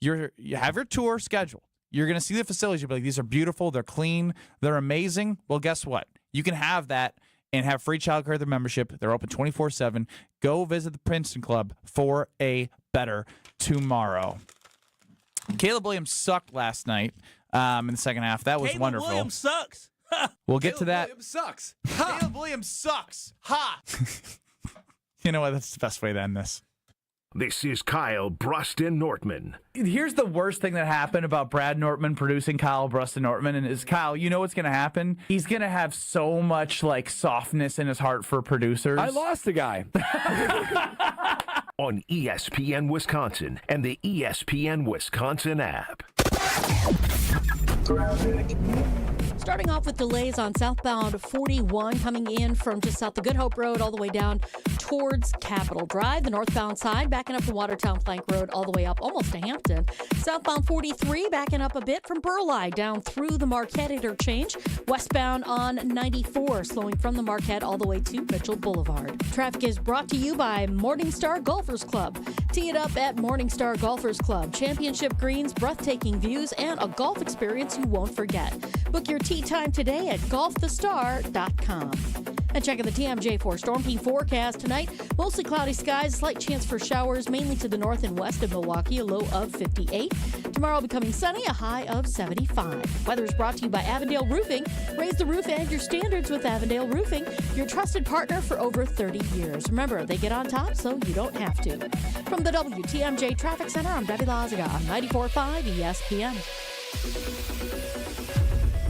you have your tour scheduled. You're going to see the facilities. You'll be like, these are beautiful. They're clean. They're amazing. Well, guess what? You can have that and have free childcare at the membership. They're open 24/7. Go visit the Princeton Club for a better tomorrow. Caleb Williams sucked last night in the second half. That was wonderful. Caleb Williams sucks. We'll get to that. Williams sucks. Caleb Williams sucks. Ha! You know what? That's the best way to end this. This is Kyle, Brust, and Nortman. Here's the worst thing that happened about Brad Nortman producing Kyle, Brust, and Nortman, and is Kyle, you know what's going to happen? He's going to have so much like softness in his heart for producers. I lost the guy. On ESPN Wisconsin and the ESPN Wisconsin app. Starting off with delays on southbound 41 coming in from just south of Good Hope Road all the way down towards Capitol Drive. The northbound side backing up to Watertown Plank Road all the way up almost to Hampton. Southbound 43 backing up a bit from Burleigh down through the Marquette interchange. Westbound on 94 slowing from the Marquette all the way to Mitchell Boulevard. Traffic is brought to you by Morningstar Golfers Club. Tee it up at Morningstar Golfers Club. Championship greens, breathtaking views, and a golf experience you won't forget. Book your tee time today at golfthestar.com. And checking the TMJ4 Storm Team forecast tonight. Mostly cloudy skies, slight chance for showers, mainly to the north and west of Milwaukee, a low of 58. Tomorrow becoming sunny, a high of 75. Weather is brought to you by Avondale Roofing. Raise the roof and your standards with Avondale Roofing, your trusted partner for over 30 years. Remember, they get on top so you don't have to. From the WTMJ Traffic Center, I'm Debbie Lazaga on 94.5 ESPN.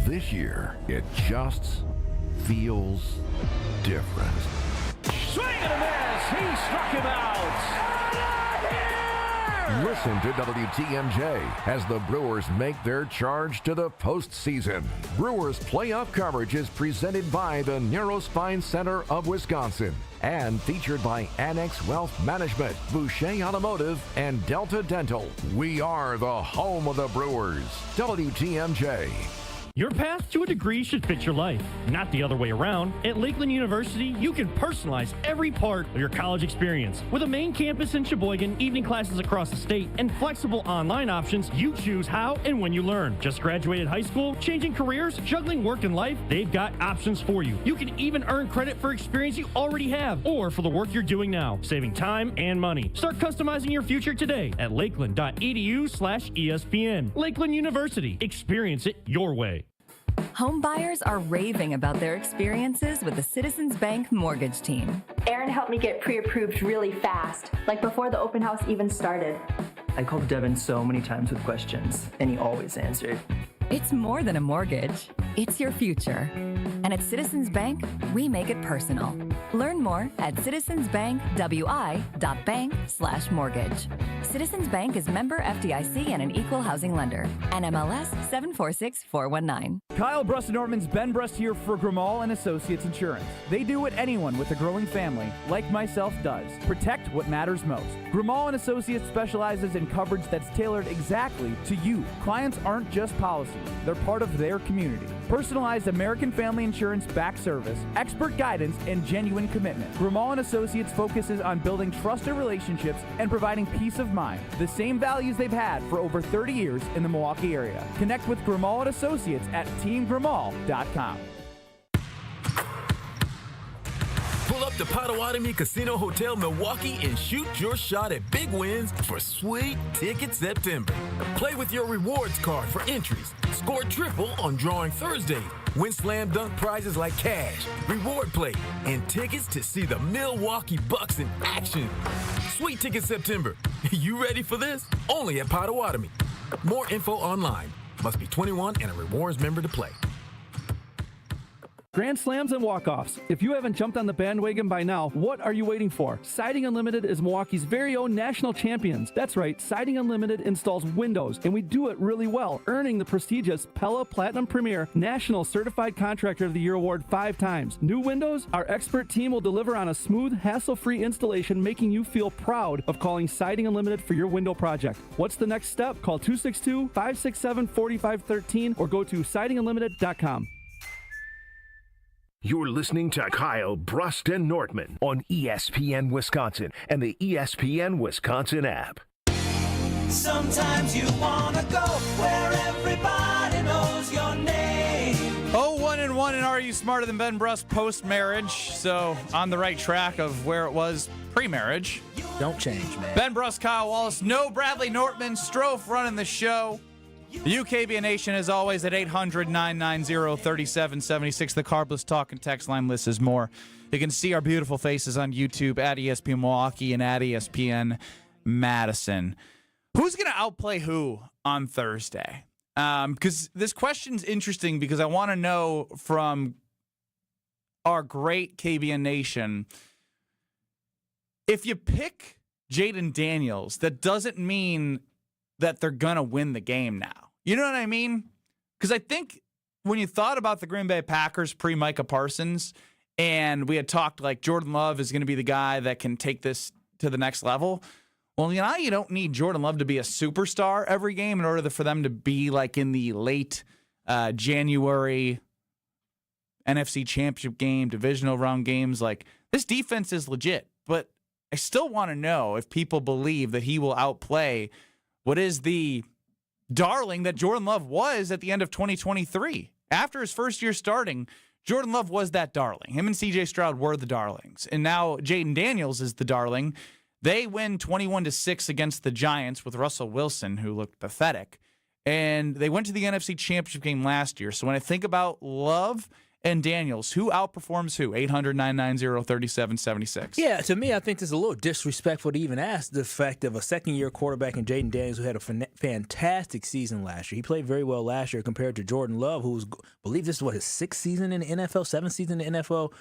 This year, it just feels different. Swing and a miss. He struck him out. Listen to WTMJ as the Brewers make their charge to the postseason. Brewers playoff coverage is presented by the Neurospine Center of Wisconsin and featured by Annex Wealth Management, Boucher Automotive, and Delta Dental. We are the home of the Brewers. WTMJ. Your path to a degree should fit your life, not the other way around. At Lakeland University, you can personalize every part of your college experience. With a main campus in Sheboygan, evening classes across the state, and flexible online options, you choose how and when you learn. Just graduated high school, changing careers, juggling work and life, they've got options for you. You can even earn credit for experience you already have, or for the work you're doing now, saving time and money. Start customizing your future today at lakeland.edu/ESPN. Lakeland University. Experience it your way. Home buyers are raving about their experiences with the Citizens Bank mortgage team. Aaron helped me get pre-approved really fast, like before the open house even started. I called Devin so many times with questions, and he always answered. It's more than a mortgage. It's your future. And at Citizens Bank, we make it personal. Learn more at citizensbankwi.bank/mortgage. Citizens Bank is member FDIC and an equal housing lender. NMLS 746419. Kyle Brust and Nortman's Ben Brust here for Grimal and Associates Insurance. They do what anyone with a growing family, like myself, does. Protect what matters most. Grimal and Associates specializes in coverage that's tailored exactly to you. Clients aren't just policies. They're part of their community. Personalized American Family Insurance back service, expert guidance, and genuine commitment. Grimal and Associates focuses on building trusted relationships and providing peace of mind. The same values they've had for over 30 years in the Milwaukee area. Connect with Grimal and Associates at teamgrimal.com. Pull up to Potawatomi Casino Hotel Milwaukee and shoot your shot at big wins for Sweet Ticket September. Play with your rewards card for entries. Score triple on Drawing Thursday. Win slam dunk prizes like cash, reward plate, and tickets to see the Milwaukee Bucks in action. Sweet Ticket September. You ready for this? Only at Potawatomi. More info online. Must be 21 and a rewards member to play. Grand slams and walk-offs. If you haven't jumped on the bandwagon by now, what are you waiting for? Siding Unlimited is Milwaukee's very own national champions. That's right, Siding Unlimited installs windows, and we do it really well, earning the prestigious Pella Platinum Premier National Certified Contractor of the Year award 5 times. New windows? Our expert team will deliver on a smooth, hassle-free installation, making you feel proud of calling Siding Unlimited for your window project. What's the next step? Call 262-567-4513 or go to sidingunlimited.com. You're listening to Kyle, Brust, and Nortman on ESPN Wisconsin and the ESPN Wisconsin app. Sometimes you want to go where everybody knows your name. 1-1, and are you smarter than Ben Brust post-marriage? So on the right track of where it was pre-marriage. Don't change, man. Ben Brust, Kyle Wallace, no Bradley Nortman, Stro running the show. The UKBN Nation, as always, at 800-990-3776. The Carbless Talk and Text line list is more. You can see our beautiful faces on YouTube at ESPN Milwaukee and at ESPN Madison. Who's going to outplay who on Thursday? Because this question's interesting because I want to know from our great KBN Nation, if you pick Jaden Daniels, that doesn't mean that they're going to win the game now. You know what I mean? Because I think when you thought about the Green Bay Packers pre-Micah Parsons, and we had talked like Jordan Love is going to be the guy that can take this to the next level, well, you know, you don't need Jordan Love to be a superstar every game in order for them to be like in the late January NFC Championship game, divisional round games. Like, this defense is legit, but I still want to know if people believe that he will outplay what is the darling that Jordan Love was at the end of 2023. After his first year starting, Jordan Love was that darling. Him and C.J. Stroud were the darlings. And now Jaden Daniels is the darling. They win 21-6 against the Giants with Russell Wilson, who looked pathetic. And they went to the NFC Championship game last year. So when I think about Love and Daniels, who outperforms who? 800-990-3776. Yeah, to me, I think it's a little disrespectful to even ask the fact of a second-year quarterback in Jaden Daniels who had a fantastic season last year. He played very well last year compared to Jordan Love, who's, I believe this is his 6th season in the NFL, 7th season in the NFL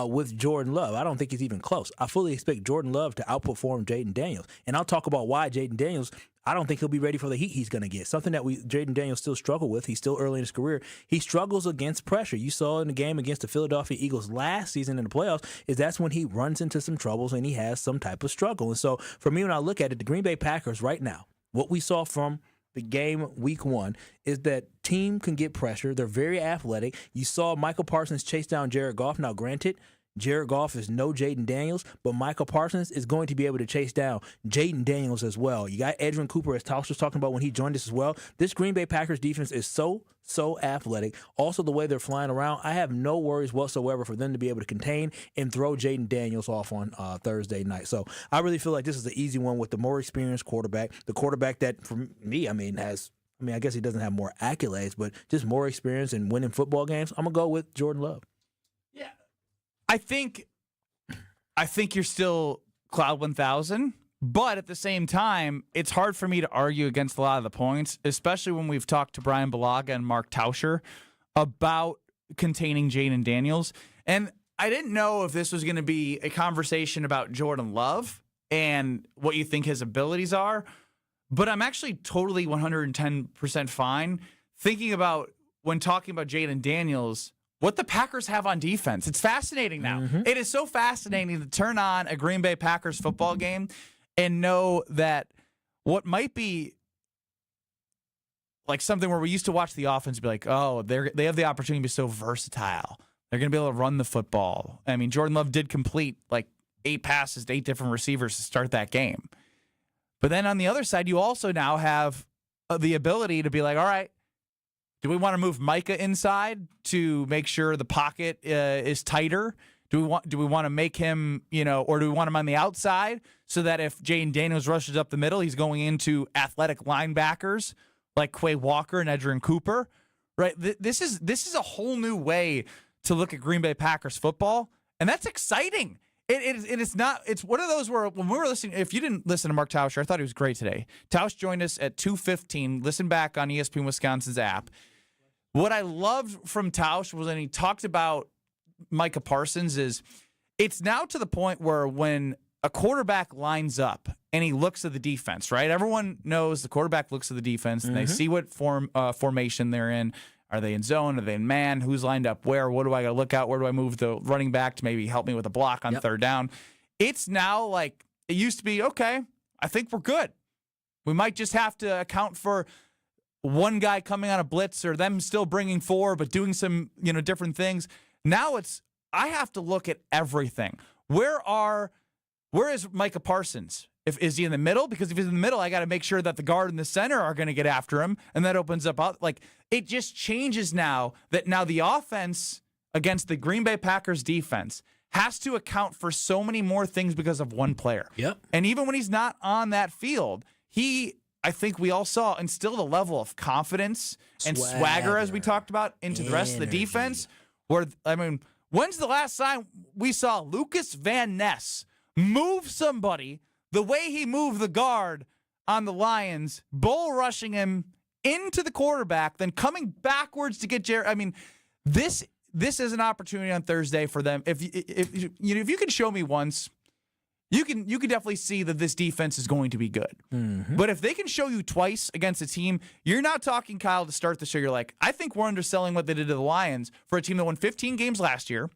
with Jordan Love. I don't think he's even close. I fully expect Jordan Love to outperform Jaden Daniels. And I'll talk about why Jaden Daniels, I don't think he'll be ready for the heat he's going to get. Something that Jaden Daniels still struggle with. He's still early in his career. He struggles against pressure. You saw in the game against the Philadelphia Eagles last season in the playoffs, is that's when he runs into some troubles and he has some type of struggle. And so for me, when I look at it, the Green Bay Packers right now, what we saw from the game week 1 is that team can get pressure. They're very athletic. You saw Micah Parsons chase down Jared Goff. Now, granted, Jared Goff is no Jaden Daniels, but Micah Parsons is going to be able to chase down Jaden Daniels as well. You got Edrin Cooper, as Tauscher was talking about when he joined us as well. This Green Bay Packers defense is so athletic. Also, the way they're flying around, I have no worries whatsoever for them to be able to contain and throw Jaden Daniels off on Thursday night. So I really feel like this is the easy one with the more experienced quarterback, the quarterback that, for me, I guess he doesn't have more accolades, but just more experience in winning football games. I'm going to go with Jordan Love. I think you're still Cloud 1000, but at the same time, it's hard for me to argue against a lot of the points, especially when we've talked to Brian Balaga and Mark Tauscher about containing Jaden Daniels. And I didn't know if this was going to be a conversation about Jordan Love and what you think his abilities are, but I'm actually totally 110% fine thinking about when talking about Jaden Daniels, what the Packers have on defense. It's fascinating now. Mm-hmm. It is so fascinating to turn on a Green Bay Packers football game and know that what might be like something where we used to watch the offense be like, oh, they have the opportunity to be so versatile. They're going to be able to run the football. I mean, Jordan Love did complete like 8 passes to 8 different receivers to start that game. But then on the other side, you also now have the ability to be like, all right, do we want to move Micah inside to make sure the pocket is tighter? Do we want to make him, or do we want him on the outside so that if Jaden Daniels rushes up the middle, he's going into athletic linebackers like Quay Walker and Edrin Cooper, right? This is a whole new way to look at Green Bay Packers football, and that's exciting. It's not. It's one of those where when we were listening, if you didn't listen to Mark Tauscher, I thought he was great today. Tausch joined us at 2:15. Listen back on ESPN Wisconsin's app. What I loved from Tausch was when he talked about Micah Parsons is it's now to the point where when a quarterback lines up and he looks at the defense, right? Everyone knows the quarterback looks at the defense and they see what formation they're in. Are they in zone? Are they in man? Who's lined up where? What do I got to look out? Where do I move the running back to maybe help me with a block on third down? It's now like it used to be, okay, I think we're good. We might just have to account for one guy coming on a blitz or them still bringing four but doing some, different things. Now it's I have to look at everything. Where is Micah Parsons? Is he in the middle? Because if he's in the middle, I got to make sure that the guard and the center are going to get after him, and that opens up. Like it just changes now that the offense against the Green Bay Packers defense has to account for so many more things because of one player. Yep. And even when he's not on that field, I think we all saw instilled a level of confidence and swagger, as we talked about, into the rest of the defense. When's the last time we saw Lucas Van Ness move somebody the way he moved the guard on the Lions, bull rushing him into the quarterback, then coming backwards to get Jared? This is an opportunity on Thursday for them. If you can show me once, you can definitely see that this defense is going to be good. Mm-hmm. But if they can show you twice against a team, you're not talking, Kyle, to start the show. You're like, I think we're underselling what they did to the Lions for a team that won 15 games last year.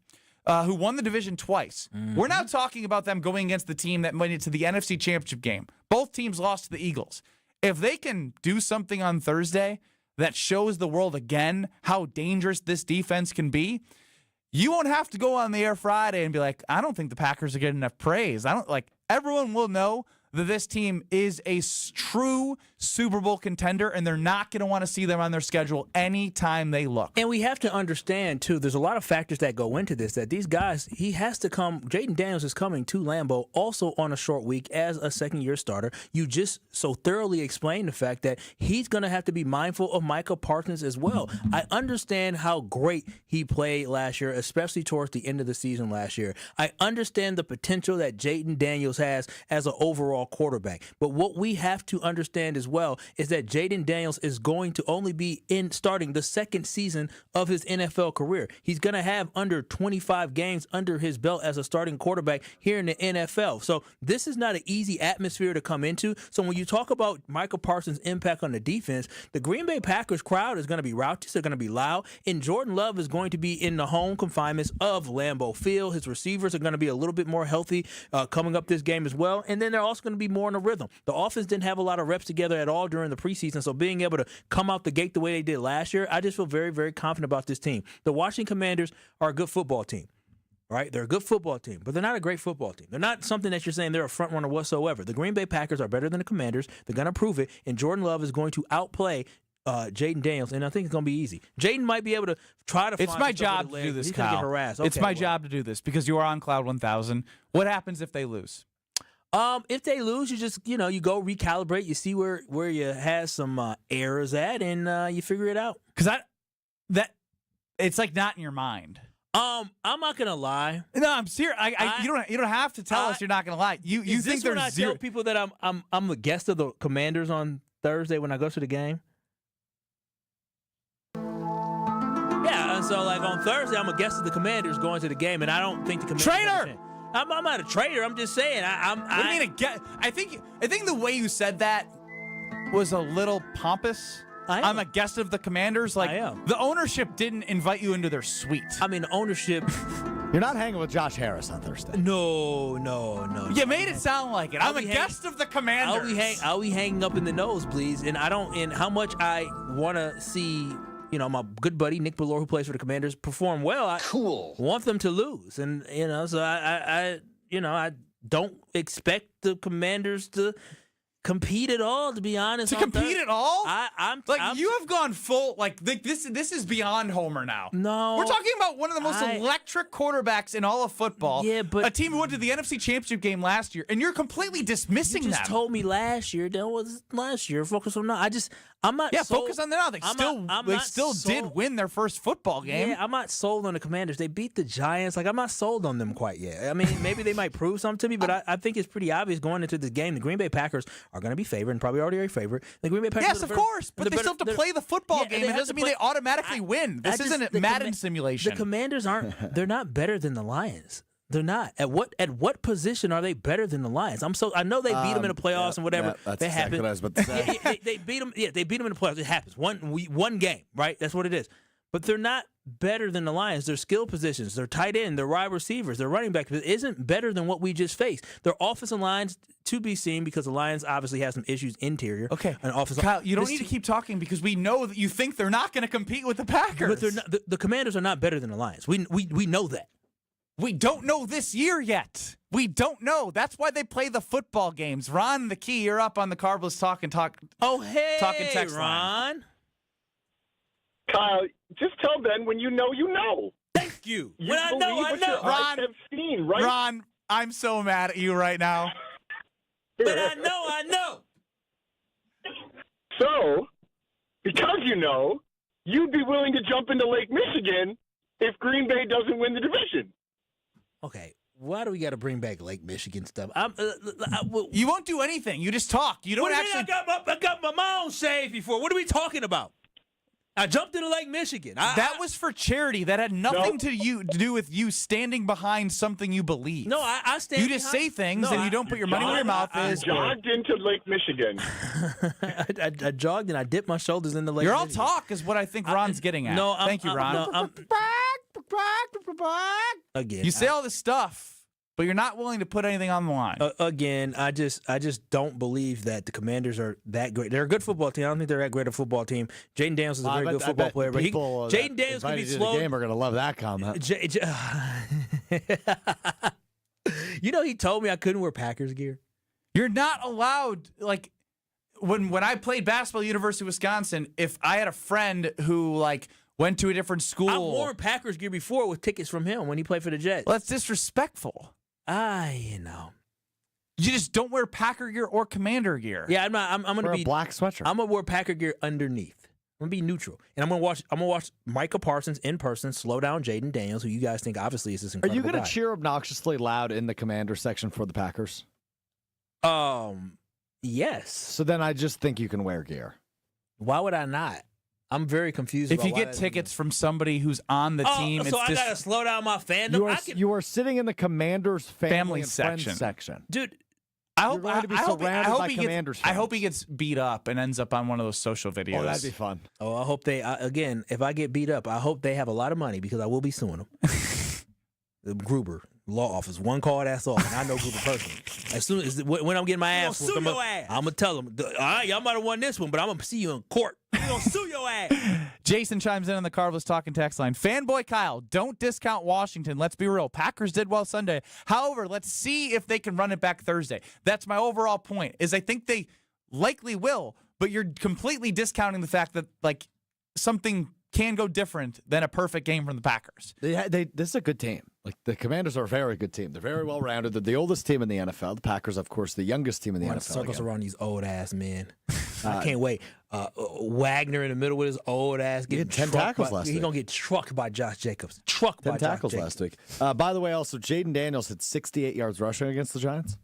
Who won the division twice. Mm-hmm. We're now talking about them going against the team that went into the NFC Championship game. Both teams lost to the Eagles. If they can do something on Thursday that shows the world again how dangerous this defense can be, you won't have to go on the air Friday and be like, I don't think the Packers are getting enough praise. Everyone will know that this team is a true Super Bowl contender, and they're not going to want to see them on their schedule anytime they look. And we have to understand, too, there's a lot of factors that go into this, that these guys, Jaden Daniels is coming to Lambeau also on a short week as a second-year starter. You just so thoroughly explained the fact that he's going to have to be mindful of Micah Parsons as well. I understand how great he played last year, especially towards the end of the season last year. I understand the potential that Jaden Daniels has as an overall quarterback. But what we have to understand as well is that Jaden Daniels is going to only be starting the second season of his NFL career. He's going to have under 25 games under his belt as a starting quarterback here in the NFL. So this is not an easy atmosphere to come into. So when you talk about Micah Parsons' impact on the defense, the Green Bay Packers crowd is going to be raucous. They're going to be loud. And Jordan Love is going to be in the home confinements of Lambeau Field. His receivers are going to be a little bit more healthy coming up this game as well. And then they're also going to be more in a rhythm. The offense didn't have a lot of reps together at all during the preseason, so being able to come out the gate the way they did last year, I just feel very, very confident about this team. The Washington Commanders are a good football team, right? They're a good football team, but they're not a great football team. They're not something that you're saying they're a front runner whatsoever. The Green Bay Packers are better than the Commanders. They're going to prove it, and Jordan Love is going to outplay Jaden Daniels, and I think it's going to be easy. Jaden might be able to try to find It's my job to do this, Kyle. Get harassed. It's my job to do this because you are on Cloud 1000. What happens if they lose? If they lose, you just, you go recalibrate, you see where you have some errors at, and you figure it out. Because it's like not in your mind. I'm not gonna lie. No, I'm serious. You don't have to tell us you're not gonna lie. You think there's I zero? Tell people that I'm the guest of the Commanders on Thursday when I go to the game. Yeah, and so on Thursday I'm a guest of the Commanders going to the game, and I don't think the Commanders. Traitor. I'm not a traitor. I'm just saying. What do you mean I think the way you said that was a little pompous. I'm a guest of the Commanders. I am. The ownership didn't invite you into their suite. I mean, the ownership. You're not hanging with Josh Harris on Thursday. No. You made it sound like it. I'm a guest of the Commanders. I'll be hanging up in the nosebleeds, and and how much I want to see. My good buddy Nick Bellore, who plays for the Commanders, perform well. I want them to lose, and so I don't expect the Commanders to compete at all, to be honest. To compete at all? I'm you have gone full, this is beyond Homer now. No. We're talking about one of the most electric quarterbacks in all of football. Yeah, but a team who went to the NFC Championship game last year, and you're completely dismissing you just them. told me last year. That was last year. Focus on now. I'm not. Yeah, sold. focus on them now. They still did win their first football game. Yeah, I'm not sold on the Commanders. They beat the Giants. I'm not sold on them quite yet. I mean, maybe they might prove something to me, but I think it's pretty obvious going into this game. The Green Bay Packers are going to be favored, and probably already are favored. The Green Bay Packers. Yes, of course, but they still have to play the football game. It doesn't mean they automatically win. This isn't a Madden simulation. The Commanders aren't. They're not better than the Lions. They're not. At what position are they better than the Lions? I know they beat them in the playoffs and whatever. That's that happened. exactly what I was about to say. They beat them. Yeah, they beat them in the playoffs. It happens. One game, right? That's what it is. But they're not better than the Lions. Their skill positions, their tight end, their wide receivers, their running back isn't better than what we just faced. Their offensive lines to be seen because the Lions obviously have some issues interior. Okay, and offensive. Kyle, you don't need to keep talking because we know that you think they're not going to compete with the Packers. But they're not, the Commanders are not better than the Lions. We know that. We don't know this year yet. We don't know. That's why they play the football games. Ron, the key, you're up on the Carbless Talking text Ron. line. Kyle, just tell Ben when you know, you know. Thank you. You when I know, believe I what your know. eyes have seen, right? Ron, I'm so mad at you right now. But I know. So, because you know, you'd be willing to jump into Lake Michigan if Green Bay doesn't win the division. Okay, why do we got to bring back Lake Michigan stuff? You won't do anything. You just talk. You don't actually. I got my own shave before. What are we talking about? I jumped into Lake Michigan. That was for charity. That had nothing to do with you standing behind something you believe. No, I stand. You just say things and you don't put your money where your mouth is. I jogged into Lake Michigan. I jogged and I dipped my shoulders in the lake. You're all talk is what I think Ron's getting at. No, thank you, Ron. Again, you say all this stuff, but you're not willing to put anything on the line. Again, I just don't believe that the Commanders are that great. They're a good football team. I don't think they're that great a football team. Jaden Daniels is a very good football player, but Jaden Daniels can be slow. The game are going to love that comment. You know, he told me I couldn't wear Packers gear. You're not allowed. Like when I played basketball at University of Wisconsin, if I had a friend who went to a different school, I've worn Packers gear before with tickets from him when he played for the Jets. Well, that's disrespectful. You know. You just don't wear Packer gear or Commander gear. Yeah, I'm not. I'm gonna be a black sweatshirt. I'm gonna wear Packer gear underneath. I'm gonna be neutral, and I'm gonna watch Micah Parsons in person slow down Jaden Daniels, who you guys think obviously is this incredible. Are you gonna guy. cheer obnoxiously loud in the Commander section for the Packers? Yes. So then I just think you can wear gear. Why would I not? I'm very confused. If you get tickets from somebody who's on the team, so I gotta slow down my fandom. You are sitting in the Commander's family section. Dude, I hope going to be surrounded by Commanders I hope he gets beat up and ends up on one of those social videos. Oh, that'd be fun. Oh, I hope they again. If I get beat up, I hope they have a lot of money because I will be suing them. The Gruber law office, one call that's all. And I know Gruber personally. As soon as when I'm getting my ass whooped, I'm gonna tell them, all right, y'all might have won this one, but I'm gonna see you in court. I'm gonna sue your ass. Jason chimes in on the Carbless Talking text line. Fanboy Kyle, don't discount Washington. Let's be real. Packers did well Sunday. However, let's see if they can run it back Thursday. That's my overall point. Is I think they likely will, but you're completely discounting the fact that something can go different than a perfect game from the Packers. This is a good team. The Commanders are a very good team. They're very well rounded. They're the oldest team in the NFL. The Packers, of course, the youngest team in the NFL. Circles around these old ass men. I can't wait. Wagner in the middle with his old ass getting 10 tackles last week. He's gonna get trucked by Josh Jacobs. Trucked by 10 tackles last week. By the way, also Jaden Daniels had 68 yards rushing against the Giants.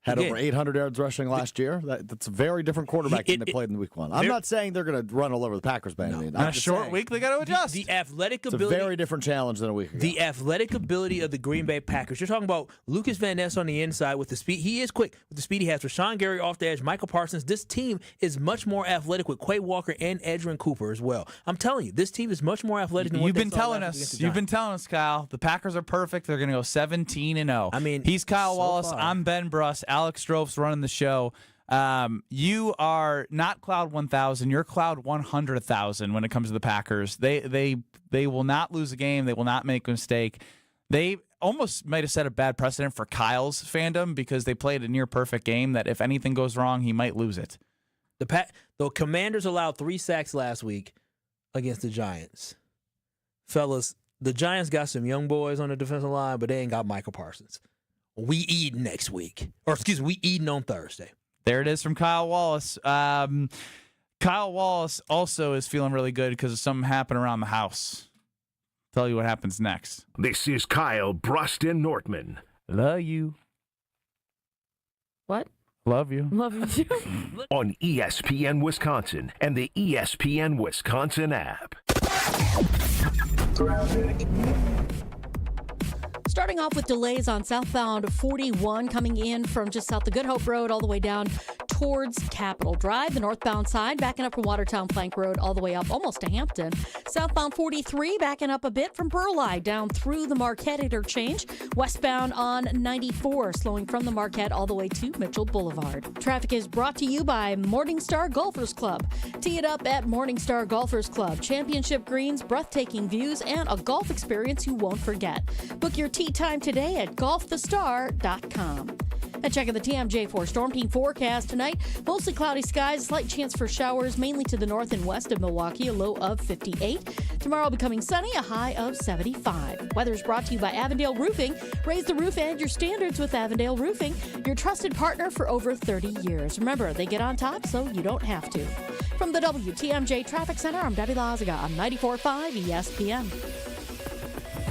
Had over 800 yards rushing last year. That's a very different quarterback than they played in week one. I'm not saying they're going to run all over the Packers by any means. On a short week, they got to adjust. The athletic ability. It's a very different challenge than a week ago. The athletic ability of the Green Bay Packers. You're talking about Lucas Van Ness on the inside with the speed. He is quick with the speed he has. Rashawn Gary off the edge. Michael Parsons. This team is much more athletic with Quay Walker and Edgerrin Cooper as well. I'm telling you, this team is much more athletic than what You've been telling us, Kyle. The Packers are perfect. They're going to go 17-0. I mean, he's Kyle so Wallace. far. I'm Ben Brust. Alex Strove's running the show. You are not Cloud 1000. You're Cloud 100,000 when it comes to the Packers. They will not lose a game. They will not make a mistake. They almost might have set a bad precedent for Kyle's fandom because they played a near perfect game that if anything goes wrong, he might lose it. The Commanders allowed 3 sacks last week against the Giants. Fellas, the Giants got some young boys on the defensive line, but they ain't got Micah Parsons. We eating next week. Or, excuse me, we eating on Thursday. There it is from Kyle Wallace. Kyle Wallace also is feeling really good because of something happened around the house. Tell you what happens next. This is Kyle, Brust, and Nortman. Love you. What? Love you. Love you too. On ESPN Wisconsin and the ESPN Wisconsin app. Starting off with delays on southbound 41 coming in from just south of Good Hope Road all the way down towards Capitol Drive. The northbound side backing up from Watertown Plank Road all the way up almost to Hampton. Southbound 43 backing up a bit from Burleigh down through the Marquette interchange. Westbound on 94 slowing from the Marquette all the way to Mitchell Boulevard. Traffic is brought to you by Morningstar Golfers Club. Tee it up at Morningstar Golfers Club. Championship greens, breathtaking views, and a golf experience you won't forget. Book your tee time today at golfthestar.com. And checking the TMJ4 Storm Team forecast tonight. Mostly cloudy skies, slight chance for showers, mainly to the north and west of Milwaukee, a low of 58. Tomorrow becoming sunny, a high of 75. Weather is brought to you by Avondale Roofing. Raise the roof and your standards with Avondale Roofing, your trusted partner for over 30 years. Remember, they get on top so you don't have to. From the WTMJ Traffic Center, I'm Debbie Lazaga on 94.5 ESPN.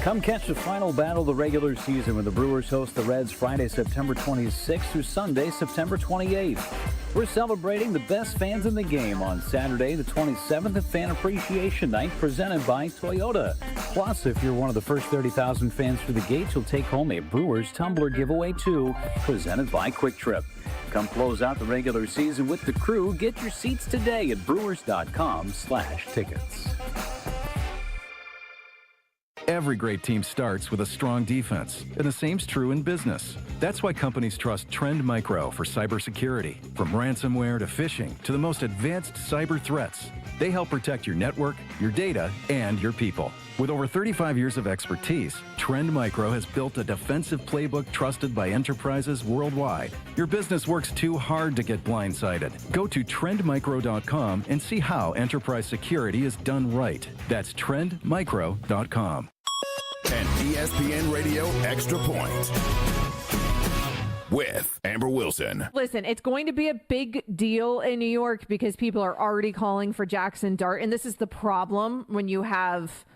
Come catch the final battle of the regular season when the Brewers host the Reds Friday, September 26th through Sunday, September 28th. We're celebrating the best fans in the game on Saturday, the 27th at Fan Appreciation Night, presented by Toyota. Plus, if you're one of the first 30,000 fans through the gate, you'll take home a Brewers tumbler giveaway too, presented by Quick Trip. Come close out the regular season with the crew. Get your seats today at brewers.com/tickets. Every great team starts with a strong defense, and the same's true in business. That's why companies trust Trend Micro for cybersecurity. From ransomware to phishing to the most advanced cyber threats, they help protect your network, your data, and your people. With over 35 years of expertise, Trend Micro has built a defensive playbook trusted by enterprises worldwide. Your business works too hard to get blindsided. Go to trendmicro.com and see how enterprise security is done right. That's trendmicro.com. An ESPN Radio Extra Point with Amber Wilson. Listen, it's going to be a big deal in New York because people are already calling for Jackson Dart. And this is the problem when you have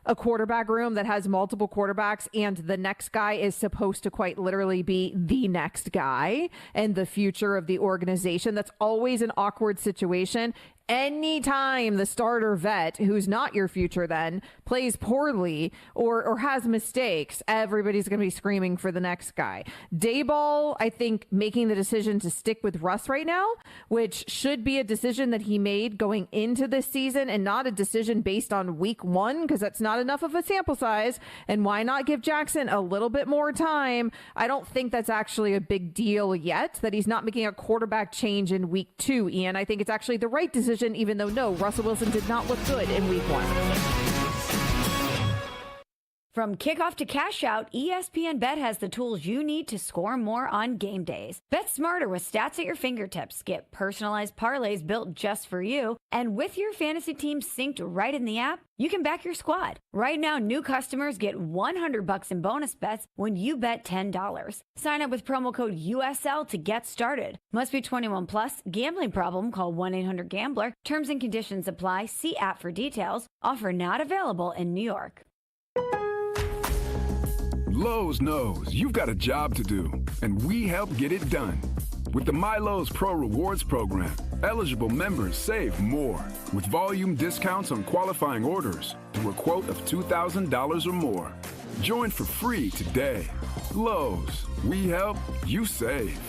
a quarterback room that has multiple quarterbacks and the next guy is supposed to quite literally be the next guy and the future of the organization. That's always an awkward situation. Anytime the starter vet, who's not your future then, plays poorly or has mistakes, everybody's going to be screaming for the next guy. Dayball, I think, making the decision to stick with Russ right now, which should be a decision that he made going into this season and not a decision based on week one, because that's not enough of a sample size. And why not give Jackson a little bit more time? I don't think that's actually a big deal yet, that he's not making a quarterback change in week two, Ian. I think it's actually the right decision, even though, no, Russell Wilson did not look good in week one. From kickoff to cash out, ESPN Bet has the tools you need to score more on game days. Bet smarter with stats at your fingertips. Get personalized parlays built just for you. And with your fantasy team synced right in the app, you can back your squad. Right now, new customers get $100 in bonus bets when you bet $10. Sign up with promo code USL to get started. Must be 21 plus. Gambling problem? Call 1-800-GAMBLER. Terms and conditions apply. See app for details. Offer not available in New York. Lowe's knows you've got a job to do, and we help get it done. With the MyLowe's Pro Rewards program, eligible members save more with volume discounts on qualifying orders through a quote of $2,000 or more. Join for free today. Lowe's, we help, you save.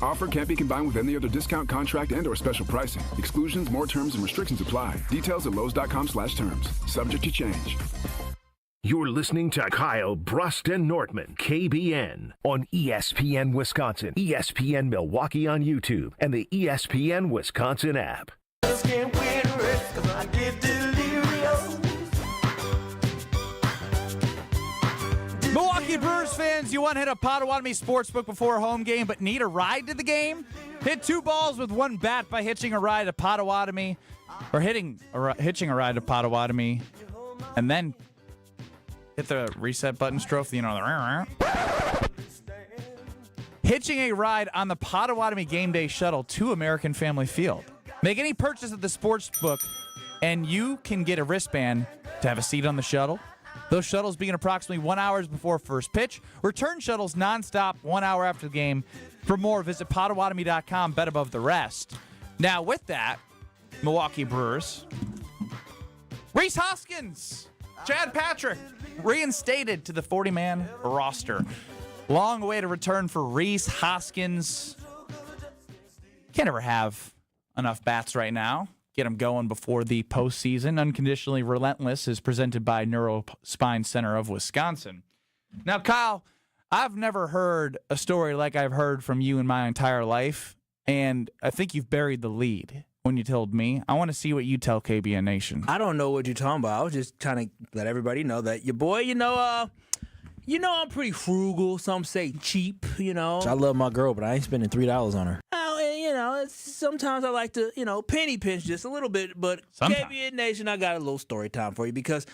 Offer can't be combined with any other discount, contract, and/or special pricing. Exclusions, more terms, and restrictions apply. Details at lowes.com/terms. Subject to change. You're listening to Kyle, Brust, and Nortman, KBN, on ESPN Wisconsin, ESPN Milwaukee on YouTube, and the ESPN Wisconsin app. Milwaukee Milwaukee Brewers fans, you want to hit a Potawatomi sportsbook before a home game but need a ride to the game? Hit 2 balls with 1 bat by hitching a ride to Potawatomi, or hitching a ride to Potawatomi, and then hit the reset button, Stro, hitching a ride on the Potawatomi Game Day Shuttle to American Family Field. Make any purchase at the sportsbook, and you can get a wristband to have a seat on the shuttle. Those shuttles begin approximately 1 hour before first pitch. Return shuttles nonstop 1 hour after the game. For more, visit Potawatomi.com, bet above the rest. Now, with that, Milwaukee Brewers, Rhys Hoskins, Chad Patrick, reinstated to the 40-man roster. Long way to return for Rhys Hoskins. Can't ever have enough bats right now. Get them going before the postseason. Unconditionally Relentless is presented by Neurospine Center of Wisconsin. Now, Kyle, I've never heard a story like I've heard from you in my entire life, and I think you've buried the lead when you told me. I want to see what you tell KBN Nation. I don't know what you're talking about. I was just trying to let everybody know that your boy, I'm pretty frugal. Some say cheap, I love my girl, but I ain't spending $3 on her. Sometimes I like to, penny pinch just a little bit. But KBN Nation, I got a little story time for you because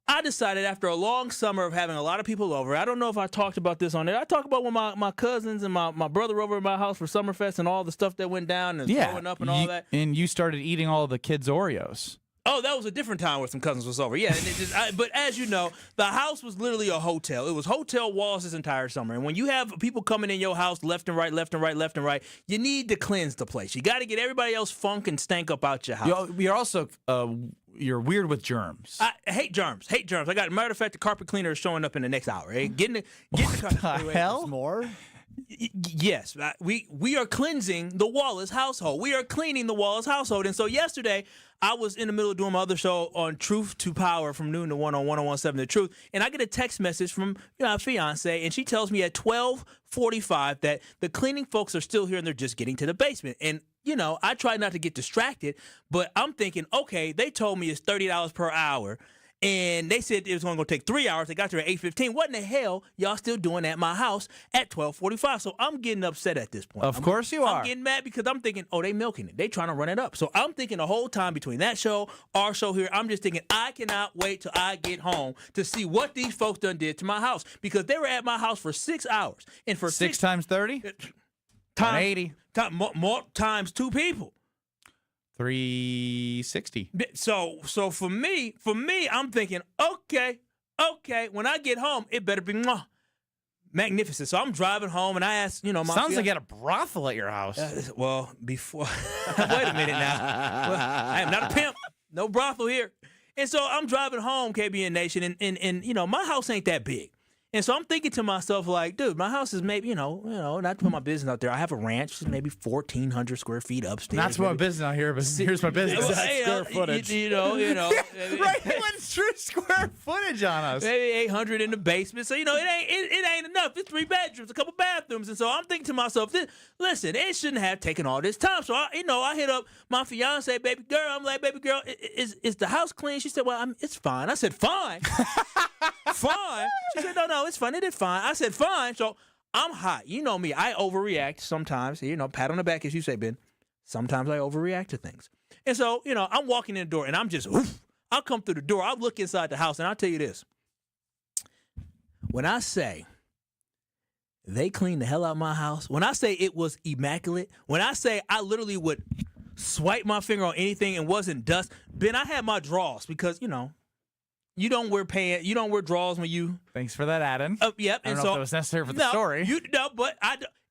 I decided after a long summer of having a lot of people over, I don't know if I talked about this on there. I talked about when my cousins and my brother over at my house for Summerfest and all the stuff that went down and throwing up and all that. And you started eating all the kids' Oreos. Oh, that was a different time where some cousins was over. Yeah, but as you know, the house was literally a hotel. It was hotel walls this entire summer. And when you have people coming in your house left and right, you need to cleanse the place. You got to get everybody else funk and stank up out your house. You're also you're weird with germs. I hate germs. I got, matter of fact, the carpet cleaner is showing up in the next hour. Right? Getting the hell? More? Yes, we are cleansing the Wallace household. We are cleaning the Wallace household. And so yesterday, I was in the middle of doing my other show on Truth to Power from noon to 1 on 101.7 The Truth, and I get a text message from my fiance, and she tells me at 12:45 that the cleaning folks are still here and they're just getting to the basement. And I try not to get distracted, but I'm thinking, okay, they told me it's $30 per hour. And they said it was going to take 3 hours. They got there at 8:15. What in the hell y'all still doing at my house at 12:45? So I'm getting upset at this point. Of course you are. I'm getting mad because I'm thinking, oh, they milking it. They trying to run it up. So I'm thinking the whole time between that show, our show here, I'm just thinking I cannot wait till I get home to see what these folks done did to my house because they were at my house for 6 hours. And for 6 times 30? Times 80. More times 2 people. 360. So for me, I'm thinking, okay. When I get home, it better be magnificent. So I'm driving home, and I asked, my sounds like you had a brothel at your house. Well, before, wait a minute now. Well, I am not a pimp. No brothel here. And so I'm driving home, KBN Nation, and my house ain't that big. And so I'm thinking to myself, like, dude, my house is maybe, not to put my business out there. I have a ranch, maybe 1,400 square feet upstairs. Not to put my business out here, but here's my business. Square footage. Right, what's true square footage on us? Maybe 800 in the basement. So, it ain't enough. It's 3 bedrooms, a couple bathrooms. And so I'm thinking to myself, listen, it shouldn't have taken all this time. So, I hit up my fiance, baby girl. I'm like, baby girl, is the house clean? She said, well, it's fine. I said, fine? Fine? She said, no, it's fine. It is fine. I said, fine. So I'm hot. You know me. I overreact sometimes. Pat on the back, as you say, Ben. Sometimes I overreact to things. And so, I'm walking in the door, and I'm just, I'll come through the door. I'll look inside the house, and I'll tell you this. When I say they cleaned the hell out of my house, when I say it was immaculate, when I say I literally would swipe my finger on anything and wasn't dust, Ben, I had my drawers because, you don't wear pants. You don't wear drawers when you. Thanks for that, Adam. Yep. I don't know if that was necessary for the story.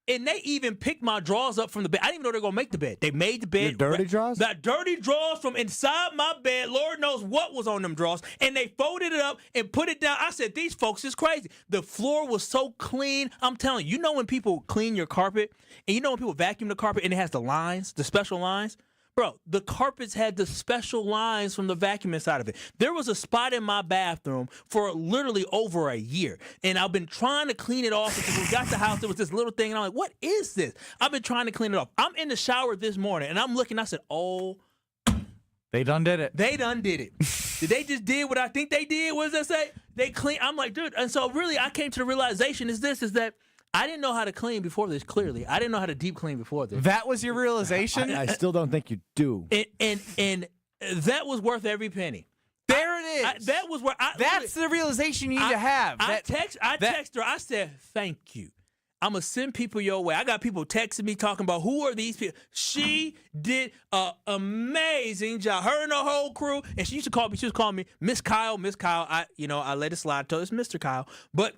And they even picked my drawers up from the bed. I didn't even know they were going to make the bed. They made the bed. Your dirty drawers? The dirty drawers from inside my bed. Lord knows what was on them drawers. And they folded it up and put it down. I said, these folks is crazy. The floor was so clean. I'm telling you, when people clean your carpet and when people vacuum the carpet and it has the lines, the special lines? Bro, the carpets had the special lines from the vacuum inside of it. There was a spot in my bathroom for literally over a year. And I've been trying to clean it off because we got the house. There was this little thing. And I'm like, what is this? I've been trying to clean it off. I'm in the shower this morning, and I'm looking. I said, oh, They done did it. They done did it. They just did what I think they did. What does that say? They clean. I'm like, dude. And so really, I came to the realization is that I didn't know how to clean before this. Clearly, I didn't know how to deep clean before this. That was your realization? I still don't think you do. And that was worth every penny. There it is. That was where That's the realization you need to have. I text her. I said, thank you. I'm going to send people your way. I got people texting me talking about who are these people. She did an amazing job. Her and the whole crew. And she used to call me. She was calling me Miss Kyle. Miss Kyle. I let it slide. I told her it's Mr. Kyle. But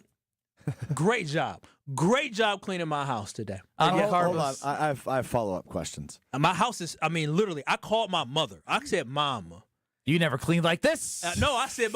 great job. Great job cleaning my house today. Hold on. I have follow-up questions. My house is, literally, I called my mother. I said, Mama. You never cleaned like this. No, I said,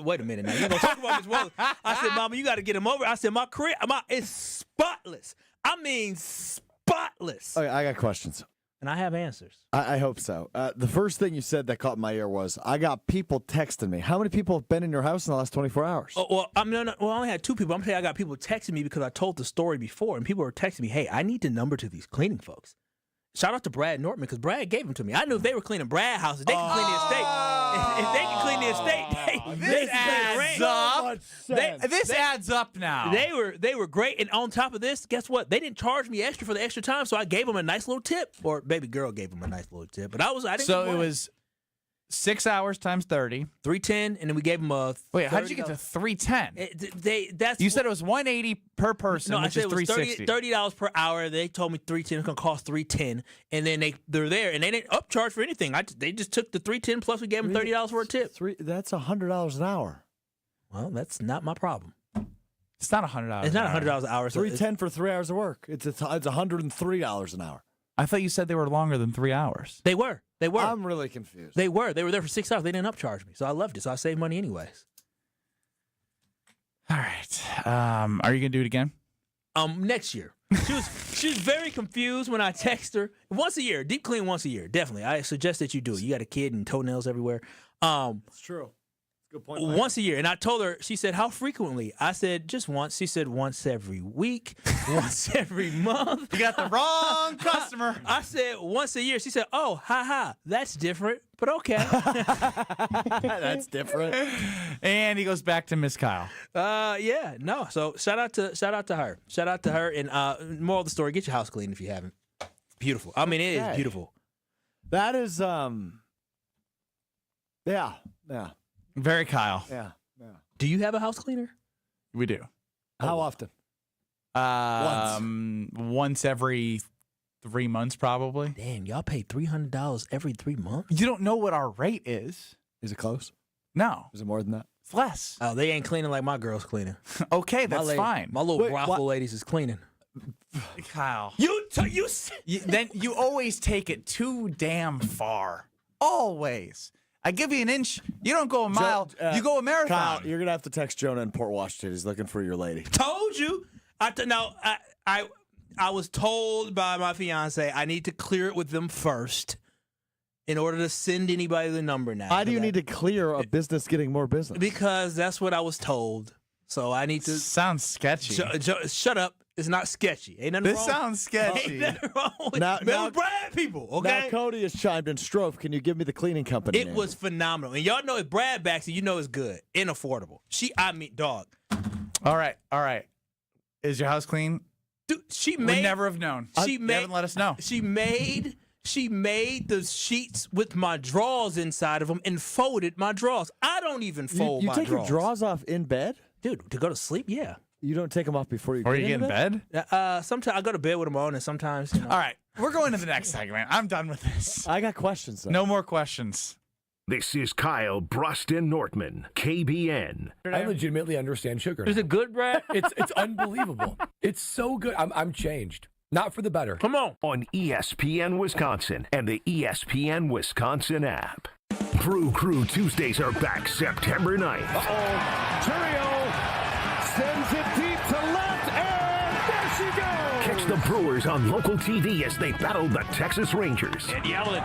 wait a minute now. You're going to talk about this weather. I said, Mama, you got to get him over. I said, my crib, it's spotless. I mean, spotless. Okay, I got questions. And I have answers. I hope so. The first thing you said that caught my ear was, I got people texting me. How many people have been in your house in the last 24 hours? Well, I only had 2 people. I'm saying I got people texting me because I told the story before, and people were texting me, hey, I need the number to these cleaning folks. Shout out to Brad Nortman because Brad gave them to me. I knew if they were cleaning Brad houses, they can clean the estate. If they can clean the estate, this adds up. This adds up now. They were great, and on top of this, guess what? They didn't charge me extra for the extra time, so I gave them a nice little tip. Or baby girl gave them a nice little tip. But I didn't. So it was 6 hours times 30, $310, and then we gave them a. Wait, how did you get to $310? You said it was $180 per person, no, which I is said it was $360. $30 per hour. They told me $310. It's gonna cost $310, and then they're there, and they didn't upcharge for anything. They just took the $310 plus we gave them $30 for a tip. That's $100 an hour. Well, that's not my problem. It's not $100. It's not $100 an hour. $310 for 3 hours of work. It's $103 an hour. I thought you said they were longer than 3 hours. They were. I'm really confused. They were there for 6 hours. They didn't upcharge me, so I loved it. So I saved money anyways. All right. Are you gonna do it again? Next year. She was very confused when I text her once a year. Deep clean once a year, definitely. I suggest that you do it. You got a kid and toenails everywhere. It's true. Good point. Once a year. And I told her, she said, how frequently? I said, just once. She said, once every week, once every month. You got the wrong customer. I said, once a year. She said, oh, that's different, but okay. That's different. And he goes back to Miss Kyle. Yeah, no. So shout out to her. Shout out to her. And moral of the story, get your house clean if you haven't. Beautiful. I mean, it is beautiful. That is, yeah. Very Kyle. Yeah. Do you have a house cleaner? We do. How often? Once every 3 months, probably. Damn, y'all pay $300 every 3 months? You don't know what our rate is. Is it close? No. Is it more than that? It's less. Oh, they ain't cleaning like my girl's cleaning. Okay, that's fine. My little brothel ladies is cleaning. Kyle. Then you always take it too damn far. Always. I give you an inch. You don't go a mile. You go a marathon. Kyle, you're gonna have to text Jonah in Port Washington. He's looking for your lady. Told you. I was told by my fiance I need to clear it with them first in order to send anybody the number now. Why do you need to clear a business getting more business? Because that's what I was told. So I need to. Sounds sketchy. Shut up. It's not sketchy. Ain't nothing wrong. This sounds sketchy. Ain't nothing wrong with now Brad people, okay? Now Cody has chimed in. Stro, can you give me the cleaning company name? It was phenomenal. And y'all know if Brad backs it, you know it's good and affordable. Dog. All right. Is your house clean? Dude, We'd never have known. You haven't let us know. She made the sheets with my drawers inside of them and folded my drawers. I don't even fold my drawers. You take your drawers off in bed? Dude, to go to sleep, yeah. You don't take them off before you get in bed? Sometimes I go to bed with them on, and sometimes, All right, we're going to the next segment. I'm done with this. I got questions, though. No more questions. This is Kyle, Brust, and Nortman, KBN. I legitimately understand sugar. Is it good, Brad? It's unbelievable. It's so good. I'm changed. Not for the better. Come on. On ESPN Wisconsin and the ESPN Wisconsin app. Brew Crew Tuesdays are back September 9th. Churio sends it deep to left, and there she goes! Catch the Brewers on local TV as they battle the Texas Rangers. And Yelich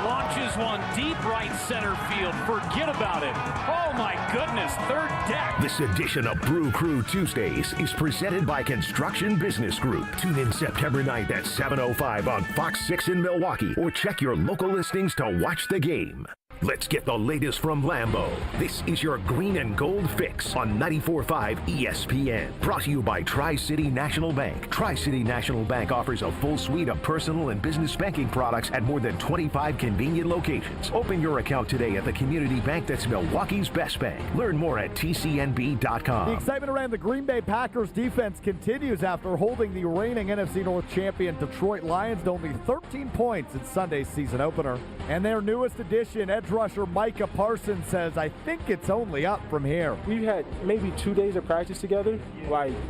launches one deep right center field. Forget about it. Oh, my goodness, third deck. This edition of Brew Crew Tuesdays is presented by Construction Business Group. Tune in September 9th at 7:05 on Fox 6 in Milwaukee, or check your local listings to watch the game. Let's get the latest from Lambeau. This is your Green and Gold Fix on 94.5 ESPN. Brought to you by Tri-City National Bank. Tri-City National Bank offers a full suite of personal and business banking products at more than 25 convenient locations. Open your account today at the community bank that's Milwaukee's best bank. Learn more at tcnb.com. The excitement around the Green Bay Packers defense continues after holding the reigning NFC North champion Detroit Lions to only 13 points in Sunday's season opener. And their newest addition, edge rusher Micah Parsons, says, I think it's only up from here. We've had maybe 2 days of practice together.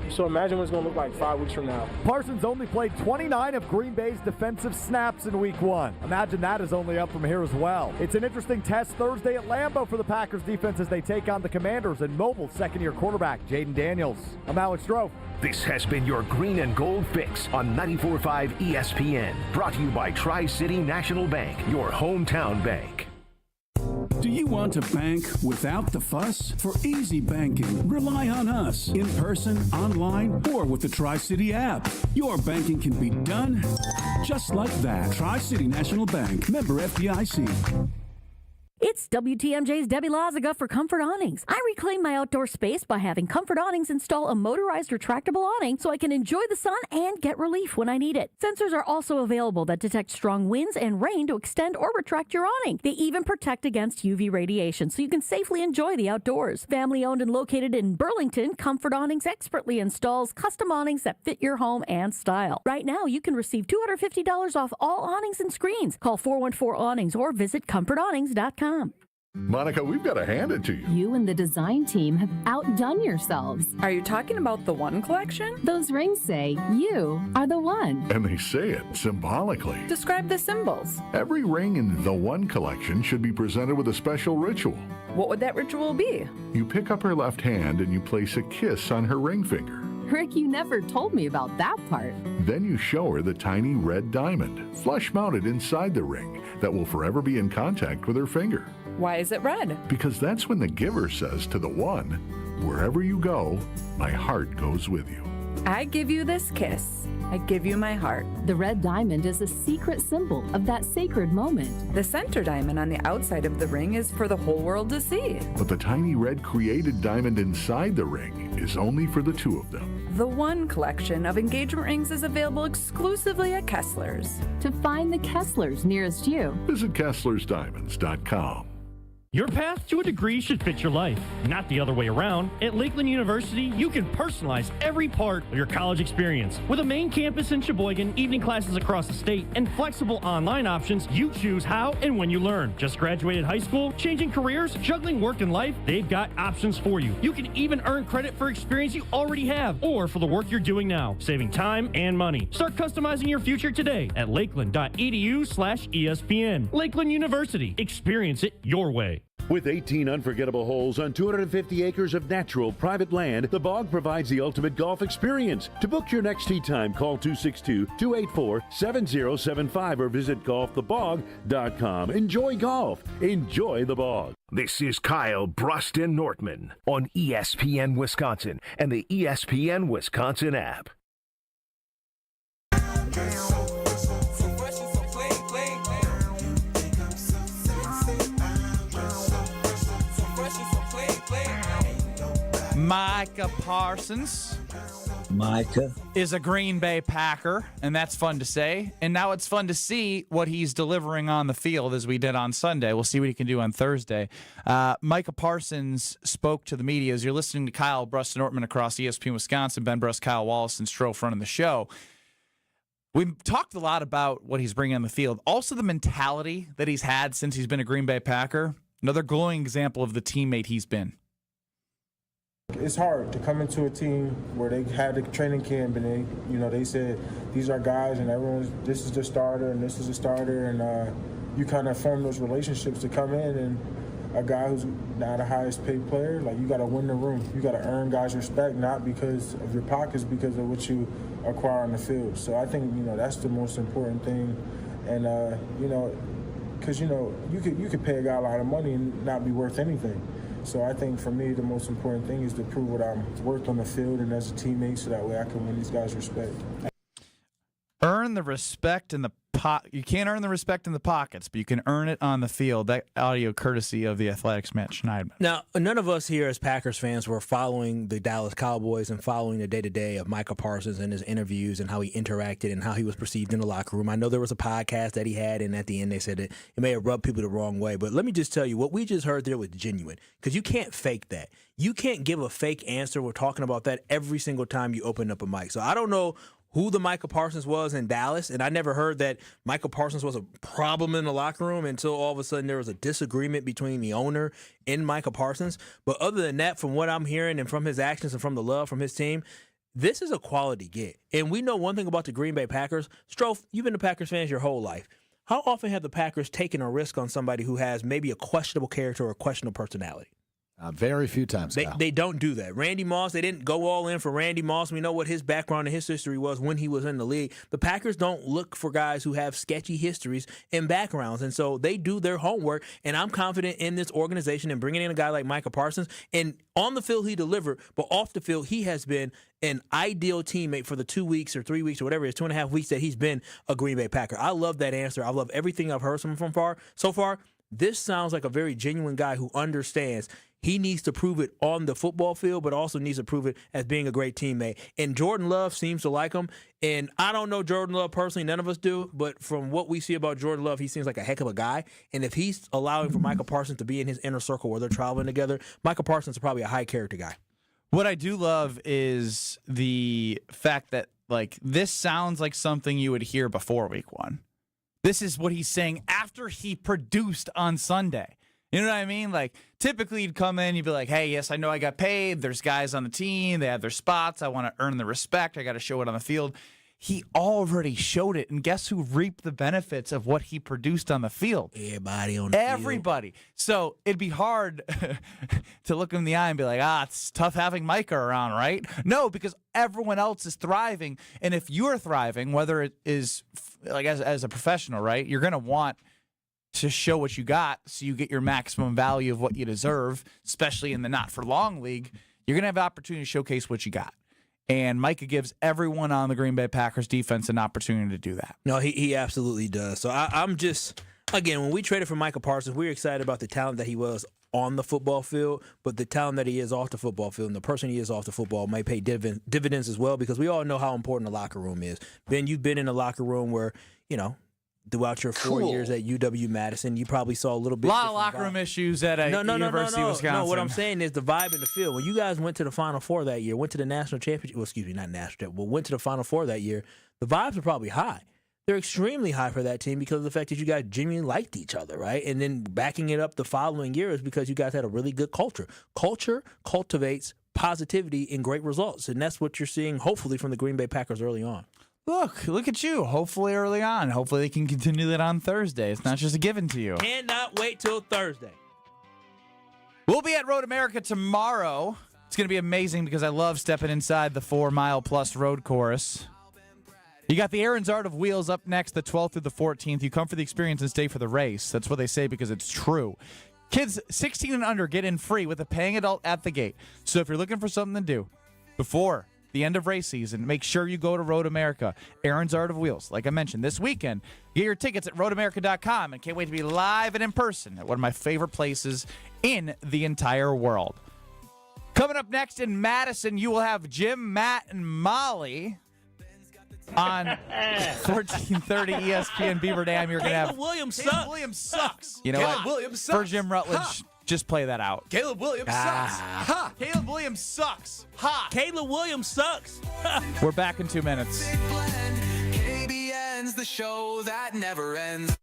So imagine what it's going to look like 5 weeks from now. Parsons only played 29 of Green Bay's defensive snaps in week 1. Imagine that is only up from here as well. It's an interesting test Thursday at Lambeau for the Packers defense as they take on the Commanders and mobile second-year quarterback Jaden Daniels. I'm Alex Stro. This has been your Green and Gold Fix on 94.5 ESPN. Brought to you by Tri-City National Bank, your hometown bank. Do you want to bank without the fuss? For easy banking, rely on us in person, online, or with the Tri-City app. Your banking can be done just like that. Tri-City National Bank, member FDIC. It's WTMJ's Debbie Lazaga for Comfort Awnings. I reclaim my outdoor space by having Comfort Awnings install a motorized retractable awning so I can enjoy the sun and get relief when I need it. Sensors are also available that detect strong winds and rain to extend or retract your awning. They even protect against UV radiation so you can safely enjoy the outdoors. Family owned and located in Burlington, Comfort Awnings expertly installs custom awnings that fit your home and style. Right now, you can receive $250 off all awnings and screens. Call 414-AWNINGS or visit comfortawnings.com. Monica, we've got to hand it to you. You and the design team have outdone yourselves. Are you talking about the One collection? Those rings say you are the one. And they say it symbolically. Describe the symbols. Every ring in the One collection should be presented with a special ritual. What would that ritual be? You pick up her left hand and you place a kiss on her ring finger. Rick, you never told me about that part. Then you show her the tiny red diamond, flush mounted inside the ring, that will forever be in contact with her finger. Why is it red? Because that's when the giver says to the one, wherever you go, my heart goes with you. I give you this kiss. I give you my heart. The red diamond is a secret symbol of that sacred moment. The center diamond on the outside of the ring is for the whole world to see. But the tiny red created diamond inside the ring is only for the two of them. The One collection of engagement rings is available exclusively at Kessler's. To find the Kessler's nearest you, visit KesslersDiamonds.com. Your path to a degree should fit your life, not the other way around. At Lakeland University, you can personalize every part of your college experience. With a main campus in Sheboygan, evening classes across the state, and flexible online options, you choose how and when you learn. Just graduated high school, changing careers, juggling work and life, they've got options for you. You can even earn credit for experience you already have or for the work you're doing now, saving time and money. Start customizing your future today at lakeland.edu/ESPN. Lakeland University. Experience it your way. With 18 unforgettable holes on 250 acres of natural private land, the Bog provides the ultimate golf experience. To book your next tee time, call 262-284-7075 or visit golfthebog.com. Enjoy golf. Enjoy the Bog. This is Kyle, Brust, and Nortman on ESPN Wisconsin and the ESPN Wisconsin app. Micah Parsons is a Green Bay Packer, and that's fun to say. And now it's fun to see what he's delivering on the field as we did on Sunday. We'll see what he can do on Thursday. Micah Parsons spoke to the media. As you're listening to Kyle, Brust, and Nortman across ESPN Wisconsin, Ben Brust, Kyle Wallace, and Stro running the show. We've talked a lot about what he's bringing on the field. Also the mentality that he's had since he's been a Green Bay Packer. Another glowing example of the teammate he's been. It's hard to come into a team where they had a training camp and they said these are guys and this is the starter and this is the starter, and you kind of form those relationships to come in, and a guy who's not the highest paid player, like, you got to win the room. You got to earn guys' respect, not because of your pockets, because of what you acquire on the field. So I think that's the most important thing, and because you could pay a guy a lot of money and not be worth anything. So I think for me, the most important thing is to prove what I'm worth on the field and as a teammate, so that way I can win these guys' respect. Earn earn the respect in the you can't earn the respect in the pockets, but you can earn it on the field. That audio courtesy of the Athletics' Matt Schneidman. Now, none of us here as Packers fans were following the Dallas Cowboys and following the day-to-day of Micah Parsons and his interviews and how he interacted and how he was perceived in the locker room. I know there was a podcast that he had, and at the end they said that it may have rubbed people the wrong way. But let me just tell you, what we just heard there was genuine, because you can't fake that. You can't give a fake answer. We're talking about that every single time you open up a mic. So I don't know who the Micah Parsons was in Dallas, and I never heard that Micah Parsons was a problem in the locker room until all of a sudden there was a disagreement between the owner and Micah Parsons. But other than that, from what I'm hearing and from his actions and from the love from his team, this is a quality get. And we know one thing about the Green Bay Packers. Stro, you've been a Packers fan your whole life. How often have the Packers taken a risk on somebody who has maybe a questionable character or a questionable personality? Very few times. They don't do that. Randy Moss, they didn't go all in for Randy Moss. We know what his background and his history was when he was in the league. The Packers don't look for guys who have sketchy histories and backgrounds, and so they do their homework, and I'm confident in this organization and bringing in a guy like Micah Parsons. And on the field, he delivered, but off the field, he has been an ideal teammate for the 2 weeks or 3 weeks or whatever it is, 2.5 weeks that he's been a Green Bay Packer. I love that answer. I love everything I've heard from him so far. This sounds like a very genuine guy who understands he needs to prove it on the football field, but also needs to prove it as being a great teammate. And Jordan Love seems to like him. And I don't know Jordan Love personally. None of us do. But from what we see about Jordan Love, he seems like a heck of a guy. And if he's allowing for Micah Parsons to be in his inner circle where they're traveling together, Micah Parsons is probably a high-character guy. What I do love is the fact that, like, this sounds like something you would hear before week one. This is what he's saying after he produced on Sunday. You know what I mean? Like, typically you'd come in, you'd be like, hey, yes, I know I got paid. There's guys on the team. They have their spots. I want to earn the respect. I got to show it on the field. He already showed it. And guess who reaped the benefits of what he produced on the field? Everybody on the field. Everybody. So it'd be hard to look him in the eye and be like, it's tough having Micah around, right? No, because everyone else is thriving. And if you're thriving, whether it is like as a professional, right, you're going to want to show what you got so you get your maximum value of what you deserve, especially in the not-for-long league. You're going to have the opportunity to showcase what you got. And Micah gives everyone on the Green Bay Packers defense an opportunity to do that. No, he absolutely does. So I'm just, again, when we traded for Micah Parsons, we were excited about the talent that he was on the football field, but the talent that he is off the football field and the person he is off the football might pay dividends as well, because we all know how important the locker room is. Ben, you've been in a locker room where, you know, throughout your 4 years at UW-Madison, you probably saw a little bit. A lot of locker room issues at University of Wisconsin. No, what I'm saying is the vibe in the field. When you guys went to the Final Four that year, went to the national championship, went to the Final Four that year, the vibes are probably high. They're extremely high for that team because of the fact that you guys genuinely liked each other, right? And then backing it up the following year is because you guys had a really good culture. Culture cultivates positivity and great results, and that's what you're seeing, hopefully, from the Green Bay Packers early on. Look at you. Hopefully early on. Hopefully they can continue that on Thursday. It's not just a given to you. Cannot wait till Thursday. We'll be at Road America tomorrow. It's going to be amazing because I love stepping inside the 4-mile-plus road course. You got the Aaron's Art of Wheels up next, the 12th through the 14th. You come for the experience and stay for the race. That's what they say because it's true. Kids 16 and under get in free with a paying adult at the gate. So if you're looking for something to do before the end of race season, make sure you go to Road America. Aaron's Art of Wheels. Like I mentioned, this weekend, get your tickets at roadamerica.com, and can't wait to be live and in person at one of my favorite places in the entire world. Coming up next in Madison, you will have Jim, Matt, and Molly on 1430 ESPN Beaver Dam. You're going to have Caleb Williams sucks. You know Caleb what? Williams sucks. For Jim Rutledge, just play that out. Caleb Williams sucks. Ha. Caleb Williams sucks. Ha. Caleb Williams sucks. We're back in 2 minutes. KBN's the show that never ends.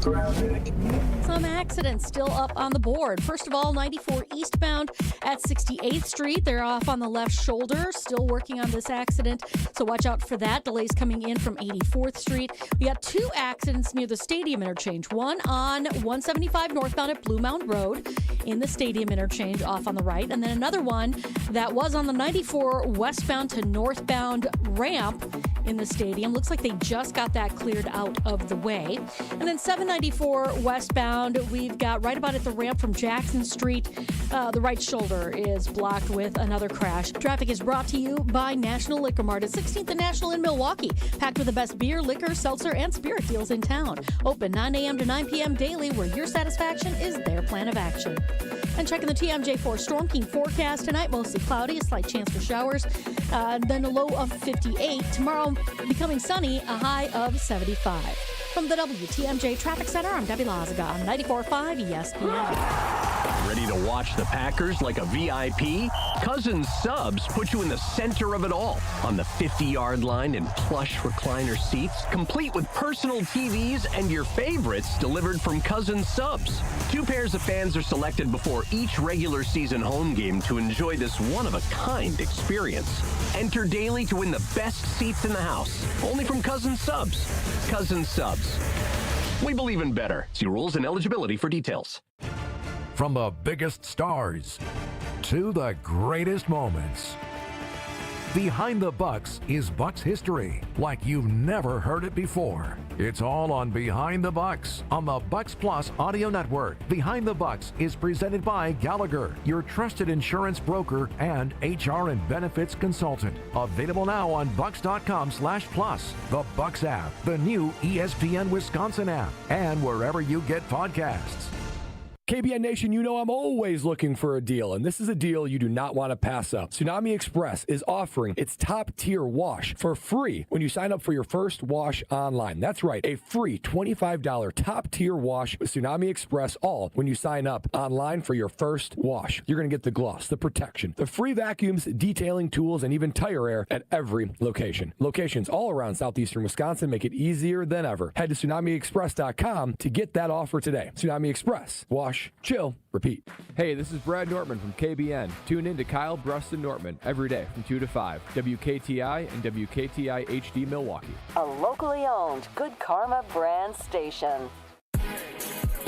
Some accidents still up on the board. First of all, 94 eastbound at 68th Street. They're off on the left shoulder, still working on this accident, so watch out for that. Delays coming in from 84th Street. We got two accidents near the Stadium interchange. One on 175 northbound at Blue Mound Road in the Stadium interchange off on the right, and then another one that was on the 94 westbound to northbound ramp in the stadium. Looks like they just got that cleared out of the way. And then 794 westbound, we've got right about at the ramp from Jackson Street. The right shoulder is blocked with another crash. Traffic is brought to you by National Liquor Mart at 16th and National in Milwaukee. Packed with the best beer, liquor, seltzer, and spirit deals in town. Open 9 a.m. to 9 p.m. daily, where your satisfaction is their plan of action. And checking the TMJ4 Storm King forecast tonight, mostly cloudy, a slight chance for showers. Then a low of 58. Tomorrow, becoming sunny, a high of 75. From the WTMJ Traffic Center, I'm Debbie Lazaga on 94.5 ESPN. Ready to watch the Packers like a VIP? Cousins Subs put you in the center of it all. On the 50-yard line in plush recliner seats, complete with personal TVs and your favorites delivered from Cousins Subs. 2 pairs of fans are selected before each regular season home game to enjoy this one-of-a-kind experience. Enter daily to win the best seats in the house. Only from Cousins Subs. Cousins Subs. We believe in better. See rules and eligibility for details. From the biggest stars to the greatest moments, Behind the Bucks is Bucks history like you've never heard it before. It's all on Behind the Bucks on the Bucks Plus audio network. Behind the Bucks is presented by Gallagher, your trusted insurance broker and HR and benefits consultant. Available now on bucks.com/plus, the Bucks app, the new ESPN Wisconsin app, and wherever you get podcasts. KBN Nation, you know I'm always looking for a deal, and this is a deal you do not want to pass up. Tsunami Express is offering its top-tier wash for free when you sign up for your first wash online. That's right, a free $25 top-tier wash with Tsunami Express, all when you sign up online for your first wash. You're going to get the gloss, the protection, the free vacuums, detailing tools, and even tire air at every location. Locations all around southeastern Wisconsin make it easier than ever. Head to TsunamiExpress.com to get that offer today. Tsunami Express. Wash, chill, repeat. Hey, this is Brad Nortman from KBN. Tune in to Kyle, Brust, and Nortman every day from 2 to 5. WKTI and WKTI HD Milwaukee. A locally owned Good Karma brand station.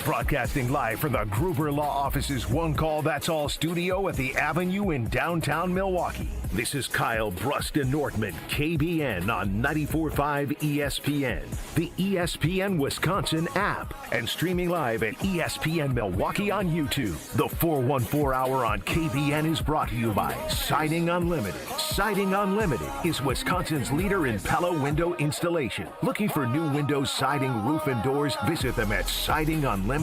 Broadcasting live from the Gruber Law Office's One Call That's All studio at the Avenue in downtown Milwaukee. This is Kyle, Brust, and Nortman, KBN on 94.5 ESPN, the ESPN Wisconsin app, and streaming live at ESPN Milwaukee on YouTube. The 414 Hour on KBN is brought to you by Siding Unlimited. Siding Unlimited is Wisconsin's leader in Pella window installation. Looking for new windows, siding, roof, and doors? Visit them at sidingunlimited.com.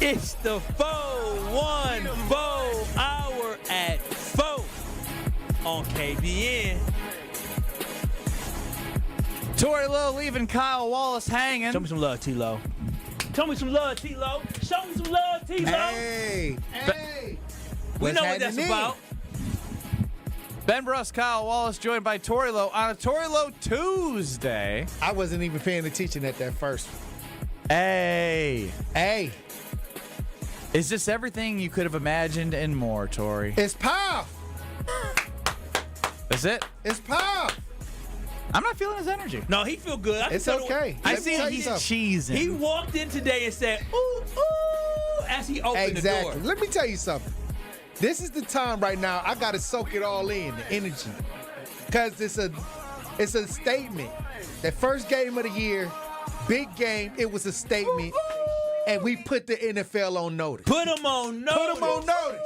It's the 414 Hour at 4 on KBN. Tori Lo leaving Kyle Wallace hanging. Show me some love, T-Lo. Show me some love, T-Lo. Show me some love, T-Lo. Hey. We know what that's about. Ben Brust, Kyle Wallace, joined by Tori Lo on a Tori Lo Tuesday. I wasn't even paying attention at that first. Hey. Is this everything you could have imagined and more, Tori? It's pow. Is it? It's pow. I'm not feeling his energy. No, he feel good. It's okay. I see he's cheesing. He walked in today and said, ooh, ooh, as he opened the door. Let me tell you something. This is the time right now. I got to soak it all in, the energy. Because it's a statement. That first game of the year, big game, it was a statement. And we put the NFL on notice. Put them on notice.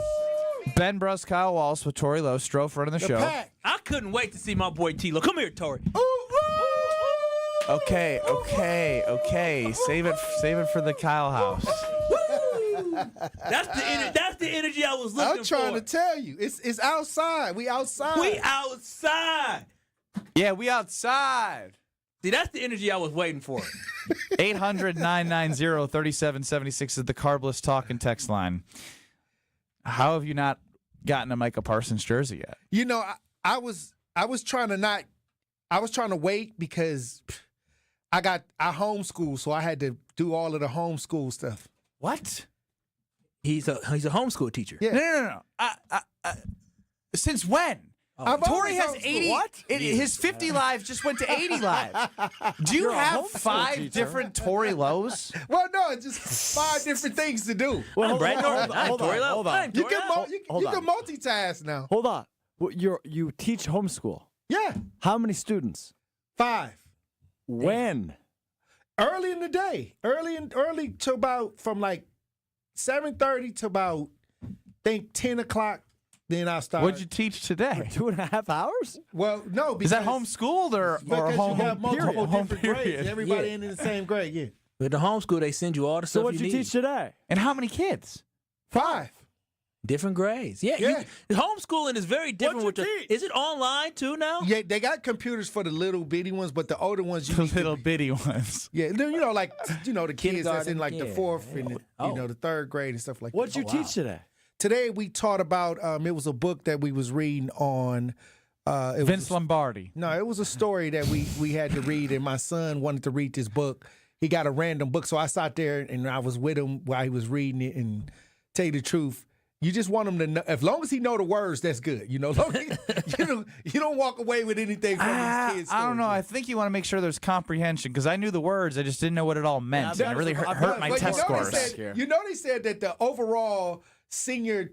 Ben Brust, Kyle Wallace with Tori Lo, Stro running the show. Pack. I couldn't wait to see my boy T-Lo. Come here, Tori. Okay. Save it for the Kyle house. That's the energy I was looking for. I'm trying to tell you. It's outside. We outside. Yeah, we outside. See, that's the energy I was waiting for. 800-990-3776 is the Carbless talk and text line. How have you not gotten a Micah Parsons jersey yet? You know, I was trying to wait because I homeschool, so I had to do all of the homeschool stuff. What? He's a homeschool teacher. Yeah. No. Since when? Tori has 80. What? His 50 lives just went to 80 lives. Do you You're a have homeschool 5 teacher. different Tori Lows? Well, no, it's just 5 different things to do. Well, hold on. You can multitask now. Hold on. Well, you teach homeschool. Yeah. How many students? 5. When? Early in the day. Early to about from like 7:30 to about think 10 o'clock. Then I start. What'd you teach today? 2.5 hours? Well, no. Is that homeschooled or home you have multiple home different period? grades. Everybody in the same grade, yeah. With the homeschool, they send you all the So stuff what'd you need. teach today? And how many kids? 5. Different grades. Yeah. Homeschooling is very different. What'd you teach? Is it online too now? Yeah, they got computers for the little bitty ones, but the older ones, you The need to little bitty ones. Yeah, the kids that's in like the 4th and the 3rd grade and stuff like What'd that. you teach today? Today we taught about it was a book that we was reading on Vince Lombardi. No, it was a story that we had to read, and my son wanted to read this book. He got a random book, so I sat there and I was with him while he was reading it. And tell you the truth, you just want him to know. As long as he know the words, that's good. You don't walk away with anything from these kids. I don't know. I think you want to make sure there's comprehension because I knew the words, I just didn't know what it all meant. And it really hurt my test scores. They said that the overall senior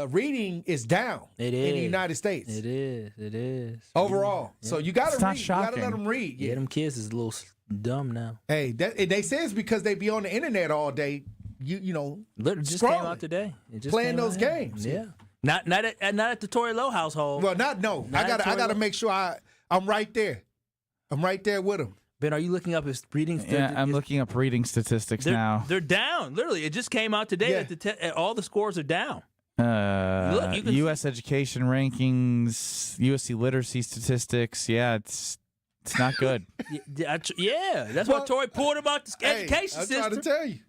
reading is down in the United States. It is. Overall. Yeah. So you got to read. Shocking. You got to let them read. Yeah, them kids is a little dumb now. Hey, they say it's because they be on the internet all day. Literally just came out today. Playing those games. Yeah. Not at the Tori Lo household. Well, I gotta make sure I'm right there. I'm right there with them. Ben, are you looking up his reading statistics? Yeah, I'm looking up reading statistics now. They're down. Literally, it just came out today that all the scores are down. U.S. education rankings, USC literacy statistics. Yeah, it's not good. That's why Tori pulled about the education system. I'm trying to tell you.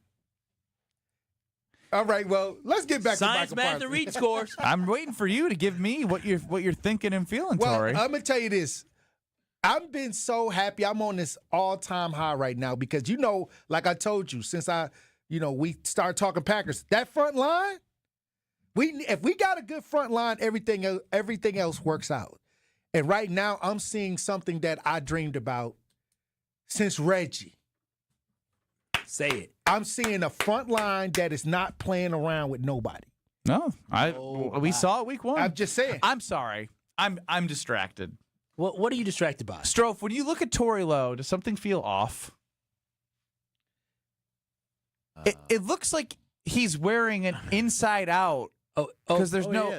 All right, well, let's get back Science, to Micah math, Parsons. and read scores. I'm waiting for you to give me what you're thinking and feeling, Tori. I'm gonna tell you this. I've been so happy. I'm on this all-time high right now because like I told you, since we started talking Packers, that front line. If we got a good front line, everything else works out. And right now, I'm seeing something that I dreamed about since Reggie. Say it. I'm seeing a front line that is not playing around with nobody. No, we saw it week 1. I'm just saying. I'm sorry. I'm distracted. What are you distracted by? Strofe, when you look at Tori Lo, does something feel off? It looks like he's wearing an inside out. Because there's no. I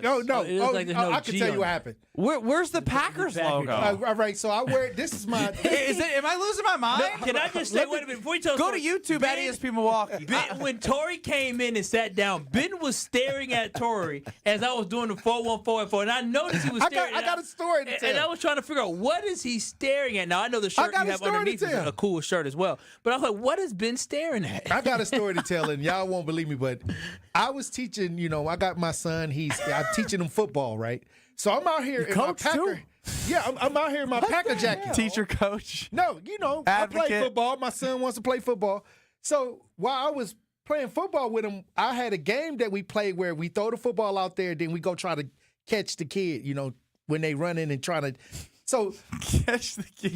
can tell you what happened. Where's the Packers logo? All right, so I wear this is my. Am I losing my mind? Can I just say, wait a minute, before you tell Go to YouTube at ESPN Milwaukee. When Tori came in and sat down, Ben was staring at Tori as I was doing the 4-1-4-4, and I noticed he was staring. I got a story to tell. And I was trying to figure out, what is he staring at? Now, I know the shirt you have underneath is a cool shirt as well, but I was like, what is Ben staring at? I got a story to tell, and y'all won't believe me, but I was teaching, I got my son, I'm teaching him football, right? So I'm out here in my Packer. Yeah, I'm out here in my Packer jacket. Teacher, coach. No, I play football. My son wants to play football. So while I was playing football with him, I had a game that we played where we throw the football out there, then we go try to catch the kid, when they run in and try to. So catch the kid.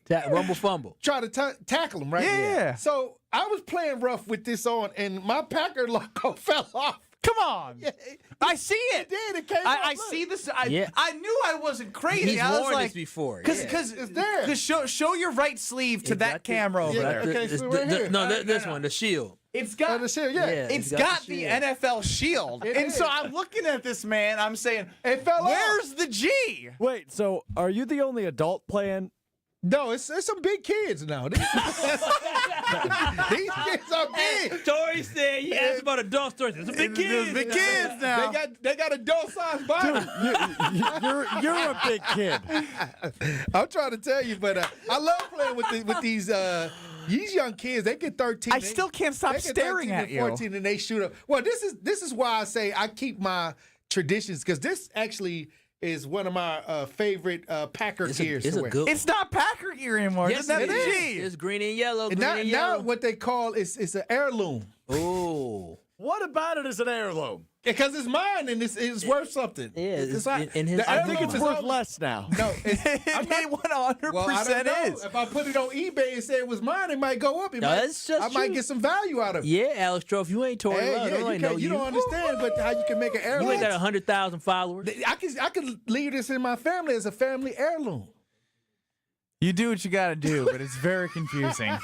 Yeah, rumble fumble. Try to tackle him, right? Yeah. So I was playing rough with this on, and my Packer logo fell off. Come on. Yeah. I see it. It did. It came I see this. I knew I wasn't crazy. He's worn this before. Because it's there. Because show your right sleeve to that camera over there. Okay, so right here. This one, the shield. It's got the shield, yeah. It's got the NFL shield. And so I'm looking at this man. I'm saying, it fell off. Where's the G? Wait, so are you the only adult playing? No, it's some big kids now. These kids are big. Tori said, you asked about adult stories. There's some big kids. Big kids now. They got adult-sized bodies. Dude, you're a big kid. I'm trying to tell you, but I love playing with these young kids. They get 13. I still can't stop staring at you. 14 and they shoot up. Well, this is why I say I keep my traditions, because this actually is one of my favorite Packer gears to wear. It's not Packer gear anymore. Yes, it is. It's green and yellow. Now what they call it's an heirloom. Oh. What about it is an heirloom? Because it's mine and it's worth something. Yeah, it's like, in his. I think it's worth less now. No, I'm not 100% well, I don't know. is. If I put it on eBay and say it was mine, it might go up. I might get some value out of it. Yeah, Alex Stro, if you ain't Tori Lo, you don't understand, but how you can make an heirloom. You ain't got 100,000 followers. I can leave this in my family as a family heirloom. You do what you got to do, but it's very confusing.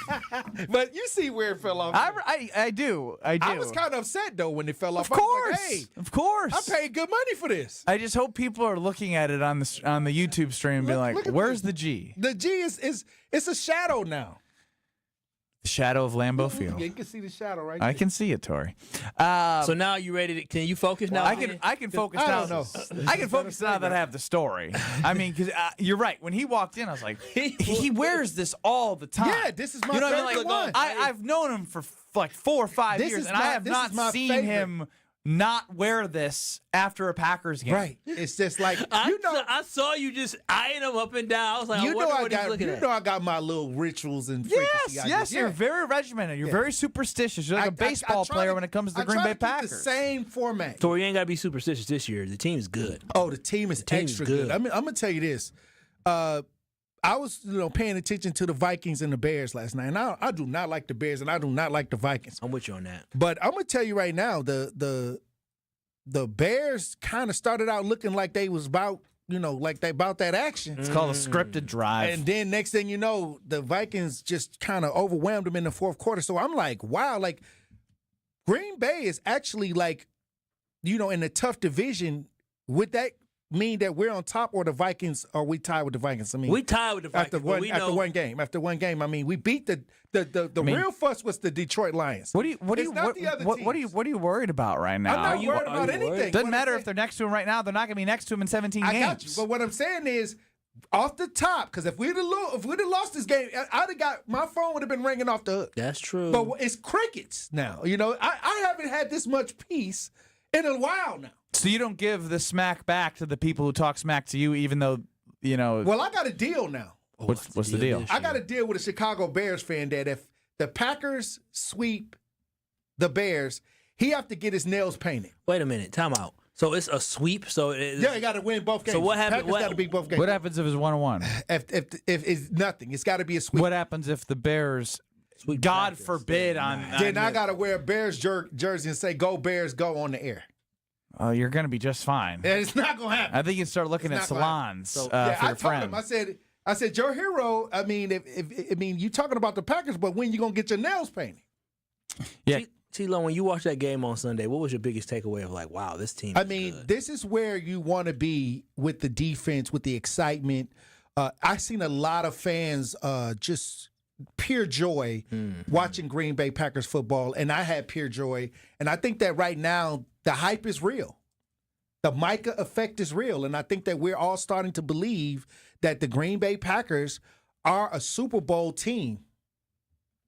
But you see where it fell off. I do. I was kind of upset, though, when it fell off. Of course. Like, hey, of course. I paid good money for this. I just hope people are looking at it on the YouTube stream and be like, where's the G? The G is it's a shadow now. The shadow of Lambeau Field. Yeah, you can see the shadow right I there. can see it, Tori. So now you ready to? Can you focus now? I can focus now. I don't know. I can focus now that I have the story. I mean, because you're right. When he walked in, I was like, he wears this all the time. Yeah, this is my you know favorite what I mean? one. I've known him for like 4 or 5 years, and I have not seen him not wear this after a Packers game. Right. It's just like I saw you just eyeing him up and down. I was like, I wonder what he's looking at. I got my little rituals and Yes, you're very regimented. You're very superstitious. You're like a baseball player when it comes to the Green Bay Packers. The same format. Tori, you ain't got to be superstitious this year. The team is good. Oh, the team is extra good. I mean, I'm gonna tell you this. I was, paying attention to the Vikings and the Bears last night. And I do not like the Bears, and I do not like the Vikings. I'm with you on that. But I'm gonna tell you right now, the Bears kind of started out looking like they was about, like they about that action. It's called a scripted drive. And then next thing you know, the Vikings just kind of overwhelmed them in the fourth quarter. So I'm like, wow, like Green Bay is actually like, in a tough division. Would that mean that we're on top, or the Vikings, are we tied with the Vikings? I mean, we tied with the Vikings. After one game. I mean, we beat the real fuss was the Detroit Lions. What are you worried about right now? I'm not worried about anything. Doesn't matter if they're next to him right now. They're not going to be next to him in 17 games. I got you. But what I'm saying is, off the top, because if we'd have lost this game, I'd have got my phone would have been ringing off the hook. That's true. But it's crickets now. I haven't had this much peace in a while now. So you don't give the smack back to the people who talk smack to you, even though, Well, I got a deal now. What's the deal? I got a deal with a Chicago Bears fan that if the Packers sweep the Bears, he have to get his nails painted. Wait a minute. Time out. So it's a sweep. So he got to win both games. So what happens? Packers got to beat both games. What happens if it's 1-1? If it's nothing, it's got to be a sweep. What happens if the Bears? God forbid Then I got to wear a Bears jersey and say "Go Bears, go" on the air. Oh, you're going to be just fine. And it's not going to happen. I think you start looking at salons for I your told friend. him. I said, your hero. I mean, you talking about the Packers, but when you gonna get your nails painted? Yeah. T. Lo, when you watched that game on Sunday, what was your biggest takeaway of like, wow, this team? This is where you want to be with the defense, with the excitement. I've seen a lot of fans just pure joy watching Green Bay Packers football, and I had pure joy. And I think that right now the hype is real. The Micah effect is real, and I think that we're all starting to believe that the Green Bay Packers are a Super Bowl team.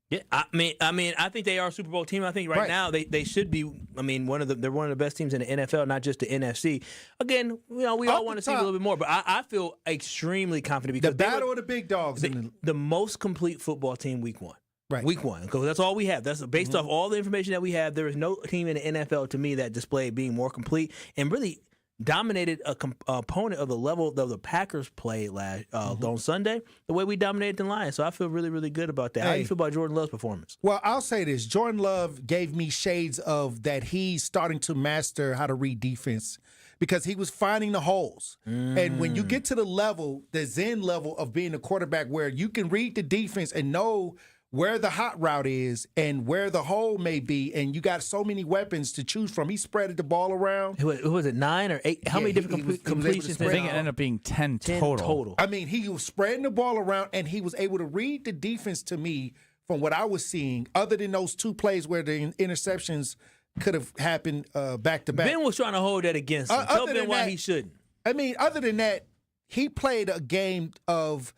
Yeah, I mean, I think they are a Super Bowl team. I think right now they should be. I mean, they're one of the best teams in the NFL, not just the NFC. Again, we all want to see a little bit more, but I feel extremely confident because the battle of the big dogs, the most complete football team week one. Right. Week one, because that's all we have. That's based off all the information that we have. There is no team in the NFL, to me, that displayed being more complete and really dominated a opponent of the level of the Packers played on Sunday, the way we dominated the Lions. So I feel really, really good about that. How do you feel about Jordan Love's performance? Well, I'll say this. Jordan Love gave me shades of that he's starting to master how to read defense because he was finding the holes. And when you get to the Zen level of being a quarterback where you can read the defense and know where the hot route is and where the hole may be, and you got so many weapons to choose from. He spreaded the ball around. Who was it, 9 or 8? How many different completions? I think it ended up being 10 total. I mean, he was spreading the ball around, and he was able to read the defense to me from what I was seeing, other than those 2 plays where the interceptions could have happened back-to-back. Ben was trying to hold that against him. Tell Ben why he shouldn't. I mean, other than that, he played a game of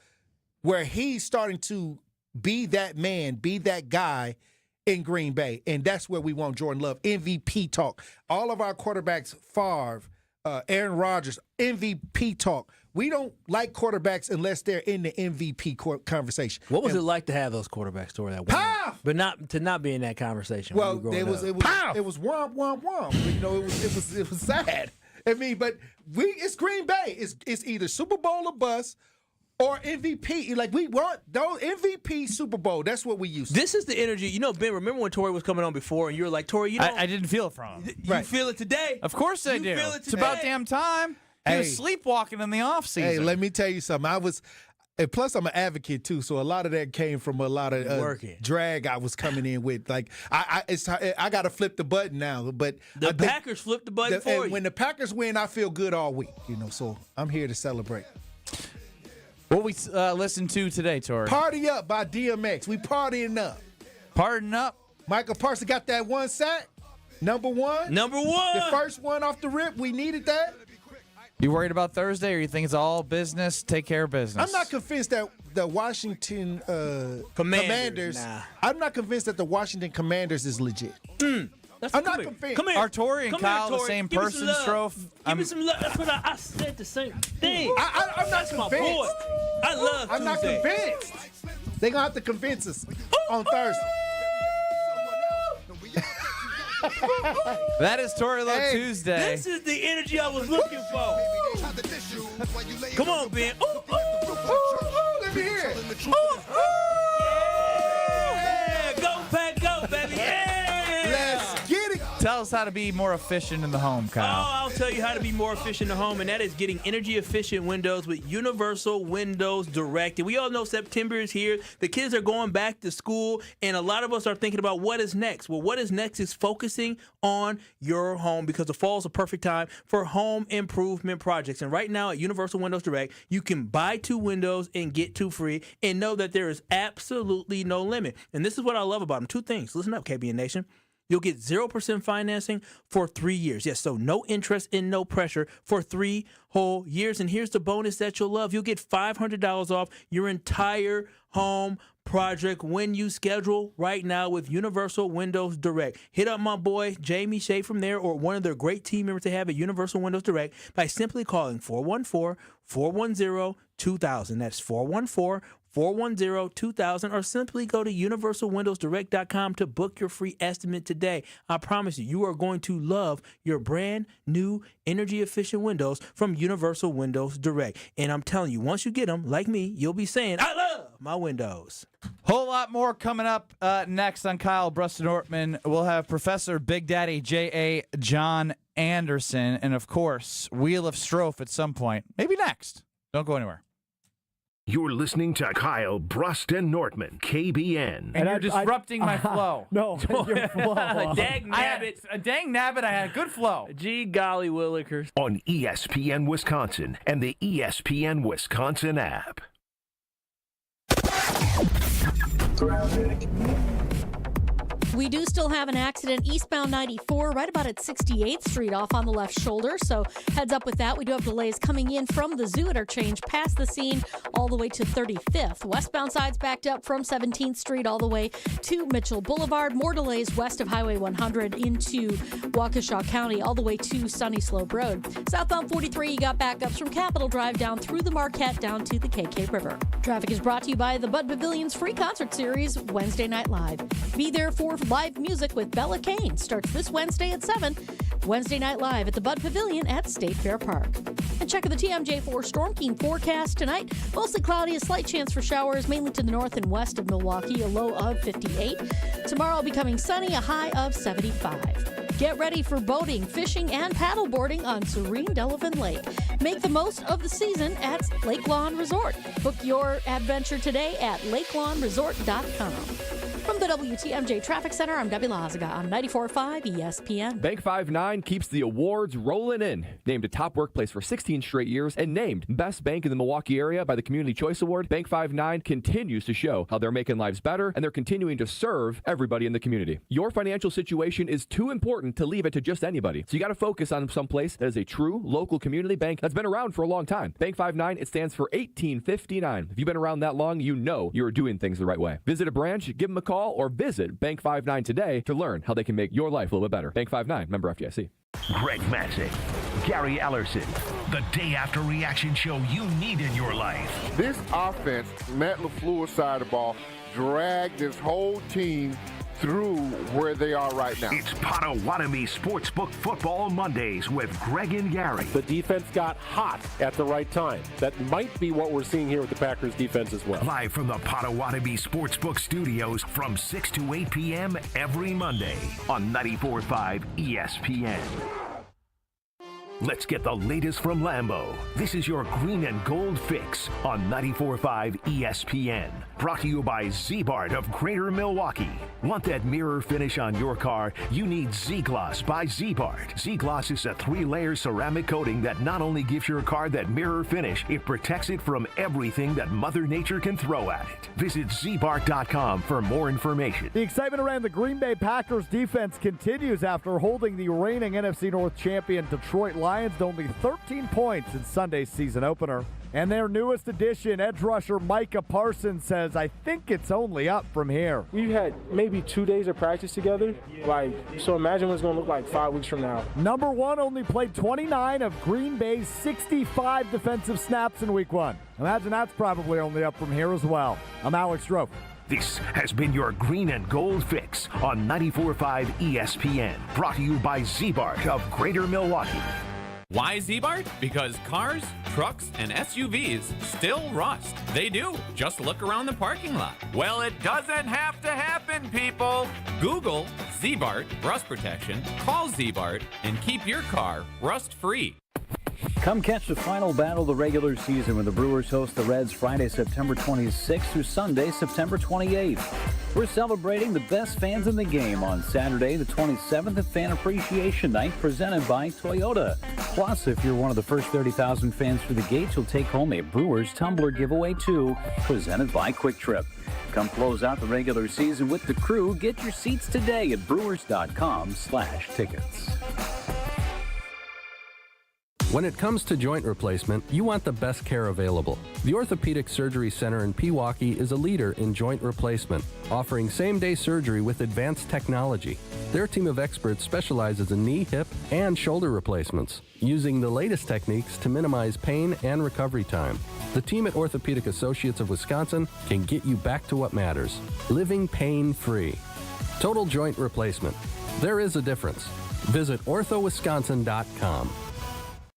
where he's starting to be that man, be that guy in Green Bay. And that's where we want Jordan Love. MVP talk. All of our quarterbacks, Favre, Aaron Rodgers, MVP talk. we don't like quarterbacks unless they're in the MVP conversation. What was it like to have those quarterbacks, Tori, that one? But not be in that conversation. Well, it was womp womp womp. But, you know, it was sad. I mean, but it's Green Bay. It's either Super Bowl or bust. Or MVP. Like, we want those MVP Super Bowl. That's what we used to. This is the energy. You know, Ben, remember when Tori was coming on before and you were like, Tori, you know. I didn't feel it from him. You feel it today? Of course I do. You feel it today? It's about damn time. He was sleepwalking in the offseason. Hey, let me tell you something. And plus, I'm an advocate, too, so a lot of that came from a lot of drag I was coming in with. Like, I got to flip the button now. But the Packers flipped the button for you. When the Packers win, I feel good all week, you know, so I'm here to celebrate. What we listened to today, Tori? Party Up by DMX. We partying up. Partying up. Micah Parsons got that one sack. Number one. The first one off the rip. We needed that. You worried about Thursday, or you think it's all business? Take care of business. I'm not convinced that the Washington Commanders. I'm not convinced that the Washington Commanders is legit. I'm not convinced. Come here. Are Tori and Kyle the same person, Stro? Give me some love. That's what I said the same thing. I'm not convinced. My boy. I love Tuesday. I'm not convinced. They're going to have to convince us on Thursday. That is Tori Lo Tuesday. This is the energy I was looking for. Come on, Ben. Let me hear it. Yeah. Go, Pack, go, baby. Yeah. Let's get it. Tell us how to be more efficient in the home, Kyle. Oh, I'll tell you how to be more efficient in the home, and that is getting energy-efficient windows with Universal Windows Direct. And we all know September is here. The kids are going back to school, and a lot of us are thinking about what is next. Well, what is next is focusing on your home, because the fall is a perfect time for home improvement projects. And right now at Universal Windows Direct, you can buy 2 windows and get 2 free, and know that there is absolutely no limit. And this is what I love about them. 2 things. Listen up, KBN Nation. You'll get 0% financing for 3 years. Yes, so no interest and no pressure for 3 whole years. And here's the bonus that you'll love. You'll get $500 off your entire home project when you schedule right now with Universal Windows Direct. Hit up my boy Jamie Shea from there, or one of their great team members they have at Universal Windows Direct, by simply calling 414-410-2000. That's 414-410-2000, or simply go to universalwindowsdirect.com to book your free estimate today. I promise you are going to love your brand new energy efficient windows from Universal Windows Direct. And I'm telling you, once you get them, like me, you'll be saying, I love my windows. Whole lot more coming up next on Kyle, Brust, and Nortman. We'll have Professor Big Daddy J.A. John Anderson, and of course, Wheel of Stro at some point. Maybe next. Don't go anywhere. You're listening to Kyle, Brust, and Nortman, KBN. And you're disrupting my flow. No, your flow. Dang nabbit. Dang nabbit, I had a good flow. Gee golly willikers. On ESPN Wisconsin and the ESPN Wisconsin app. We do still have an accident eastbound 94 right about at 68th Street off on the left shoulder, so heads up with that. We do have delays coming in from the zoo interchange past the scene all the way to 35th. Westbound side's backed up from 17th Street all the way to Mitchell Boulevard. More delays west of Highway 100 into Waukesha County all the way to Sunny Slope Road. Southbound 43, you got backups from Capitol Drive down through the Marquette down to the KK River. Traffic is brought to you by the Bud Pavilion's free concert series, Wednesday Night Live. Be there for live music with Bella Kane. Starts this Wednesday at 7. Wednesday Night Live at the Bud Pavilion at State Fair Park. And check out the TMJ4 Storm King forecast tonight. Mostly cloudy, a slight chance for showers, mainly to the north and west of Milwaukee, a low of 58. Tomorrow becoming sunny, a high of 75. Get ready for boating, fishing, and paddleboarding on serene Delavan Lake. Make the most of the season at Lake Lawn Resort. Book your adventure today at lakelawnresort.com. From the WTMJ Traffic Center, I'm Debbie Lazaga on 94.5 ESPN. Bank 59 keeps the awards rolling in. Named a top workplace for 16 straight years and named Best Bank in the Milwaukee area by the Community Choice Award, Bank 59 continues to show how they're making lives better and they're continuing to serve everybody in the community. Your financial situation is too important to leave it to just anybody. So you got to focus on some place that is a true local community bank that's been around for a long time. Bank 59, it stands for 1859. If you've been around that long, you know you're doing things the right way. Visit a branch, give them a call, or visit Bank 59 today to learn how they can make your life a little bit better. Bank 59, member FDIC. Greg Matzek, Gary Ellerson. The day after reaction show you need in your life. This offense, Matt LaFleur's side of the ball, dragged this whole team through where they are right now. It's Potawatomi Sportsbook Football Mondays with Greg and Gary. The defense got hot at the right time. That might be what we're seeing here with the Packers defense as well. Live from the Potawatomi Sportsbook Studios from 6 to 8 p.m. every Monday on 94.5 ESPN. Let's get the latest from Lambeau. This is your green and gold fix on 94.5 ESPN. Brought to you by Z-Bart of Greater Milwaukee. Want that mirror finish on your car? You need Z-Gloss by Z-Bart. Z-Gloss is a 3-layer ceramic coating that not only gives your car that mirror finish, it protects it from everything that Mother Nature can throw at it. Visit zbart.com for more information. The excitement around the Green Bay Packers defense continues after holding the reigning NFC North champion Detroit Lions to only 13 points in Sunday's season opener. And their newest addition, edge rusher Micah Parsons, says, I think it's only up from here. We've had maybe 2 days of practice together. So imagine what it's going to look like 5 weeks from now. Number one only played 29 of Green Bay's 65 defensive snaps in week 1. Imagine that's probably only up from here as well. I'm Alex Stroh. This has been your green and gold fix on 94.5 ESPN. Brought to you by Z-Bart of Greater Milwaukee. Why Z-Bart? Because cars, trucks, and SUVs still rust. They do. Just look around the parking lot. Well, it doesn't have to happen, people. Google Z-Bart rust protection, call Z-Bart, and keep your car rust-free. Come catch the final battle of the regular season when the Brewers host the Reds Friday, September 26th through Sunday, September 28th. We're celebrating the best fans in the game on Saturday, the 27th at Fan Appreciation Night, presented by Toyota. Plus, if you're one of the first 30,000 fans through the gates, you'll take home a Brewers tumbler giveaway too, presented by Quick Trip. Come close out the regular season with the crew. Get your seats today at brewers.com/tickets. When it comes to joint replacement, you want the best care available. The Orthopedic Surgery Center in Pewaukee is a leader in joint replacement, offering same-day surgery with advanced technology. Their team of experts specializes in knee, hip, and shoulder replacements, using the latest techniques to minimize pain and recovery time. The team at Orthopedic Associates of Wisconsin can get you back to what matters, living pain-free. Total joint replacement. There is a difference. Visit orthowisconsin.com.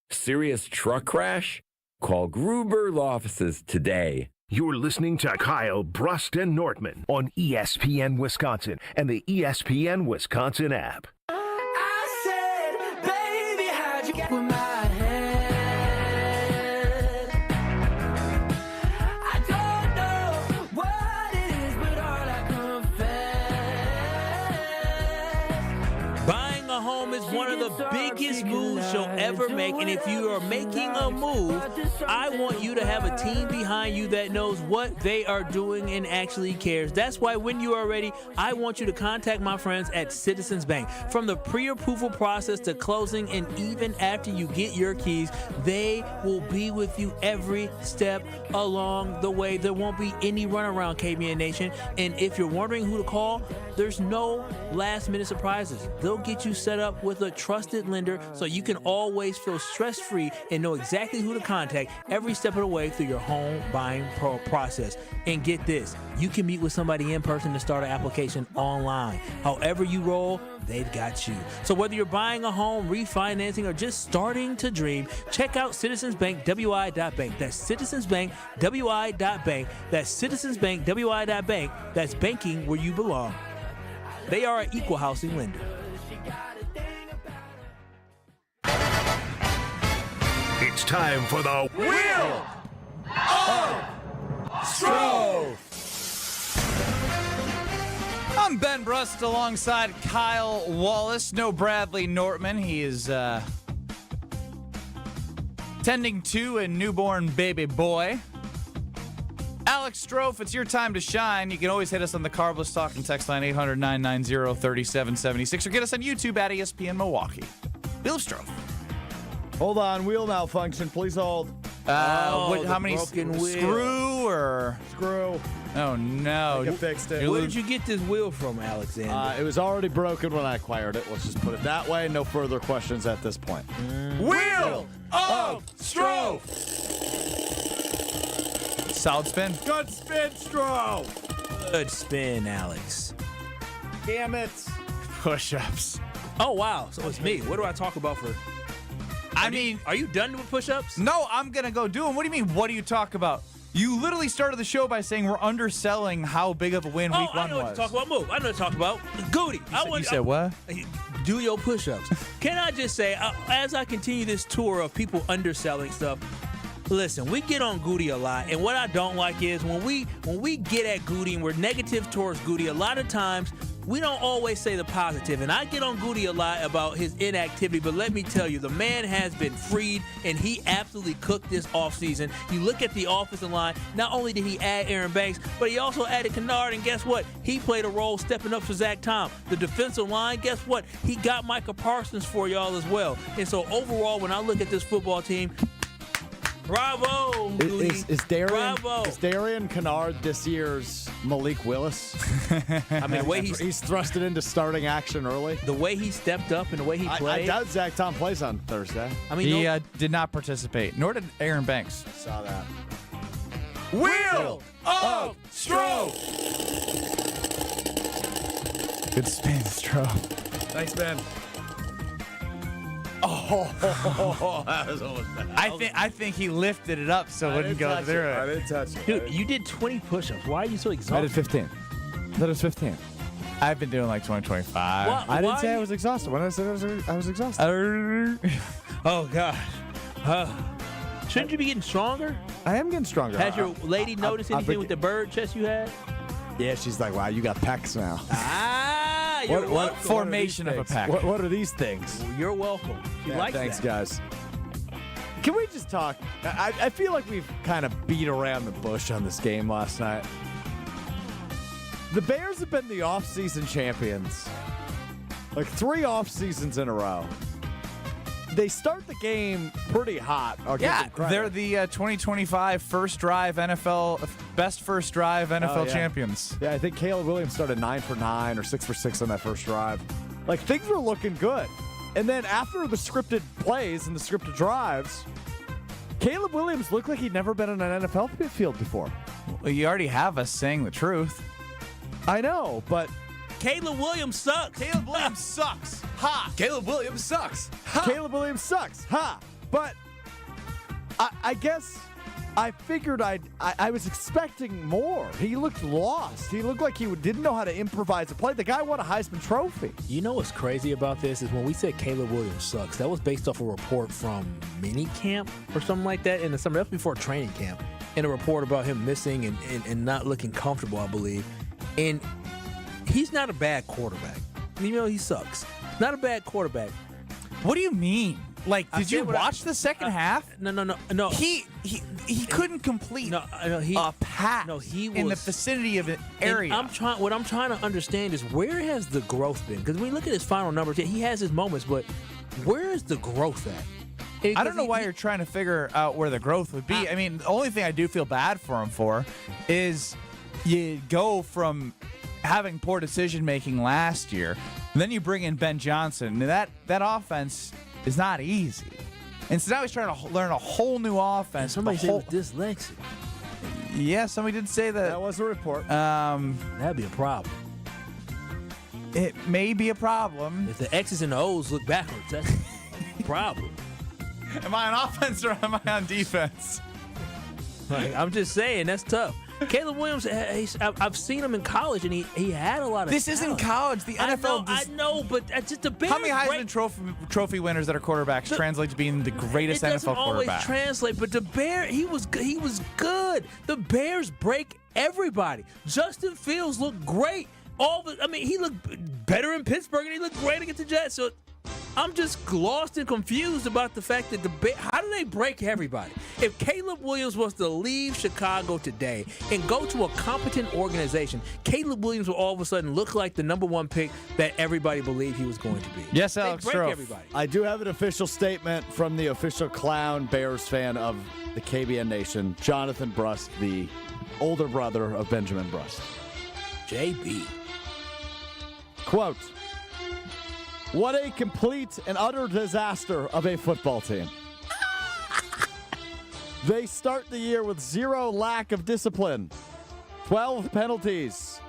Serious truck crash? Call Gruber Law Offices today. You're listening to Kyle, Brust, and Nortman on ESPN Wisconsin and the ESPN Wisconsin app. I said, baby, how'd you get with my head? I don't know what it is, but all I confess. Buying a home is one of the biggest moves you'll ever make, and if you are making a move, I want you to have a team behind you that knows what they are doing and actually cares. That's why when you are ready, I want you to contact my friends at Citizens Bank. From the pre-approval process to closing, and even after you get your keys, they will be with you every step along the way. There won't be any runaround, KBN Nation. And if you're wondering who to call, there's no last-minute surprises. They'll get you set up with a trusted lender so you can always feel stress-free and know exactly who to contact every step of the way through your home buying process. And get this, you can meet with somebody in person to start an application online. However you roll, they've got you. So whether you're buying a home, refinancing, or just starting to dream, check out citizensbankwi.bank. That's citizensbankwi.bank. That's citizensbankwi.bank. That's banking where you belong. They are an equal housing lender. It's time for the Wheel of Stro. I'm Ben Brust alongside Kyle Wallace. No Bradley Nortman. He is tending to a newborn baby boy. Alex Stroh, it's your time to shine. You can always hit us on the Carbless Talk and text line 800-990-3776 or get us on YouTube at ESPN Milwaukee. Wheel of Stroh. Hold on, wheel malfunction. Please hold. How many? Screw or screw? Oh, no. I fixed it. Where did you get this wheel from, Alexander? It was already broken when I acquired it. Let's just put it that way. No further questions at this point. Wheel of Stro! Solid spin. Good spin, Stro! Good spin, Alex. Damn it. Push-ups. Oh, wow. So it's me. What do I talk about for... I mean... Are you done with push-ups? No, I'm going to go do them. What do you mean, what do you talk about? You literally started the show by saying we're underselling how big of a win week 1 was. I know what to talk about. Move. I know what to talk about. Goody. You said what? Do your push-ups. Can I just say, as I continue this tour of people underselling stuff, listen, we get on Goody a lot, and what I don't like is when we get at Goody and we're negative towards Goody, a lot of times we don't always say the positive. And I get on Goody a lot about his inactivity, but let me tell you, the man has been freed, and he absolutely cooked this offseason. You look at the offensive line, not only did he add Aaron Banks, but he also added Kennard, and guess what? He played a role stepping up for Zach Tom. The defensive line, guess what? He got Micah Parsons for y'all as well. And so overall, when I look at this football team, bravo, Goody. Is Bravo. Darian Kennard this year's Malik Willis? I mean, the way he's thrusted into starting action early. The way he stepped up and the way he played. I doubt Zach Tom plays on Thursday. I mean, he did not participate, nor did Aaron Banks. Saw that. Wheel of Stro! Good spin, Stro. Thanks, man. Oh, that was almost bad. I think he lifted it up so it wouldn't go through it. I didn't touch it. Dude, you did 20 push-ups. Why are you so exhausted? I did 15. That was 15. I've been doing like 20, 25. I didn't say I was exhausted. When I said I was exhausted. Oh, gosh. Shouldn't you be getting stronger? I am getting stronger. Has your lady noticed anything with the bird chest you had? Yeah, she's like, wow, you got pecs now. You're what formation of a pack? What are these things? Well, you're welcome. She likes thanks, that. guys. Can we just talk? I feel like we've kind of beat around the bush on this game last night. The Bears have been the offseason champions. Like 3 off seasons in a row. They start the game pretty hot. They're the 2025 first drive NFL, best first drive NFL champions. Yeah, I think Caleb Williams started 9 for 9 or 6 for 6 on that first drive. Like, things were looking good. And then after the scripted plays and the scripted drives, Caleb Williams looked like he'd never been on an NFL field before. Well, you already have us saying the truth. I know, but Caleb Williams sucks. Caleb Williams sucks. Ha! Caleb Williams sucks. Ha! Caleb Williams sucks. Ha! But I guess I figured I was expecting more. He looked lost. He looked like he didn't know how to improvise a play. The guy won a Heisman Trophy. You know what's crazy about this is when we said Caleb Williams sucks, that was based off a report from minicamp or something like that in the summer. That's before training camp. And a report about him missing and not looking comfortable, I believe. And he's not a bad quarterback. You know, he sucks. Not a bad quarterback. What do you mean? Like, did you watch the second half? No. He couldn't complete a pass in the vicinity of an area. What I'm trying to understand is where has the growth been? Because when we look at his final numbers, he has his moments, but where is the growth at? I don't know why you're trying to figure out where the growth would be. I mean, the only thing I do feel bad for him for is you go from having poor decision-making last year, and then you bring in Ben Johnson. That offense is not easy. And so now he's trying to learn a whole new offense. Somebody said with dyslexia. Yeah, somebody did say that. That was a report. That'd be a problem. It may be a problem. If the X's and the O's look backwards, that's a problem. Am I on offense or am I on defense? I'm just saying, that's tough. Caleb Williams, I've seen him in college, and he had a lot of This talent. isn't college. The NFL. I know, but just the Bears. How many Heisman Trophy winners that are quarterbacks translate to being the greatest NFL quarterback? It doesn't always translate, but the Bears, he was good. The Bears break everybody. Justin Fields looked great. He looked better in Pittsburgh, and he looked great against the Jets. So I'm just lost and confused about the fact that how do they break everybody? If Caleb Williams was to leave Chicago today and go to a competent organization, Caleb Williams will all of a sudden look like the number 1 pick that everybody believed he was going to be. Yes, Alex They break Stro. everybody. I do have an official statement from the official clown Bears fan of the KBN Nation, Jonathan Brust, the older brother of Benjamin Brust. JB. Quote, what a complete and utter disaster of a football team. They start the year with zero lack of discipline, 12 penalties,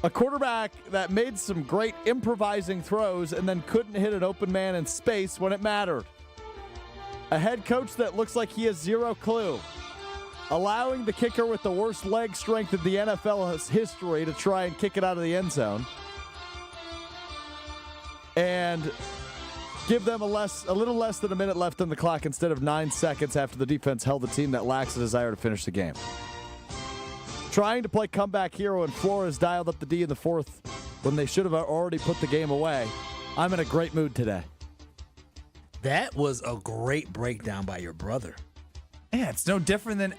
a quarterback that made some great improvising throws and then couldn't hit an open man in space when it mattered, a head coach that looks like he has zero clue, allowing the kicker with the worst leg strength in the NFL's history to try and kick it out of the end zone, and give them a little less than a minute left on the clock instead of 9 seconds after the defense held the team that lacks a desire to finish the game. Trying to play comeback hero, and Flores dialed up the D in the fourth when they should have already put the game away. I'm in a great mood today. That was a great breakdown by your brother. Yeah, it's no different than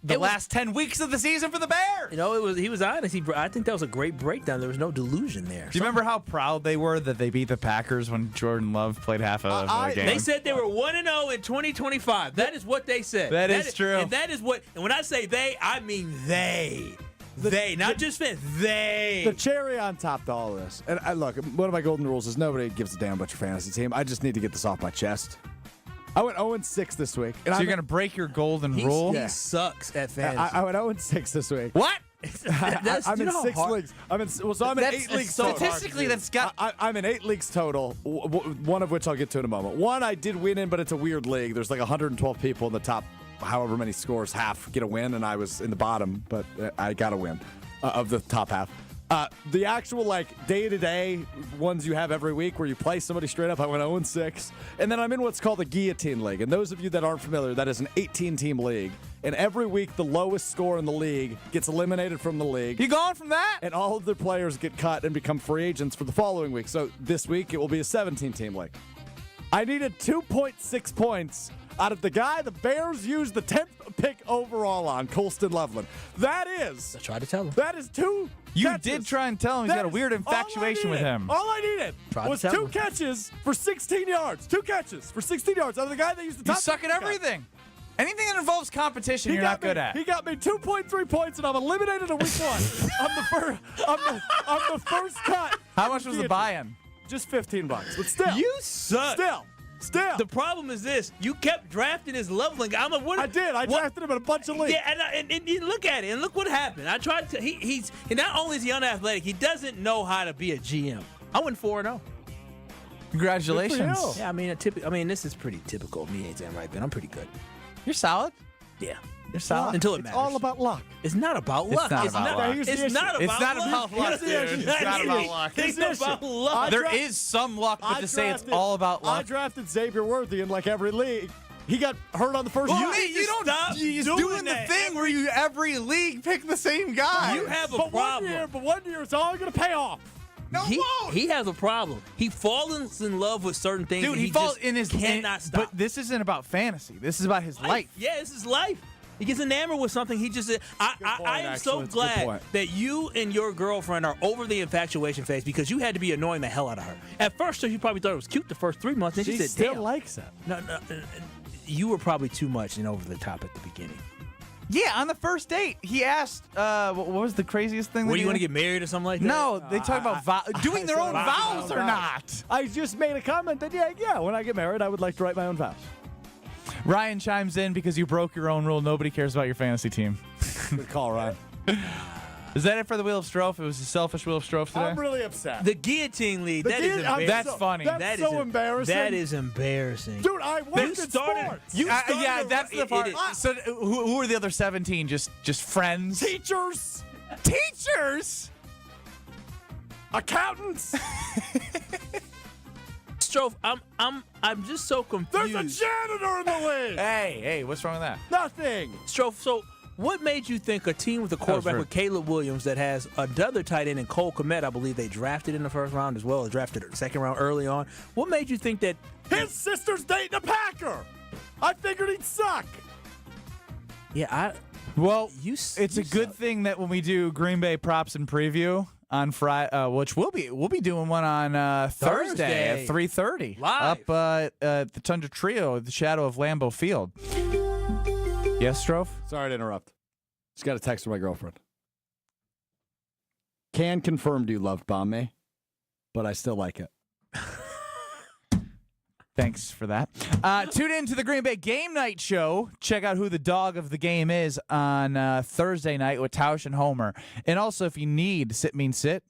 the last 10 weeks of the season for the Bears. You know, he was honest. I think that was a great breakdown. There was no delusion there. Do you remember how proud they were that they beat the Packers when Jordan Love played half of the game? They said they were 1-0 in 2025. That is what they said. That is true. And that is what. And when I say they, I mean they. Not just fans. They. The cherry on top to all of this. And look, one of my golden rules is nobody gives a damn about your fantasy team. I just need to get this off my chest. I went 0-6 this week. So you're going to break your golden rule? He sucks at fantasy. I went 0-6 this week. What? I'm in 6 leagues. I'm in 8 leagues. Statistically, that's got. I'm in 8 leagues total. One of which I'll get to in a moment. One I did win in, but it's a weird league. There's like 112 people in the top, however many scores, half get a win, and I was in the bottom, but I got a win of the top half. The actual day-to-day ones you have every week where you play somebody straight up, I went 0-6. And then I'm in what's called the Guillotine League. And those of you that aren't familiar, that is an 18-team league. And every week, the lowest score in the league gets eliminated from the league. You gone from that? And all of the players get cut and become free agents for the following week. So this week, it will be a 17-team league. I needed 2.6 points out of the guy the Bears used the 10th pick overall on, Colston Loveland. That is. I tried to tell him. That is 2 You catches. did try and tell him. He's got a weird infatuation with him. All I needed was 2 catches for 16 yards. 2 catches for 16 yards out of the guy that used the top. You suck at everything. Anything that involves competition, you're not good at. He got me 2.3 points, and I'm eliminated in week 1. I'm the first cut. How much was the buy-in? Just $15. But still. You suck. Still. The problem is this. You kept drafting his leveling guy. I did. I drafted him in a bunch of leagues. Yeah, and look at it. And look what happened. I tried to. He's not only is he unathletic, he doesn't know how to be a GM. I went 4-0. Congratulations. Yeah, I mean, this is pretty typical of me, ain't right, Ben? I'm pretty good. You're solid. Yeah. You're solid. Until it matters. It's all about luck. It's not about luck. It's not about luck. It's not about luck, dude. It's not about luck. It's about luck. There is some luck, but to say it's all about luck. I drafted Xavier Worthy in every league. He got hurt on the first year. You don't stop doing the thing where you every league pick the same guy. You have a problem. But 1 year, it's all going to pay off. No, he has a problem. He falls in love with certain things. Dude, he falls in his cannot stop. But this isn't about fantasy. This is about his life. Yeah, this is life. He gets enamored with something. He just. I am so glad that you and your girlfriend are over the infatuation phase because you had to be annoying the hell out of her. At first, you probably thought it was cute the first 3 months. Then she said, still "Damn, likes it." No, you were probably too much and over the top at the beginning. Yeah, on the first date, he asked, what was the craziest thing? Were you going to get married or something like that? No, they talk about doing their own vows or not. I just made a comment that, yeah, when I get married, I would like to write my own vows. Ryan chimes in because you broke your own rule. Nobody cares about your fantasy team. Good call, Ryan. Is that it for the Wheel of Strofe? It was a selfish Wheel of Strofe today? I'm really upset. The Guillotine League, that's funny. That's so embarrassing. That is embarrassing. Dude, I work in sports. Yeah, that's the part. So who are the other 17? Just friends? Teachers. Teachers? Accountants. Strofe, I'm just so confused. There's a janitor in the league. Hey, what's wrong with that? Nothing. Strofe, so what made you think a team with a quarterback with Caleb Williams that has another tight end in Cole Kmet, I believe they drafted in the first round as well, drafted the second round early on. What made you think that his sister's dating a Packer? I figured he'd suck. Yeah, it's a good thing that when we do Green Bay props and preview on Friday, which we'll be doing one on Thursday at 3:30 live up at the Tundra Trio, the shadow of Lambeau Field. Yes, Strofe? Sorry to interrupt. Just got a text from my girlfriend. Can confirm you love bomb me, but I still like it. Thanks for that. Tune in to the Green Bay Game Night Show. Check out who the dog of the game is on Thursday night with Tauscher and Homer. And also, if you need Sit Mean Sit,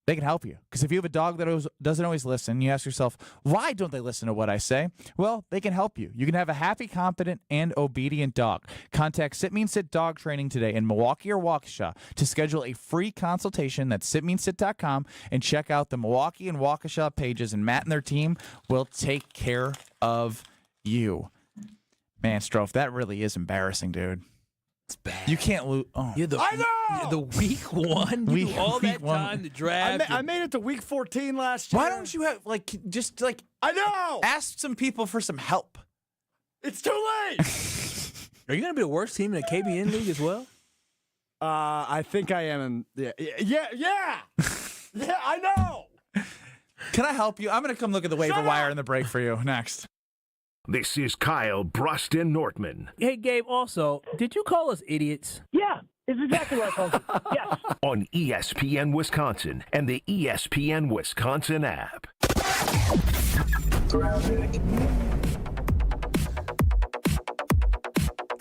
they can help you. Because if you have a dog that doesn't always listen, you ask yourself, why don't they listen to what I say? Well, they can help you. You can have a happy, confident, and obedient dog. Contact Sit Mean Sit Dog Training today in Milwaukee or Waukesha to schedule a free consultation. That's sitmeansit.com, and check out the Milwaukee and Waukesha pages, and Matt and their team will take care of you. Man, Stro, that really is embarrassing, dude. It's bad. You can't lose. Oh. I know! The week one. You do all that time to draft. I made it to week 14 last year. Why don't you have, I know! Ask some people for some help. It's too late! Are you going to be the worst team in the KBN league as well? I think I am. Yeah, I know! Can I help you? I'm going to come look at the waiver wire in the break for you next. This is Kyle, Brust, and Nortman. Hey, Gabe, also, did you call us idiots? Yeah, it's exactly what I called you. Yes. On ESPN Wisconsin and the ESPN Wisconsin app.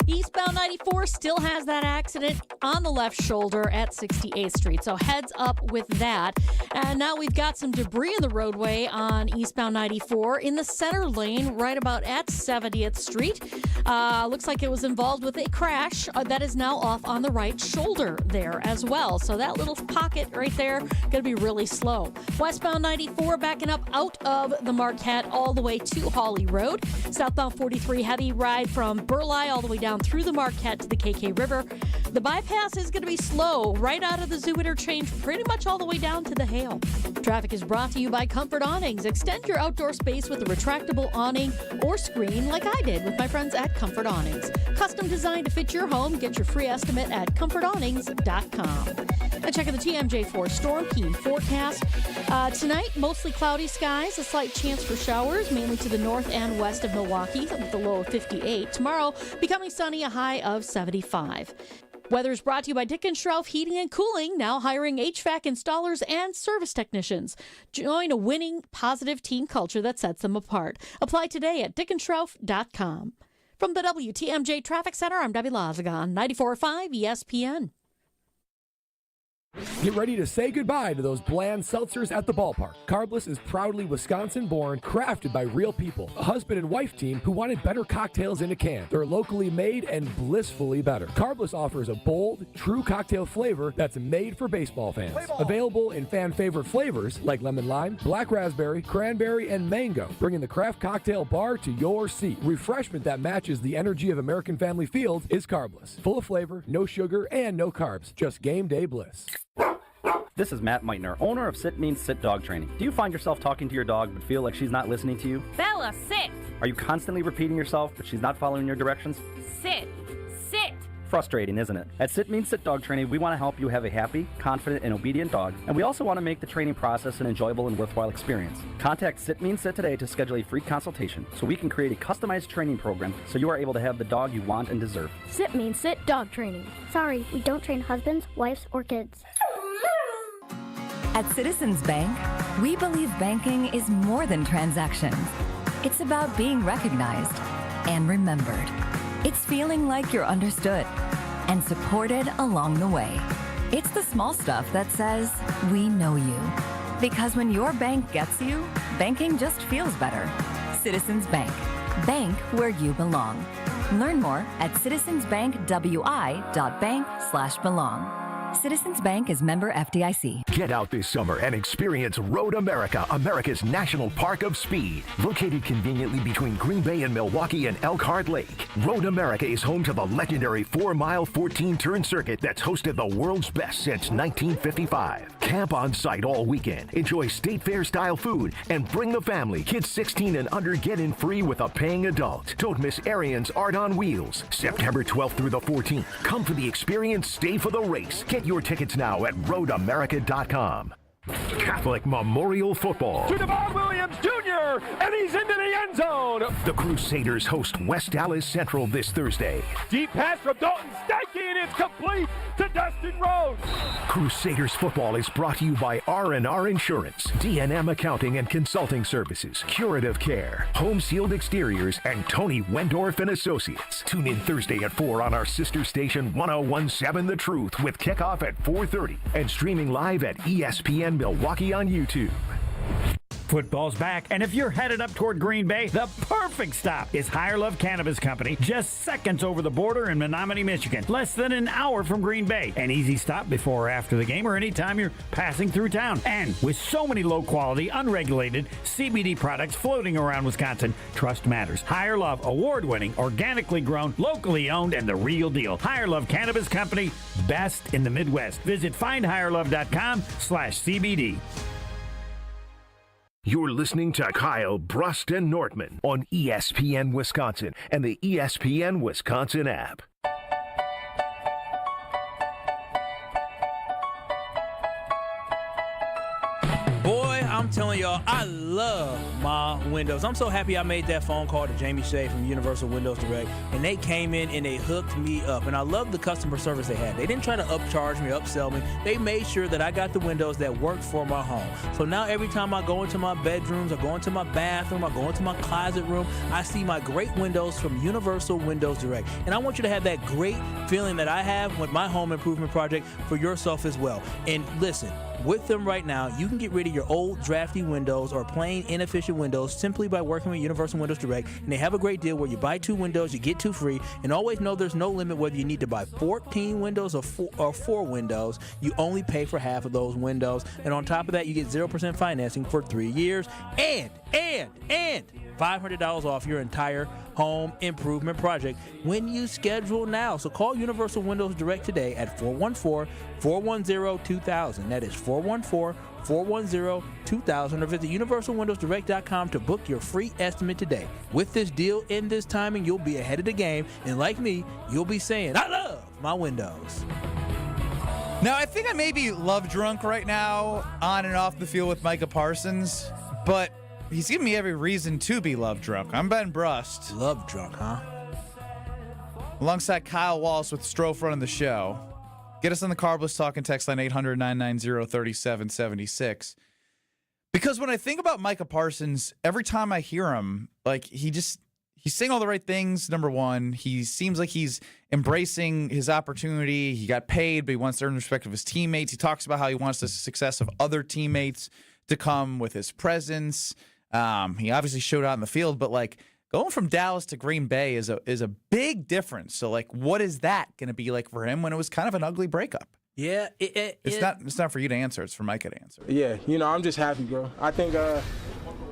Eastbound 94 still has that accident on the left shoulder at 68th Street, so heads up with that. And now we've got some debris in the roadway on eastbound 94 in the center lane right about at 70th Street. Looks like it was involved with a crash that is now off on the right shoulder there as well. So that little pocket right there going to be really slow. Westbound 94 backing up out of the Marquette all the way to Hawley Road. Southbound 43 heavy ride from Burleigh all the way down through the Marquette to the KK River. The bypass is going to be slow right out of the Zoo Interchange pretty much all the way down to the Hale. Traffic is brought to you by Comfort Awnings. Extend your outdoor space with a retractable awning or screen like I did with my friends at Comfort Awnings. Custom designed to fit your home. Get your free estimate at comfortawnings.com. And check out the TMJ4 Storm Key forecast. Tonight, mostly cloudy skies, a slight chance for showers, mainly to the north and west of Milwaukee, with the low of 58. Tomorrow, becoming sunny, a high of 75. Weather is brought to you by Dickenschroff Heating and Cooling, now hiring HVAC installers and service technicians. Join a winning, positive team culture that sets them apart. Apply today at dickenschroff.com. From the WTMJ Traffic Center, I'm Debbie Lazaga on 94.5 ESPN. Get ready to say goodbye to those bland seltzers at the ballpark. Carbless is proudly Wisconsin-born, crafted by real people. A husband and wife team who wanted better cocktails in a can. They're locally made and blissfully better. Carbless offers a bold, true cocktail flavor that's made for baseball fans. Available in fan-favorite flavors like lemon lime, black raspberry, cranberry, and mango. Bringing the craft cocktail bar to your seat. Refreshment that matches the energy of American Family Field is Carbless. Full of flavor, no sugar, and no carbs. Just game day bliss. This is Matt Meitner, owner of Sit Means Sit Dog Training. Do you find yourself talking to your dog but feel like she's not listening to you? Bella, sit! Are you constantly repeating yourself but she's not following your directions? Sit! Sit! Frustrating, isn't it? At Sit Means Sit Dog Training, we want to help you have a happy, confident, and obedient dog, and we also want to make the training process an enjoyable and worthwhile experience. Contact Sit Means Sit today to schedule a free consultation so we can create a customized training program so you are able to have the dog you want and deserve. Sit Means Sit Dog Training. Sorry, we don't train husbands, wives, or kids. At Citizens Bank, we believe banking is more than transactions. It's about being recognized and remembered. It's feeling like you're understood and supported along the way. It's the small stuff that says, we know you. Because when your bank gets you, banking just feels better. Citizens Bank. Bank where you belong. Learn more at citizensbankwi.bank/belong. Citizens Bank is member FDIC. Get out this summer and experience Road America, America's national park of speed. Located conveniently between Green Bay and Milwaukee and Elkhart Lake, Road America is home to the legendary 4-mile, 14-turn circuit that's hosted the world's best since 1955. Camp on site all weekend, enjoy state fair-style food, and bring the family. Kids 16 and under get in free with a paying adult. Don't miss Arian's Art on Wheels, September 12th through the 14th. Come for the experience, stay for the race. Get your tickets now at roadamerica.com. Catholic Memorial Football. To Devon Williams Jr. over, and he's into the end zone. The Crusaders host West Dallas Central this Thursday. Deep pass from Dalton Stecky, and it's complete to Dustin Rhodes. Crusaders football is brought to you by R&R Insurance, DNM Accounting and Consulting Services, Curative Care, Home Sealed Exteriors, and Tony Wendorf and Associates. Tune in Thursday at 4 on our sister station 1017 The Truth with kickoff at 4:30 and streaming live at ESPN Milwaukee on YouTube. Football's back, and if you're headed up toward Green Bay, the perfect stop is Higher Love Cannabis Company, just seconds over the border in Menominee, Michigan. Less than an hour from Green Bay. An easy stop before or after the game or anytime you're passing through town. And with so many low-quality, unregulated CBD products floating around Wisconsin, trust matters. Higher Love, award-winning, organically grown, locally owned, and the real deal. Higher Love Cannabis Company, best in the Midwest. Visit findhigherlove.com/CBD. You're listening to Kyle, Brust, and Nortman on ESPN Wisconsin and the ESPN Wisconsin app. Boy, I'm telling y'all, I love my windows. I'm so happy I made that phone call to Jamie Shea from Universal Windows Direct, and they came in and they hooked me up. And I love the customer service they had. They didn't try to upcharge me, upsell me. They made sure that I got the windows that worked for my home. So now every time I go into my bedrooms, I go into my bathroom, I go into my closet room, I see my great windows from Universal Windows Direct. And I want you to have that great feeling that I have with my home improvement project for yourself as well. And listen, with them right now, you can get rid of your old drafty windows or plain inefficient windows simply by working with Universal Windows Direct. And they have a great deal where you buy 2 windows, you get 2 free. And always know there's no limit whether you need to buy 14 windows or 4 windows. You only pay for half of those windows. And on top of that, you get 0% financing for 3 years. And $500 off your entire home improvement project when you schedule now. So call Universal Windows Direct today at 414-410-2000. That is 414-410-2000, or visit universalwindowsdirect.com to book your free estimate today. With this deal and this timing, you'll be ahead of the game, and like me, you'll be saying, I love my windows. Now, I think I may be love drunk right now on and off the field with Micah Parsons, but he's giving me every reason to be love drunk. I'm Ben Brust. Love drunk, huh? Alongside Kyle Wallace with Stro running the show. Get us on the Carbless Talking text line 800-990-3776. Because when I think about Micah Parsons, every time I hear him, like he's saying all the right things, number one. He seems like he's embracing his opportunity. He got paid, but he wants to earn the respect of his teammates. He talks about how he wants the success of other teammates to come with his presence. He obviously showed out in the field, but like going from Dallas to Green Bay is a big difference. So like, what is that going to be like for him when it was kind of an ugly breakup? Yeah, it's not for you to answer. It's for Micah to answer. Yeah, I'm just happy, bro. I think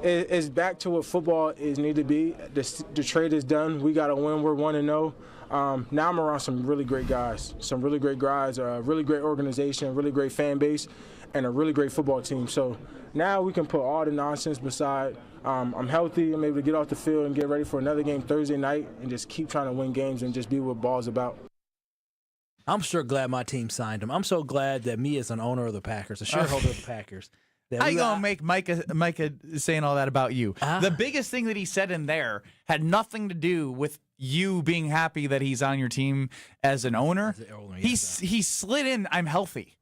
it's back to what football is need to be. The trade is done. We got to win. We're 1-0. Now I'm around some really great guys, a really great organization, a really great fan base, and a really great football team. So now we can put all the nonsense beside. I'm healthy. I'm able to get off the field and get ready for another game Thursday night and just keep trying to win games and just be what ball's about. I'm sure glad my team signed him. I'm so glad that me as an owner of the Packers, a shareholder of the Packers. How you going to make Micah saying all that about you? The biggest thing that he said in there had nothing to do with you being happy that he's on your team as an owner. He slid in, I'm healthy.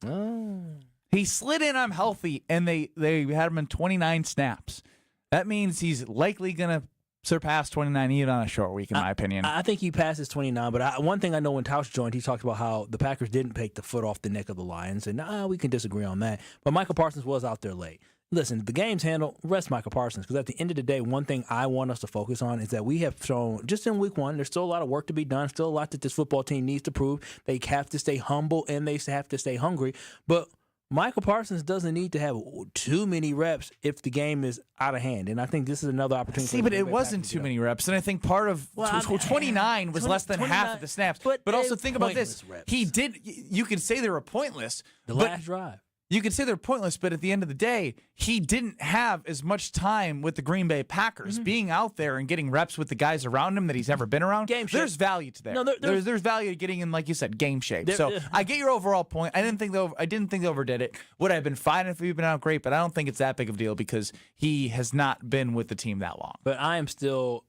Oh. He slid in, I'm healthy, and they had him in 29 snaps. That means he's likely going to surpass 29 even on a short week, in my opinion. I think he passes 29, but one thing I know when Tauscher joined, he talked about how the Packers didn't take the foot off the neck of the Lions, and we can disagree on that. But Micah Parsons was out there late. Listen, the game's handled, rest Micah Parsons, because at the end of the day, one thing I want us to focus on is that we have shown, just in week 1, there's still a lot of work to be done, still a lot that this football team needs to prove. They have to stay humble, and they have to stay hungry. But Micah Parsons doesn't need to have too many reps if the game is out of hand. And I think this is another opportunity. See, but it wasn't too many reps. And I think part of 29 was less than half of the snaps. But also think about this. Reps. You could say they were pointless. Last drive. you could say they're pointless, but at the end of the day, he didn't have as much time with the Green Bay Packers. Being out there and getting reps with the guys around him that he's never been around, there's value to there. No, there's value to getting in, like you said, game shape. So I get your overall point. I didn't think they overdid it. Would I have been fine if he'd been out great? But I don't think it's that big of a deal because he has not been with the team that long. But I am still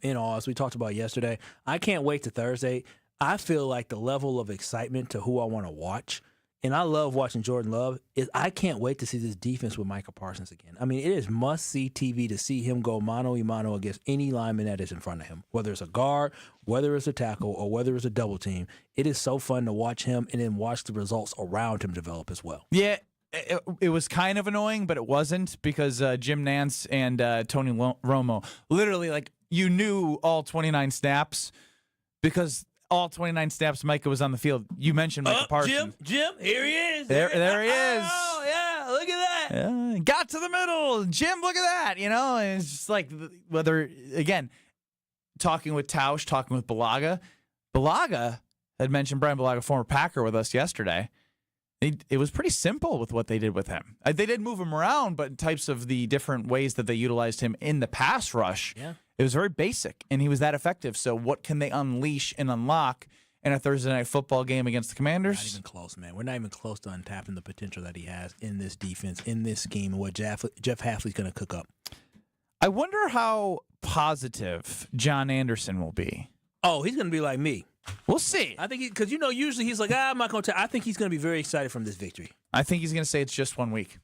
in awe, as we talked about yesterday. I can't wait to Thursday. I feel like the level of excitement to who I want to watch, and I love watching Jordan Love, is I can't wait to see this defense with Micah Parsons again. I mean, it is must-see TV to see him go mano-a-mano against any lineman that is in front of him, whether it's a guard, whether it's a tackle, or whether it's a double team. It is so fun to watch him and then watch the results around him develop as well. Yeah, it was kind of annoying, but it wasn't because Jim Nantz and Tony Romo literally, like, you knew all 29 snaps because all 29 snaps Micah was on the field. You mentioned Micah Parsons. Jim, here he is. There he is. Oh, yeah, look at that. Yeah, got to the middle. Jim, look at that. And it's just like, whether, again, talking with Tauscher, talking with Balaga. Balaga had mentioned Brian Balaga, former Packer, with us yesterday. It was pretty simple with what they did with him. They did move him around, but in types of the different ways that they utilized him in the pass rush, it was very basic, and he was that effective. So what can they unleash and unlock in a Thursday night football game against the Commanders? Not even close, man. We're not even close to untapping the potential that he has in this defense, in this scheme, and what Jeff Hafley's going to cook up. I wonder how positive John Anderson will be. Oh, he's going to be like me. We'll see. I think because usually he's like, I'm not going to. I think he's going to be very excited from this victory. I think he's going to say it's just 1 week.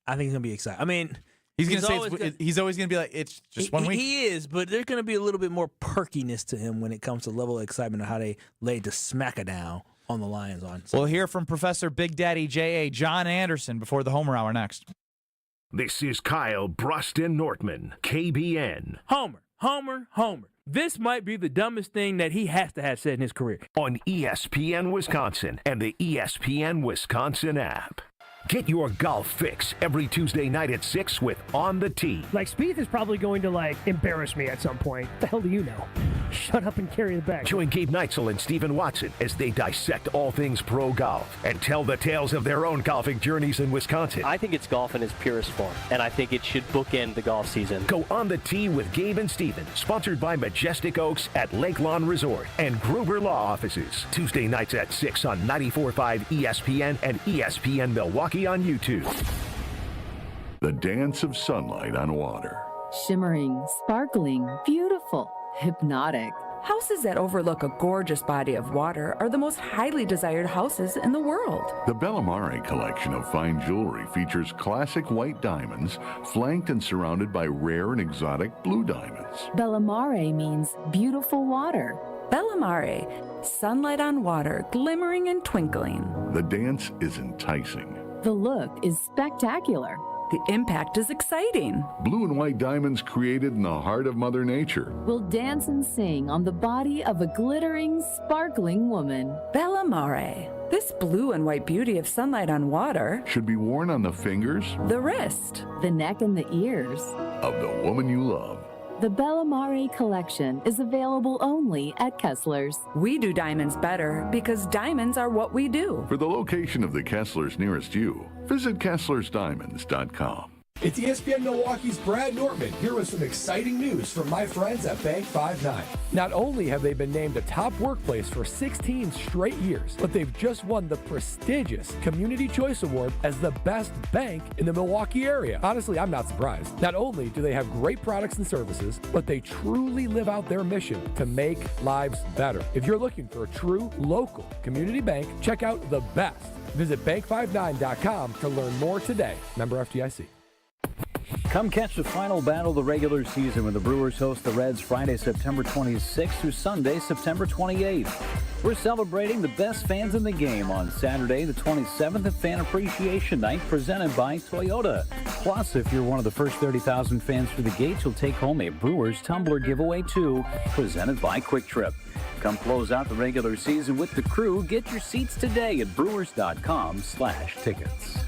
I think he's going to be excited. I mean, he's going to say he's always going to be like, it's just 1 week. He is, but there's going to be a little bit more perkiness to him when it comes to level of excitement of how they laid the smacker down on the Lions on. We'll hear from Professor Big Daddy J.A. John Anderson before the Homer Hour next. This is Kyle, Brust, and Nortman, KBN. Homer. This might be the dumbest thing that he has to have said in his career. On ESPN Wisconsin and the ESPN Wisconsin app. Get your golf fix every Tuesday night at 6 with On the Tee. Like, Spieth is probably going to, embarrass me at some point. The hell do you know? Shut up and carry the bag. Join Gabe Neitzel and Stephen Watson as they dissect all things pro golf and tell the tales of their own golfing journeys in Wisconsin. I think it's golf in its purest form, and I think it should bookend the golf season. Go On the Tee with Gabe and Stephen, sponsored by Majestic Oaks at Lake Lawn Resort and Gruber Law Offices. Tuesday nights at 6 on 94.5 ESPN and ESPN Milwaukee on YouTube. The dance of sunlight on water. Shimmering, sparkling, beautiful, hypnotic. Houses that overlook a gorgeous body of water are the most highly desired houses in the world. The Bellamare collection of fine jewelry features classic white diamonds, flanked and surrounded by rare and exotic blue diamonds. Bellamare means beautiful water. Bellamare, sunlight on water, glimmering and twinkling. The dance is enticing. The look is spectacular. The impact is exciting. Blue and white diamonds created in the heart of Mother Nature will dance and sing on the body of a glittering, sparkling woman. Bellamare. This blue and white beauty of sunlight on water should be worn on the fingers, the wrist, the neck, and the ears of the woman you love. The Bellamare collection is available only at Kessler's. We do diamonds better because diamonds are what we do. For the location of the Kessler's nearest you, visit KesslersDiamonds.com. It's ESPN Milwaukee's Brad Nortman here with some exciting news from my friends at Bank 5-9. Not only have they been named a top workplace for 16 straight years, but they've just won the prestigious Community Choice Award as the best bank in the Milwaukee area. Honestly, I'm not surprised. Not only do they have great products and services, but they truly live out their mission to make lives better. If you're looking for a true local community bank, check out the best. Visit bank59.com to learn more today. Member FDIC. Come catch the final battle of the regular season when the Brewers host the Reds Friday, September 26th through Sunday, September 28th. We're celebrating the best fans in the game on Saturday, the 27th at Fan Appreciation Night, presented by Toyota. Plus, if you're one of the first 30,000 fans through the gates, you'll take home a Brewers tumbler giveaway too, presented by Quick Trip. Come close out the regular season with the crew. Get your seats today at brewers.com/tickets.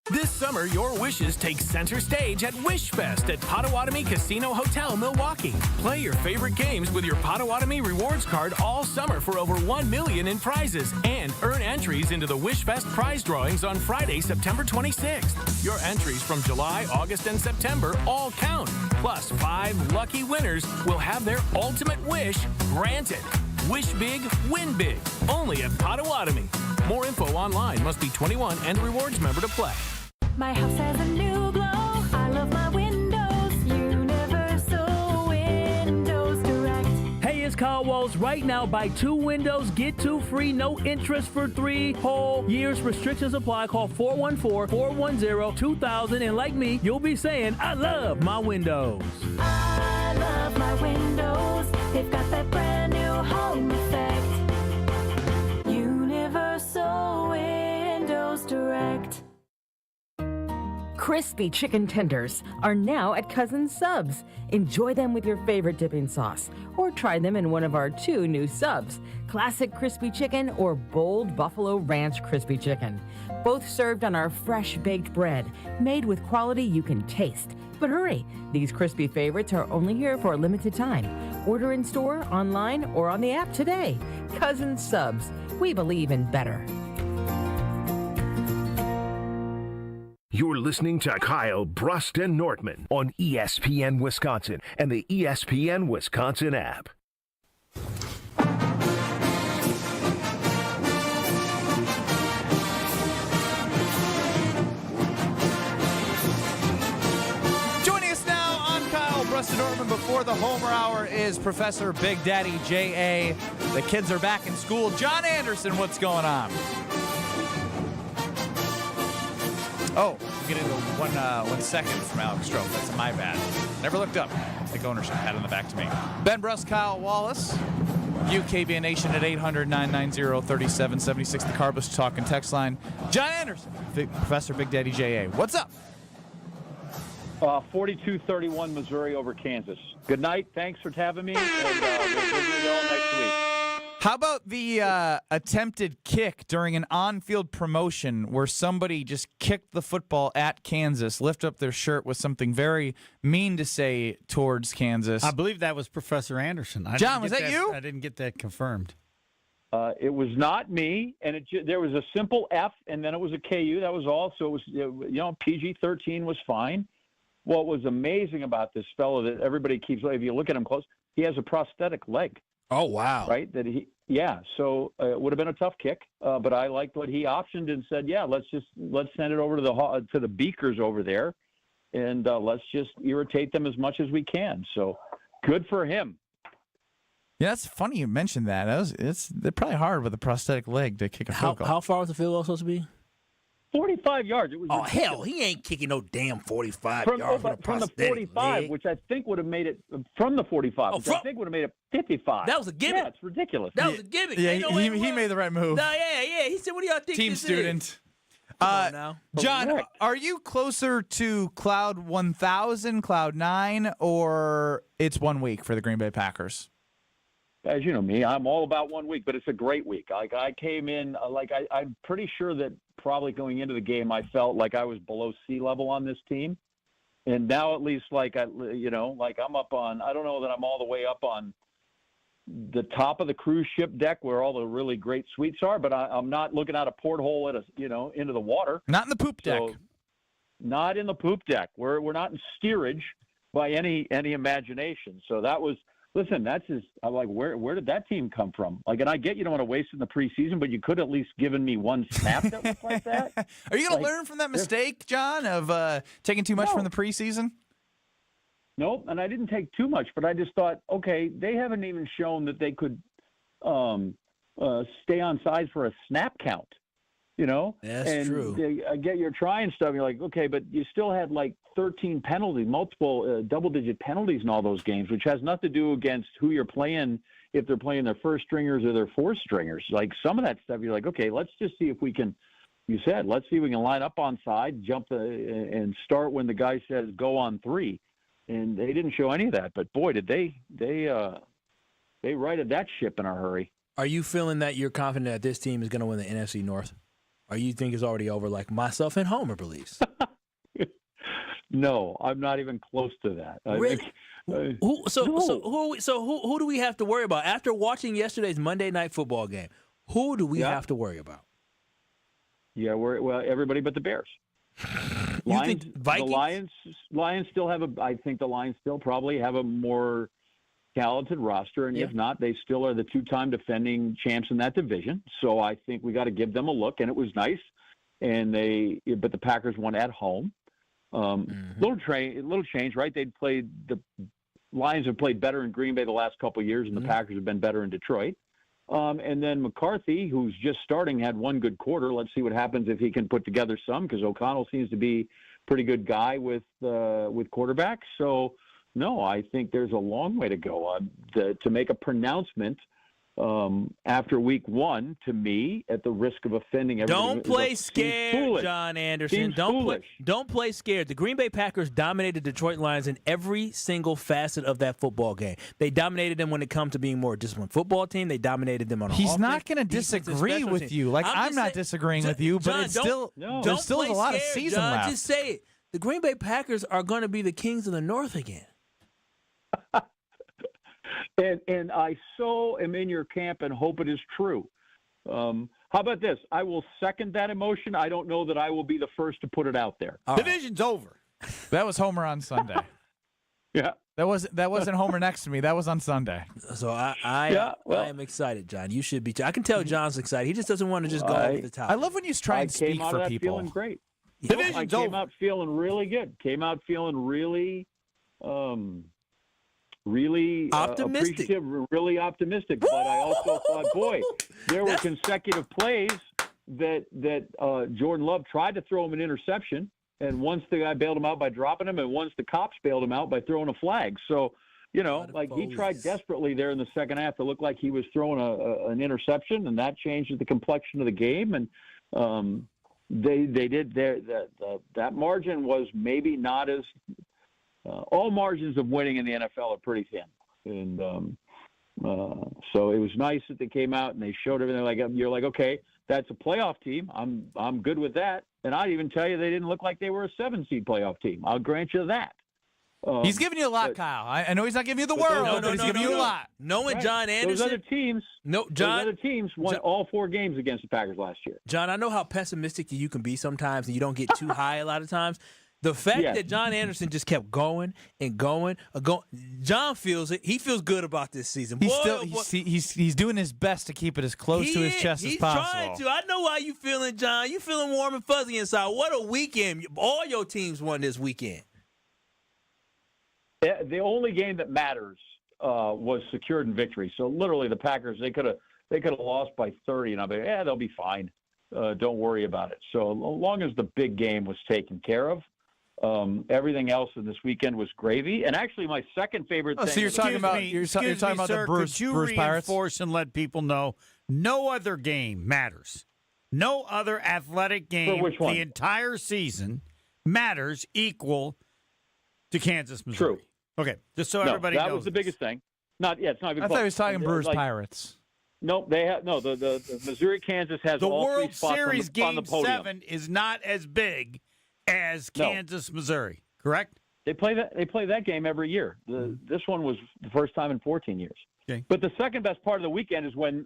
This summer, your wishes take center stage at Wish Fest at Potawatomi Casino Hotel, Milwaukee. Play your favorite games with your Potawatomi rewards card all summer for over $1 million in prizes and earn entries into the Wish Fest prize drawings on Friday, September 26th. Your entries from July, August, and September all count. Plus, 5 lucky winners will have their ultimate wish granted. Wish big, win big. Only at Potawatomi. More info online. Must be 21 and a rewards member to play. My house has a new glow. I love my windows. Universal Windows Direct. Hey, it's Kyle Walls. Right now, buy 2 windows, get 2 free, no interest for 3 whole years. Restrictions apply. Call 414-410-2000. And like me, you'll be saying, I love my windows. I love my windows. They've got that brand new home effect. Universal Windows Direct. Crispy chicken tenders are now at Cousins Subs. Enjoy them with your favorite dipping sauce, or try them in one of our 2 new subs, Classic Crispy Chicken or Bold Buffalo Ranch Crispy Chicken. Both served on our fresh baked bread, made with quality you can taste. But hurry, these crispy favorites are only here for a limited time. Order in store, online, or on the app today. Cousins Subs. We believe in better. You're listening to Kyle, Brust, and Nortman on ESPN Wisconsin and the ESPN Wisconsin app. Joining us now on Kyle, Brust, and Nortman before the Homer Hour is Professor Big Daddy J.A. The kids are back in school. John Anderson, what's going on? Oh, I'm getting the 1 second from Alex Stro. That's my bad. Never looked up. Take ownership. Pat on the back to me. Ben Brust, Kyle Wallace. KBN Nation at 800-990-3776. The Carbus Talk and Text line. John Anderson, Professor Big Daddy J.A. What's up? 42-31 Missouri over Kansas. Good night. Thanks for having me. And we'll do it all next week. How about the attempted kick during an on-field promotion where somebody just kicked the football at Kansas, lift up their shirt with something very mean to say towards Kansas? I believe that was Professor Anderson. John, was that you? I didn't get that confirmed. It was not me, and there was a simple F, and then it was a KU. That was all. So it was, PG-13 was fine. What was amazing about this fellow that everybody keeps, if you look at him close, he has a prosthetic leg. Oh, wow. Right? So it would have been a tough kick, but I liked what he optioned and said, let's send it over to the Beakers over there, and let's just irritate them as much as we can. So good for him. Yeah, that's funny you mentioned that. They're probably hard with a prosthetic leg to kick a field goal. How far was the field goal supposed to be? 45 yards. It was ridiculous. Hell, he ain't kicking no damn 45 yards from the 45, leg. which I think would have made it from the 45, which I think would have made it 55. That was a gimmick. Yeah, it's ridiculous. That was a gimmick. Yeah, he made the right move. No, yeah. He said, "What do y'all think?" Team this student. Is? Now. John, are you closer to Cloud 1000, Cloud 9, or it's 1 week for the Green Bay Packers? As you know me, I'm all about 1 week, but it's a great week. Like I came in, I'm pretty sure that probably going into the game, I felt like I was below sea level on this team, and now at least I'm up on. I don't know that I'm all the way up on the top of the cruise ship deck where all the really great suites are, but I'm not looking out a porthole into the water. Not in the poop deck. Not in the poop deck. We're not in steerage by any imagination. So that was. Listen, I'm like, where did that team come from? And I get you don't want to waste it in the preseason, but you could at least given me one snap that looked like that. Are you going to learn from that mistake, John, of taking too much from the preseason? Nope, and I didn't take too much, but I just thought, okay, they haven't even shown that they could stay on side for a snap count. That's true. I get you're trying stuff. You're like, okay, but you still had 13 penalties, multiple double-digit penalties in all those games, which has nothing to do against who you're playing, if they're playing their first stringers or their fourth stringers. Some of that stuff, you're like, okay, let's just see if we can. Let's see if we can line up on side, jump and start when the guy says go on 3, and they didn't show any of that. But boy, did they righted that ship in a hurry. Are you feeling that you're confident that this team is going to win the NFC North? Or you think it's already over like myself and Homer believes? No, I'm not even close to that. Really? Who do we have to worry about after watching yesterday's Monday Night Football game? Who do we have to worry about? Yeah, everybody but the Bears. Lions, Vikings? The Lions still have I think the Lions still probably have a more talented roster, and if not, they still are the two-time defending champs in that division. So I think we got to give them a look, and it was nice. But the Packers won at home. Little change, right? The Lions have played better in Green Bay the last couple of years, and the Packers have been better in Detroit. And then McCarthy, who's just starting, had one good quarter. Let's see what happens if he can put together some, because O'Connell seems to be a pretty good guy with quarterbacks. So, no, I think there's a long way to go to make a pronouncement after week one. To me, at the risk of offending everybody, don't play scared, John Anderson. Don't play scared. The Green Bay Packers dominated Detroit Lions in every single facet of that football game. They dominated them when it comes to being more disciplined football team. They dominated them on offense. He's not going to disagree with you. I'm not disagreeing with you, but it's still there's still a lot of season left. Just say it. The Green Bay Packers are going to be the kings of the North again. And I so am in your camp and hope it is true. How about this? I will second that emotion. I don't know that I will be the first to put it out there. Division's over. That was Homer on Sunday. Yeah. That wasn't Homer next to me. That was on Sunday. So I am excited, John. You should be too. I can tell John's excited. He just doesn't want to just go over the top. I love when you try and speak for people. Feeling great. Division's I came out feeling really good. Came out feeling really optimistic. Appreciative, really optimistic. But I also thought, boy, there were consecutive plays that Jordan Love tried to throw him an interception, and once the guy bailed him out by dropping him, and once the cops bailed him out by throwing a flag. So, he tried desperately there in the second half to look like he was throwing an interception, and that changed the complexion of the game. And they did that margin was maybe not as all margins of winning in the NFL are pretty thin, and so it was nice that they came out and they showed everything. You're like, okay, that's a playoff team. I'm good with that. And I'd even tell you they didn't look like they were a 7-seed playoff team. I'll grant you that. He's giving you a lot, Kyle. I know he's not giving you the world, but he's giving you a lot. Knowing John Anderson, those other teams won all 4 games against the Packers last year. John, I know how pessimistic you can be sometimes, and you don't get too high a lot of times. The fact that John Anderson just kept going and going, John feels it. He feels good about this season. He's doing his best to keep it as close to his chest as possible. He's trying to. I know how you feeling, John. You feeling warm and fuzzy inside. What a weekend! All your teams won this weekend. The only game that matters was secured in victory. So literally, the Packers they could have lost by 30, and I'll be they'll be fine. Don't worry about it. So as long as the big game was taken care of. Everything else in this weekend was gravy, and actually, my second favorite thing. So you're talking about the Brewers Pirates. Reinforce and let people know no other game matters. No other athletic game the entire season matters equal to Kansas, Missouri. True. Okay, just so everybody knows. That was the biggest thing. It's not even. I thought he was talking Brewers Pirates. No, they have the Missouri Kansas has the all World 3 spots Series on the Game podium. 7 is not as big as Kansas, Missouri, correct? They play that game every year. This one was the first time in 14 years. Okay. But the second best part of the weekend is when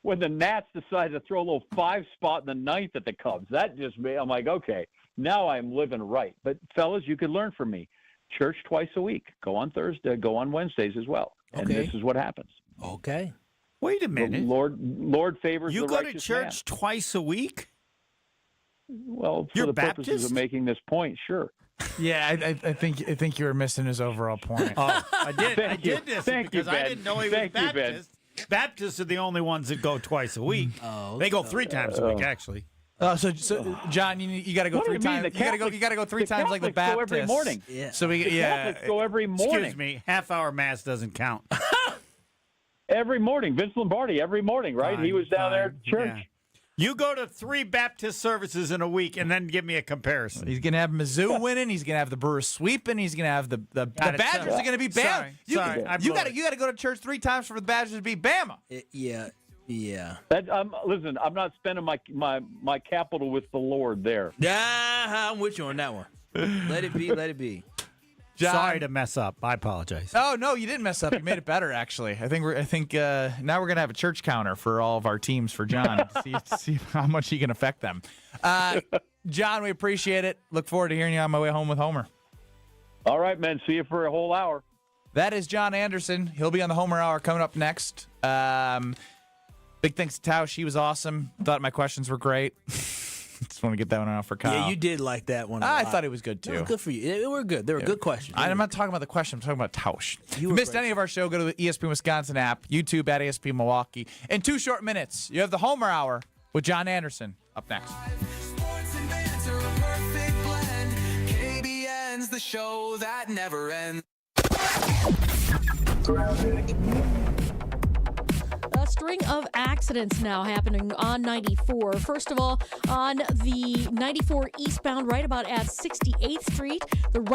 the Nats decided to throw a little 5 spot in the 9th at the Cubs. That just made I'm like, okay, now I'm living right. But fellas, you could learn from me. Church twice a week. Go on Thursday. Go on Wednesdays as well. And this is what happens. Okay. Wait a minute. The Lord favors the righteous man. You go to church twice a week? Well, for the purposes of making this point, sure. Yeah, I think you were missing his overall point. I did this because Ben. I didn't know he was Baptist. Baptists are the only ones that go twice a week. They go 3 times a week, actually. So John, you got to go 3 times. You got to go 3 times like the Baptists. Go every morning. Yeah. So Catholics go every morning. Excuse me, half-hour mass doesn't count. Every morning, Vince Lombardi. Every morning, right? Fine, he was down there at church. Yeah. You go to 3 Baptist services in a week, and then give me a comparison. He's going to have Mizzou winning. He's going to have the Brewers sweeping. He's going to have the Badgers are going to be Bama. You got to go to church 3 times for the Badgers to beat Bama. Yeah. Listen, I'm not spending my capital with the Lord there. Yeah, I'm with you on that one. Let it be. Let it be. John, Sorry to mess up. I apologize. Oh no, you didn't mess up. You made it better, actually. I think now we're gonna have a church counter for all of our teams for John to see how much he can affect them. John, we appreciate it. Look forward to hearing you on my way home with Homer. All right, man. See you for a whole hour. That is John Anderson. He'll be on the Homer Hour coming up next. Big thanks to Tausch. He was awesome. Thought my questions were great. Just want to get that one out for Kyle. Yeah, you did like that one. I thought it was good, too. No, good for you. They were good. They were good questions. I'm not talking about the question. I'm talking about Tausch. If you missed any of our show, go to the ESPN Wisconsin app, YouTube at ESPN Milwaukee. In 2 short minutes, you have the Homer Hour with John Anderson up next. Sports and banter, a perfect blend. KBN's the show that never ends. A string of accidents now happening on 94. First of all, on the 94 eastbound, right about at 68th Street, the